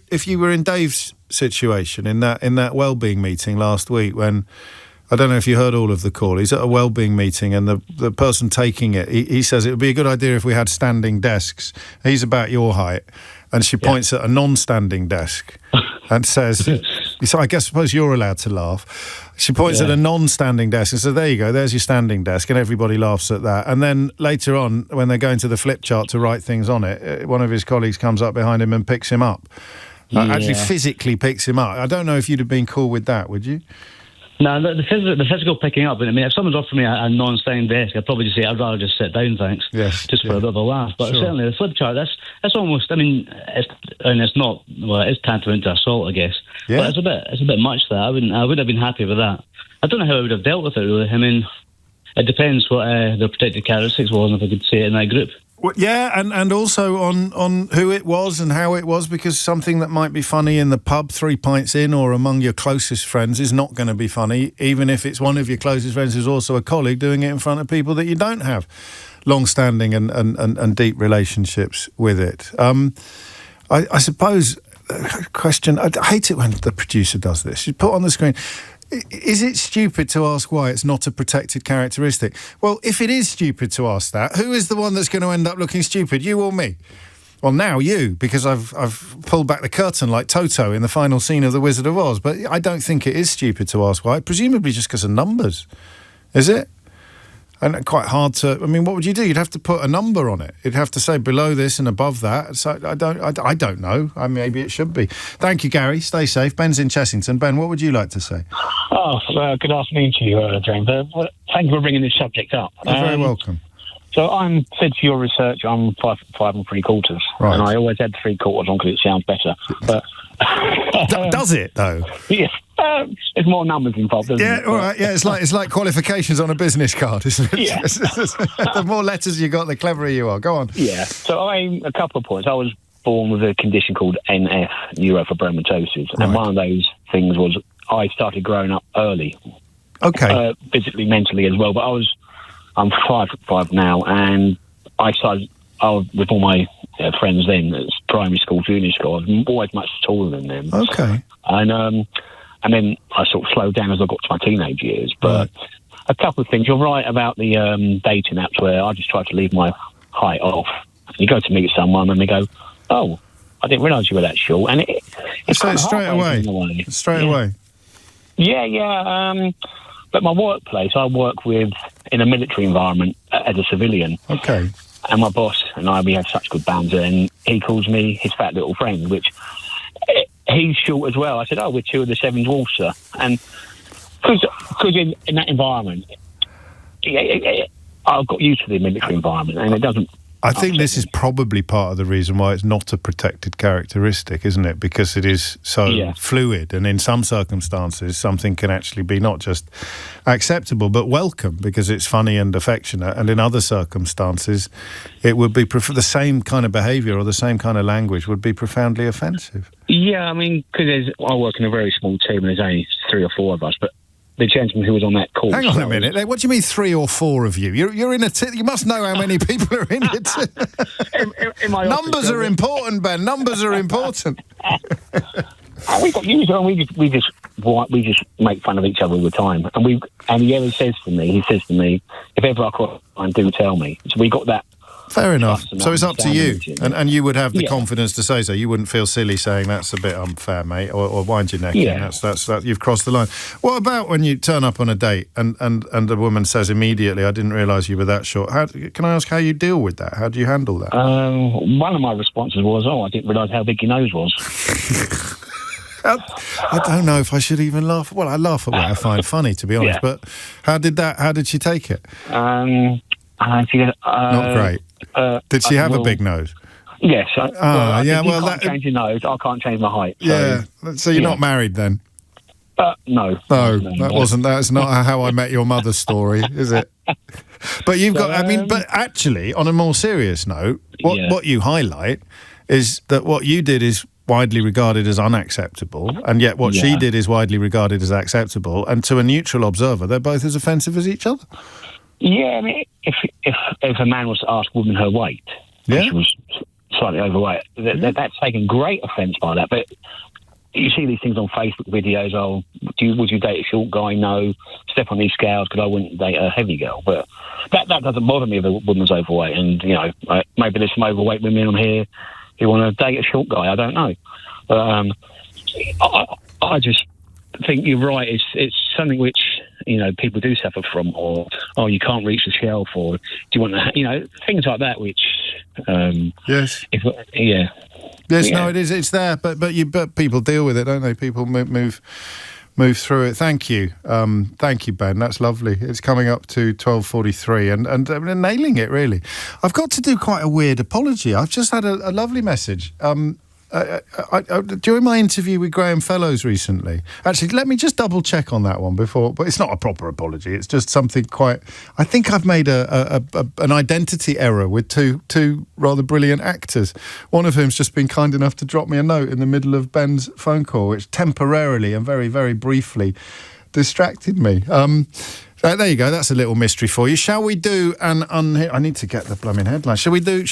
in Dave's situation in that wellbeing meeting last week when? I don't know if you heard all of the call. He's at a wellbeing meeting, and the person taking it, he says it would be a good idea if we had standing desks. He's about your height, and she points at a non-standing desk and says, So I suppose you're allowed to laugh. She points at a non-standing desk and says, there you go, there's your standing desk, and everybody laughs at that. And then later on, when they're going to the flip chart to write things on it, one of his colleagues comes up behind him and picks him up. Actually physically picks him up. I don't know if you'd have been cool with that, would you? No, the physical picking up. I mean, if someone's offering me a non-standing desk, I'd probably just say, I'd rather just sit down, thanks. Yes. Just for a bit of a laugh. But certainly the flip chart, that's almost, I mean, it's not, well, it is tantamount to assault, I guess. Yeah. But it's a bit much that. I wouldn't have been happy with that. I don't know how I would have dealt with it, really. I mean, it depends what their protected characteristics was, and if I could say it in that group. Well, yeah, and also on who it was and how it was, because something that might be funny in the pub 3 pints in or among your closest friends is not going to be funny, even if it's one of your closest friends who's also a colleague doing it in front of people that you don't have long-standing and deep relationships with it. I suppose, question, I hate it when the producer does this. You put on the screen... Is it stupid to ask why it's not a protected characteristic? Well, if it is stupid to ask that, who is the one that's going to end up looking stupid, you or me? Well, now you, because I've pulled back the curtain like Toto in the final scene of The Wizard of Oz. But I don't think it is stupid to ask why, presumably just because of numbers. Is it? And quite hard to... I mean, what would you do? You'd have to put a number on it. You'd have to say below this and above that. So I don't know. Maybe it should be. Thank you, Gary. Stay safe. Ben's in Chessington. Ben, what would you like to say? Good afternoon to you, James. Thank you for bringing this subject up. You're very welcome. So I'm fed to your research. I'm 5'5" and 3/4", right. And I always had 3/4 on because it sounds better. But does it though? Yeah, there's more numbers involved. Isn't it? All right. Yeah, it's like qualifications on a business card, isn't it? Yeah. The more letters you got, the cleverer you are. Go on. Yeah. So a couple of points. I was born with a condition called NF, neurofibromatosis, and one of those things was I started growing up early. Okay. Physically, mentally as well. But I'm 5'5" now, and I was with all my friends then. It's primary school, junior school. I was always much taller than them. Okay. And then I sort of slowed down as I got to my teenage years. But a couple of things. You're right about the dating apps where I just try to leave my height off. You go to meet someone and they go, "Oh, I didn't realise you were that short." And it's so straight away. Straight away. Yeah. But my workplace, I work in a military environment as a civilian. Okay. And my boss and we have such good banter, and he calls me his fat little friend, which he's short as well. I said, we're two of the seven dwarfs, sir. And because in that environment, I've got used to the military environment, and it doesn't... I think this is probably part of the reason why it's not a protected characteristic, isn't it? Because it is so fluid, and in some circumstances, something can actually be not just acceptable, but welcome, because it's funny and affectionate, and in other circumstances, it would be the same kind of behaviour or the same kind of language would be profoundly offensive. Yeah, I mean, because I work in a very small team, and there's only 3 or 4 of us, but the gentleman who was on that call... Hang on a minute. What do you mean 3 or 4 of you? You're in a... you must know how many people are in it. Numbers are important, Ben. Numbers are important. We got used to it, and we just make fun of each other all the time. And he says to me, if ever I cross the line, do tell me. So we got that. Fair enough. So it's up to you, and you would have the confidence to say so. You wouldn't feel silly saying that's a bit unfair, mate, or wind your neck in. That's you've crossed the line. What about when you turn up on a date and the woman says immediately, "I didn't realise you were that short"? Can I ask how you deal with that? How do you handle that? One of my responses was, "I didn't realise how big your nose was." I don't know if I should even laugh. Well, I laugh at what I find funny, to be honest. But how did she take it? Not great. Did she have a big nose? Yes. You can't change your nose. I can't change my height. So you're not married then? No. That's not how I met your mother's story, is it? But you've got. But actually, on a more serious note, what you highlight is that what you did is widely regarded as unacceptable, and yet what she did is widely regarded as acceptable. And to a neutral observer, they're both as offensive as each other. Yeah, I mean, if a man was to ask a woman her weight, she was slightly overweight, that's taken great offence by that. But you see these things on Facebook videos, would you date a short guy? No. Step on these scales because I wouldn't date a heavy girl. But that doesn't bother me if a woman's overweight. And, maybe there's some overweight women on here who want to date a short guy. I don't know. But I just think you're right. It's something which, you know, people do suffer from, or you can't reach the shelf, or do you want to, you know, things like that. Which yes, yeah. Yes, no, it is. It's there, but people deal with it, don't they? People move through it. Thank you, Ben. That's lovely. It's coming up to 12:43, and nailing it really. I've got to do quite a weird apology. I've just had a lovely message. During my interview with Graham Fellows recently, actually, let me just double check on that one before. But it's not a proper apology. It's just something quite. I think I've made an identity error with two rather brilliant actors. One of whom's just been kind enough to drop me a note in the middle of Ben's phone call, which temporarily and very, very briefly distracted me. There you go. That's a little mystery for you. Shall we do an I need to get the blooming headline. Shall we do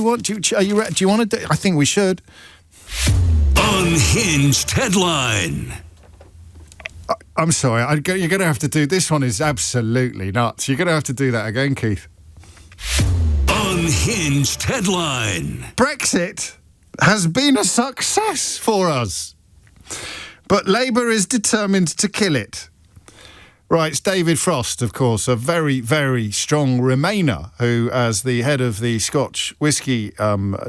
what? Are you ready? Do you want to do? I think we should. Unhinged headline. I'm sorry. You're going to have to do... This one is absolutely nuts. You're going to have to do that again, Keith. Unhinged headline. Brexit has been a success for us, but Labour is determined to kill it. Writes David Frost, of course, a very, very strong Remainer, who, as the head of the Scotch whisky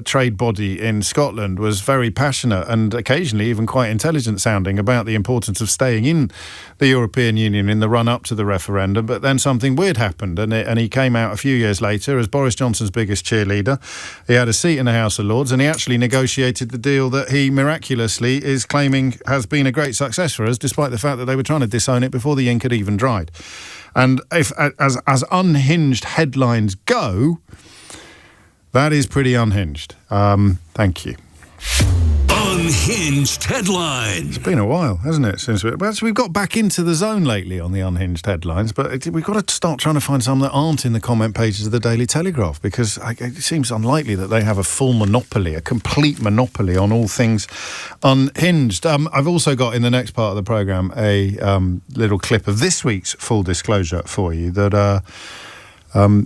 trade body in Scotland, was very passionate and occasionally even quite intelligent sounding about the importance of staying in the European Union in the run-up to the referendum. But then something weird happened, and he came out a few years later as Boris Johnson's biggest cheerleader. He had a seat in the House of Lords, and he actually negotiated the deal that he miraculously is claiming has been a great success for us, despite the fact that they were trying to disown it before the ink had even dried. And if as unhinged headlines go, that is pretty unhinged. Thank you. Unhinged headline. It's been a while, hasn't it, since we've got back into the zone lately on the unhinged headlines, but we've got to start trying to find some that aren't in the comment pages of the Daily Telegraph, because it seems unlikely that they have a full monopoly, a complete monopoly on all things unhinged. I've also got in the next part of the programme a little clip of this week's Full Disclosure for you that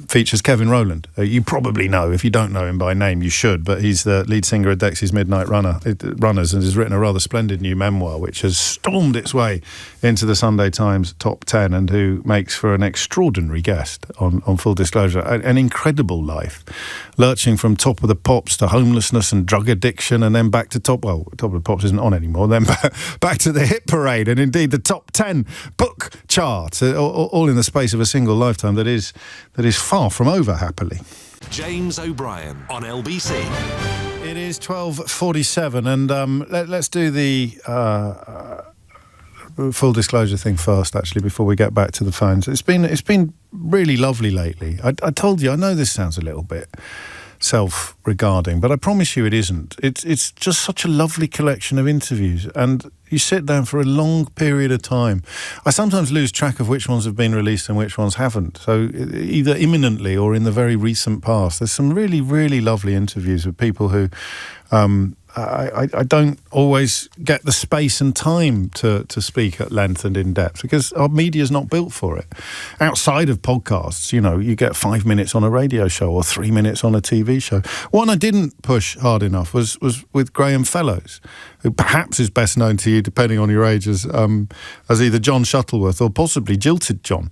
features Kevin Rowland. You probably know. If you don't know him by name, you should, but he's the lead singer of Dexy's Midnight Runners and has written a rather splendid new memoir which has stormed its way into the Sunday Times top 10, and who makes for an extraordinary guest on Full Disclosure. An incredible life, lurching from Top of the Pops to homelessness and drug addiction, and then back to Top of the Pops isn't on anymore, then back to the Hit Parade, and indeed the top 10 book chart, all in the space of a single lifetime that is far from over, happily. James O'Brien on LBC. It is 12:47, and let's do the full disclosure thing first, actually, before we get back to the phones. It's been really lovely lately. I told you, I know this sounds a little bit self-regarding, but I promise you it isn't. It's just such a lovely collection of interviews, and you sit down for a long period of time. I sometimes lose track of which ones have been released and which ones haven't. So either imminently or in the very recent past, there's some really, really lovely interviews with people who I don't always get the space and time to speak at length and in depth, because our media's not built for it. Outside of podcasts, you get 5 minutes on a radio show or 3 minutes on a TV show. One I didn't push hard enough was with Graham Fellows, who perhaps is best known to you, depending on your age, as either John Shuttleworth or possibly Jilted John.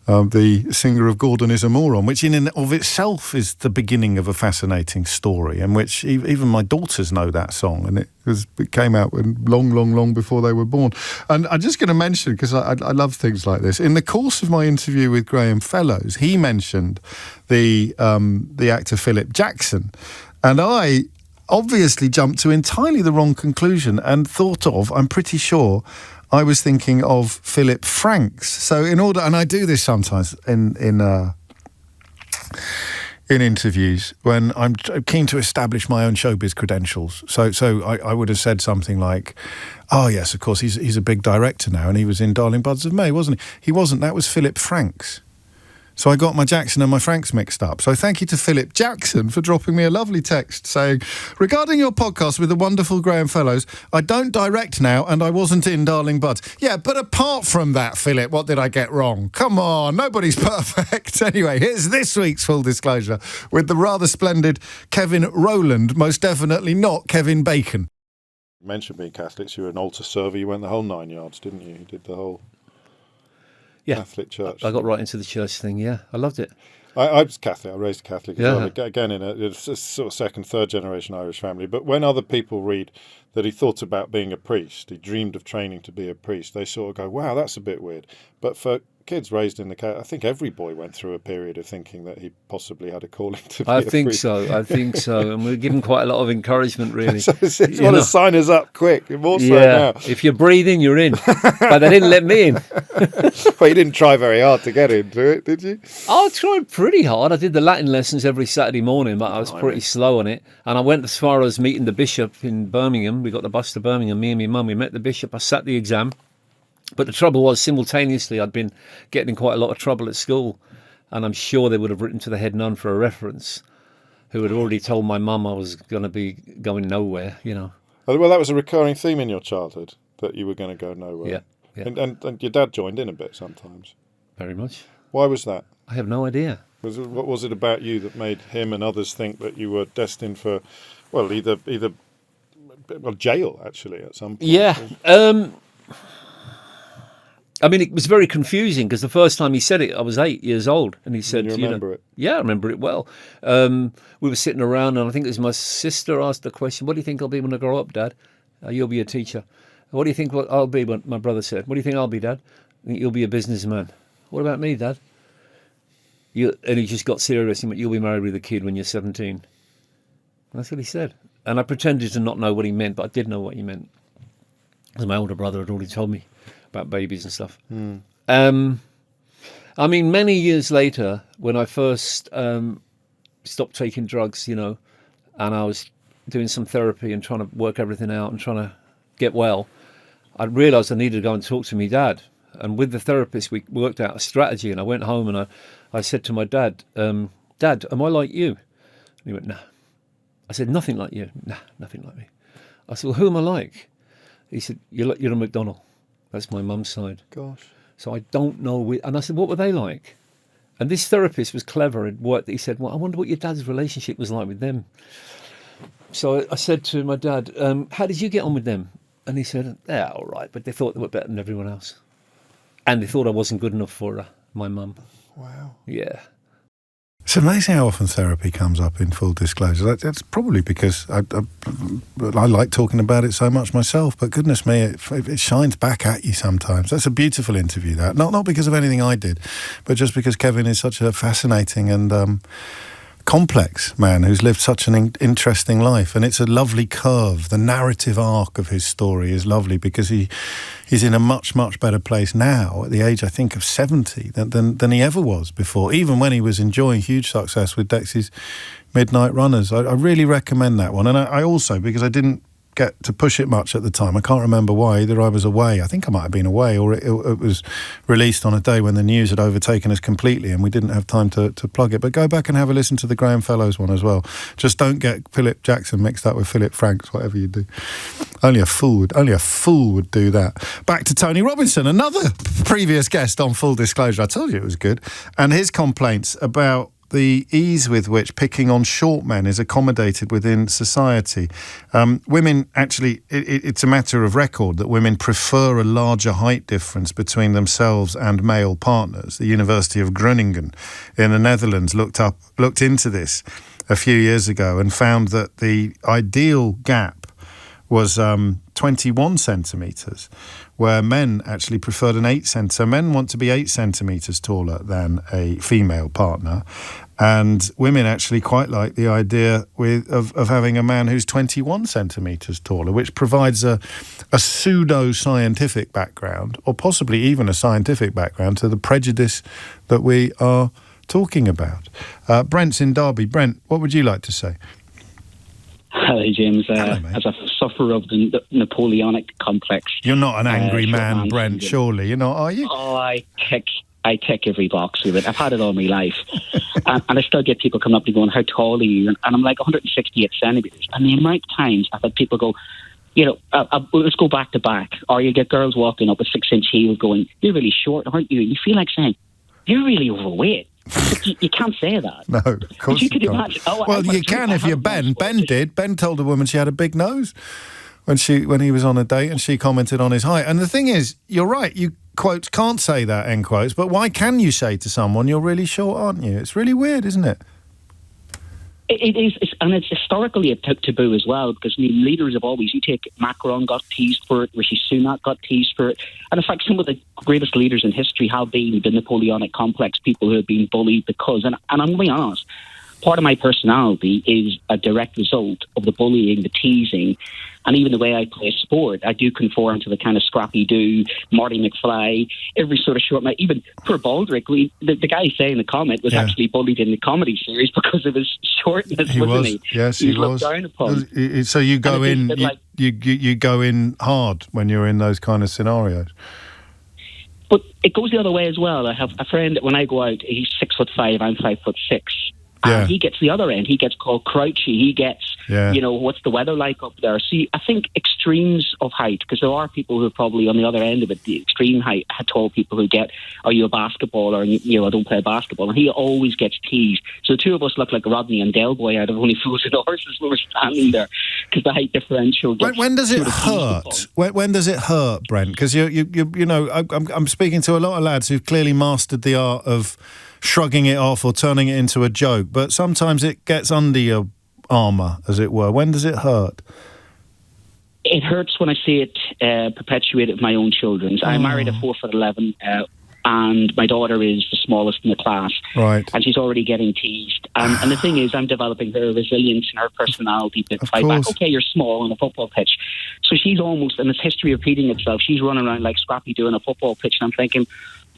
The singer of Gordon is a Moron, which in and of itself is the beginning of a fascinating story, and which even my daughters know that song, and it came out long before they were born. And I'm just going to mention, because I love things like this, in the course of my interview with Graham Fellows, he mentioned the actor Philip Jackson, and I obviously jumped to entirely the wrong conclusion and thought of, I'm pretty sure, I was thinking of Philip Franks. So and I do this sometimes in interviews when I'm keen to establish my own showbiz credentials. So I would have said something like, "Oh yes, of course, he's a big director now, and he was in Darling Buds of May, wasn't he?" He wasn't. That was Philip Franks. So I got my Jackson and my Franks mixed up. So thank you to Philip Jackson for dropping me a lovely text saying, "Regarding your podcast with the wonderful Graham Fellows, I don't direct now and I wasn't in Darling Buds." Yeah, but apart from that, Philip, what did I get wrong? Come on, nobody's perfect. Anyway, here's this week's Full Disclosure with the rather splendid Kevin Rowland, most definitely not Kevin Bacon. You mentioned being Catholics. You were an altar server. You went the whole 9 yards, didn't you? You did the whole Catholic church. I got right into the church thing, yeah. I loved it. I was Catholic. I raised Catholic as well. Again, in a sort of second, third generation Irish family. But when other people read that he thought about being a priest, he dreamed of training to be a priest, they sort of go, wow, that's a bit weird. But for kids raised in the Catholic, I think every boy went through a period of thinking that he possibly had a calling to be a priest. I think so. And we're given quite a lot of encouragement, really. So it's want to sign us up quick, more so now. If you're breathing, you're in. But they didn't let me in. Well, you didn't try very hard to get into it, did you? I tried pretty hard. I did the Latin lessons every Saturday morning, but I was pretty slow on it. And I went as far as meeting the bishop in Birmingham. We got the bus to Birmingham, me and my mum. We met the bishop. I sat the exam. But the trouble was, simultaneously, I'd been getting in quite a lot of trouble at school. And I'm sure they would have written to the head nun for a reference, who had already told my mum I was going to be going nowhere, you know. Well, that was a recurring theme in your childhood, that you were going to go nowhere. Yeah. And your dad joined in a bit sometimes. Very much. Why was that? I have no idea. What was it about you that made him and others think that you were destined for, well, either jail, actually, at some point? Yeah. I mean, it was very confusing because the first time he said it, I was 8 years old. And he said, you remember it? Yeah, I remember it well. We were sitting around and I think it was my sister asked the question, what do you think I'll be when I grow up, Dad? You'll be a teacher. What do you think I'll be? My brother said. What do you think I'll be, Dad? I think you'll be a businessman. What about me, Dad? And he just got serious. He went, you'll be married with a kid when you're 17. And that's what he said. And I pretended to not know what he meant, but I did know what he meant. Because my older brother had already told me about babies and stuff. I mean, many years later, when I first stopped taking drugs, you know, and I was doing some therapy and trying to work everything out and trying to get well, I realised I needed to go and talk to my dad. And with the therapist, we worked out a strategy. And I went home and I said to my dad, Dad, am I like you? And he went, no. I said, nothing like you. Nah, nothing like me. I said, well, who am I like? He said, you're a McDonald. That's my mum's side. Gosh. So I don't know. And I said, what were they like? And this therapist was clever and worked. He said, well, I wonder what your dad's relationship was like with them. So I said to my dad, how did you get on with them? And he said, yeah, all right. But they thought they were better than everyone else. And they thought I wasn't good enough for my mum. Wow. Yeah. It's amazing how often therapy comes up in full disclosure. That's probably because I like talking about it so much myself, but goodness me, it shines back at you sometimes. That's a beautiful interview, that. Not because of anything I did, but just because Kevin is such a fascinating and complex man who's lived such an interesting life. And it's a lovely curve. The narrative arc of his story is lovely because he's in a much, much better place now at the age, I think, of 70 than he ever was before, even when he was enjoying huge success with Dexy's Midnight Runners. I really recommend that one. And I also, because I didn't get to push it much at the time, I can't remember why. Either I was away, I think I might have been away, or it was released on a day when the news had overtaken us completely and we didn't have time to plug it. But go back and have a listen to the Graham Fellows one as well. Just don't get Philip Jackson mixed up with Philip Franks, whatever you do. Only a fool would do that. Back to Tony Robinson, another previous guest on Full Disclosure. I told you it was good. And his complaints about the ease with which picking on short men is accommodated within society. Women, actually, it's a matter of record that women prefer a larger height difference between themselves and male partners. The University of Groningen in the Netherlands looked into this a few years ago and found that the ideal gap was 21 centimetres, where men actually preferred an 8 centimetre. So men want to be 8 centimetres taller than a female partner, and women actually quite like the idea of having a man who's 21 centimetres taller, which provides a pseudo-scientific background, or possibly even a scientific background, to the prejudice that we are talking about. Brent's in Derby. Brent, what would you like to say? Hello, James. As a sufferer of the Napoleonic complex. You're not an angry man, Brent, surely. You're not, are you? Oh, I tick every box with it. I've had it all my life. and I still get people coming up to me going, how tall are you? And I'm like 168 centimetres. And the amount of times I've had people go, you know, let's go back to back. Or you get girls walking up with 6-inch heels going, you're really short, aren't you? And you feel like saying, you're really overweight. You can't say that. No, of course you can't. Well, you can if you're Ben. Ben did. Ben told a woman she had a big nose when he was on a date and she commented on his height. And the thing is, you're right, you, quotes, can't say that, end quotes, but why can you say to someone, you're really short, aren't you? It's really weird, isn't it? It is, and it's historically a taboo as well, because leaders have always, you take Macron got teased for it, Rishi Sunak got teased for it, and in fact some of the greatest leaders in history have been the Napoleonic complex, people who have been bullied because, and I'm going to be honest, part of my personality is a direct result of the bullying, the teasing, and even the way I play sport. I do conform to the kind of Scrappy-Doo, Marty McFly, every sort of short... Even poor Baldrick, the guy saying the comment was actually bullied in the comedy series because of his shortness, wasn't he? Yes, he was. Looked down upon. So you go in... You go in hard when you're in those kind of scenarios. But it goes the other way as well. I have a friend, when I go out, he's 6'5", I'm 5'6". Yeah. He gets the other end. He gets called crouchy. He gets, what's the weather like up there? See, I think extremes of height, because there are people who are probably on the other end of it, the extreme height, tall people who get, are you a basketballer? And, I don't play basketball. And he always gets teased. So the two of us look like Rodney and Del Boy out of Only Fools and Horses when we're standing there, because the height differential gets... When does it hurt? When does it hurt, Brent? Because, I'm speaking to a lot of lads who've clearly mastered the art of shrugging it off or turning it into a joke, but sometimes it gets under your armour, as it were. When does it hurt? It hurts when I see it perpetuated with my own children. I married a 4'11", and my daughter is the smallest in the class. Right. And she's already getting teased. And the thing is, I'm developing her resilience and her personality to fight back. Okay, you're small on a football pitch. So she's almost, and it's history repeating itself, she's running around like Scrappy doing a football pitch, and I'm thinking,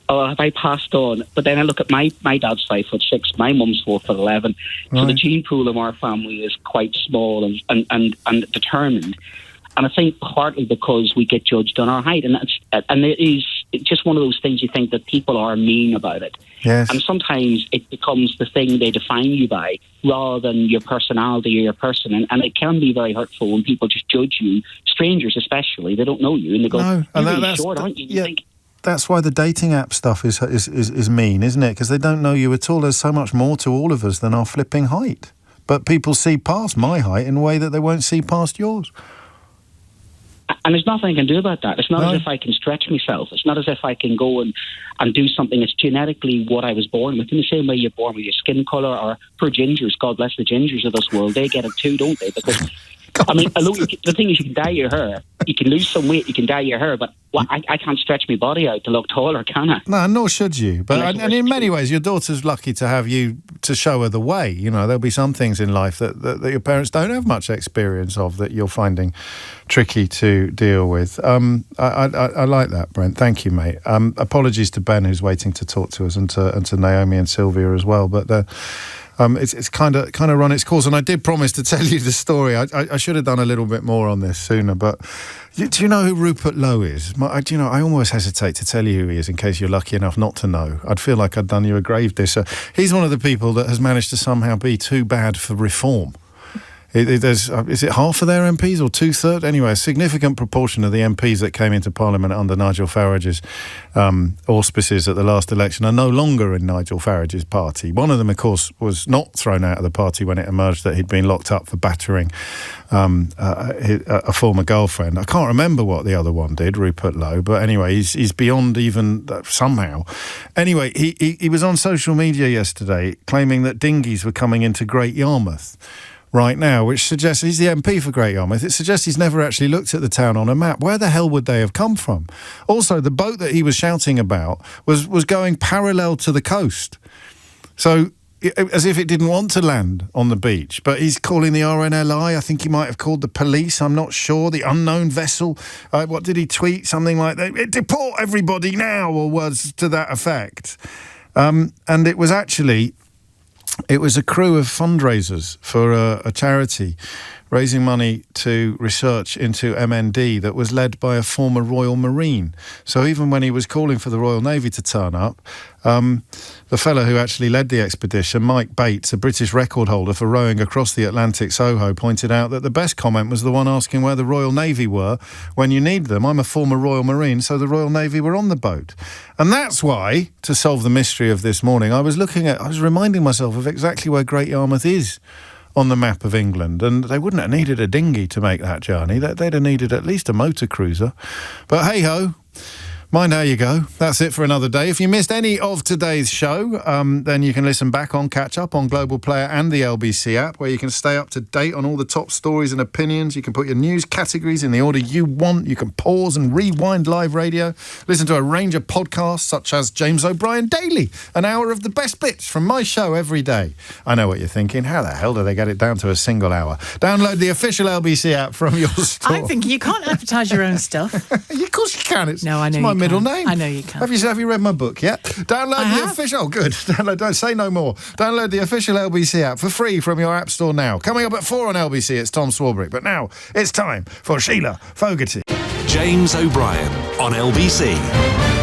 oh, have I passed on? But then I look at my dad's 5'6", my mum's 4'11", so the gene pool of our family is quite small and determined. And I think partly because we get judged on our height, and it is just one of those things you think that people are mean about it. Yes. And sometimes it becomes the thing they define you by, rather than your personality or your person. And it can be very hurtful when people just judge you, strangers especially. They don't know you, and they go, "You're really short, aren't you?" You think, that's why the dating app stuff is mean, isn't it? Because they don't know you at all. There's so much more to all of us than our flipping height. But people see past my height in a way that they won't see past yours. And there's nothing I can do about that. It's not as if I can stretch myself. It's not as if I can go and do something. It's genetically what I was born with. In the same way you're born with your skin colour, or for gingers, God bless the gingers of this world, they get it too, don't they? Because, the thing is, you can dye your hair. You can lose some weight, you can dye your hair, but I can't stretch my body out to look taller, can I? No, nor should you. But and in many ways, your daughter's lucky to have you to show her the way. There'll be some things in life that your parents don't have much experience of that you're finding tricky to deal with. I like that, Brent. Thank you, mate. Apologies to Ben, who's waiting to talk to us, and to Naomi and Sylvia as well. But it's kind of run its course, and I did promise to tell you the story. I should have done a little bit more on this sooner, but do you know who Rupert Lowe is? I almost hesitate to tell you who he is in case you're lucky enough not to know. I'd feel like I'd done you a grave diss. He's one of the people that has managed to somehow be too bad for reform. Is it half of their MPs or 2/3? Anyway, a significant proportion of the MPs that came into Parliament under Nigel Farage's auspices at the last election are no longer in Nigel Farage's party. One of them, of course, was not thrown out of the party when it emerged that he'd been locked up for battering a former girlfriend. I can't remember what the other one did, Rupert Lowe, but anyway, he's beyond even somehow. Anyway, he was on social media yesterday claiming that dinghies were coming into Great Yarmouth right now, which suggests he's the MP for Great Yarmouth. It suggests he's never actually looked at the town on a map. Where the hell would they have come from? Also, the boat that he was shouting about was going parallel to the coast. So, as if it didn't want to land on the beach. But he's calling the RNLI. I think he might have called the police. I'm not sure. The unknown vessel. What did he tweet? Something like that. Deport everybody now, or words to that effect. And it was actually... It was a crew of fundraisers for a charity raising money to research into MND that was led by a former Royal Marine. So even when he was calling for the Royal Navy to turn up, the fellow who actually led the expedition, Mike Bates, a British record holder for rowing across the Atlantic Soho, pointed out that the best comment was the one asking where the Royal Navy were when you need them. I'm a former Royal Marine, so the Royal Navy were on the boat. And that's why, to solve the mystery of this morning, I was reminding myself of exactly where Great Yarmouth is on the map of England, and they wouldn't have needed a dinghy to make that journey. They'd have needed at least a motor cruiser. But hey-ho, mind how you go. That's it for another day. If you missed any of today's show, then you can listen back on Catch Up on Global Player and the LBC app, where you can stay up to date on all the top stories and opinions. You can put your news categories in the order you want. You can pause and rewind live radio. Listen to a range of podcasts such as James O'Brien Daily, an hour of the best bits from my show every day. I know what you're thinking. How the hell do they get it down to a single hour? Download the official LBC app from your store. I'm thinking you can't advertise your own stuff. Of course you can. No, I know it's my you middle can. name. I know you can. Have you read my book yet? Download the official. Oh, good. Don't say no more. Download the official LBC app for free from your app store now. Coming up at 4 on LBC, it's Tom Swarbrick. But now it's time for Sheila Fogarty. James O'Brien on LBC.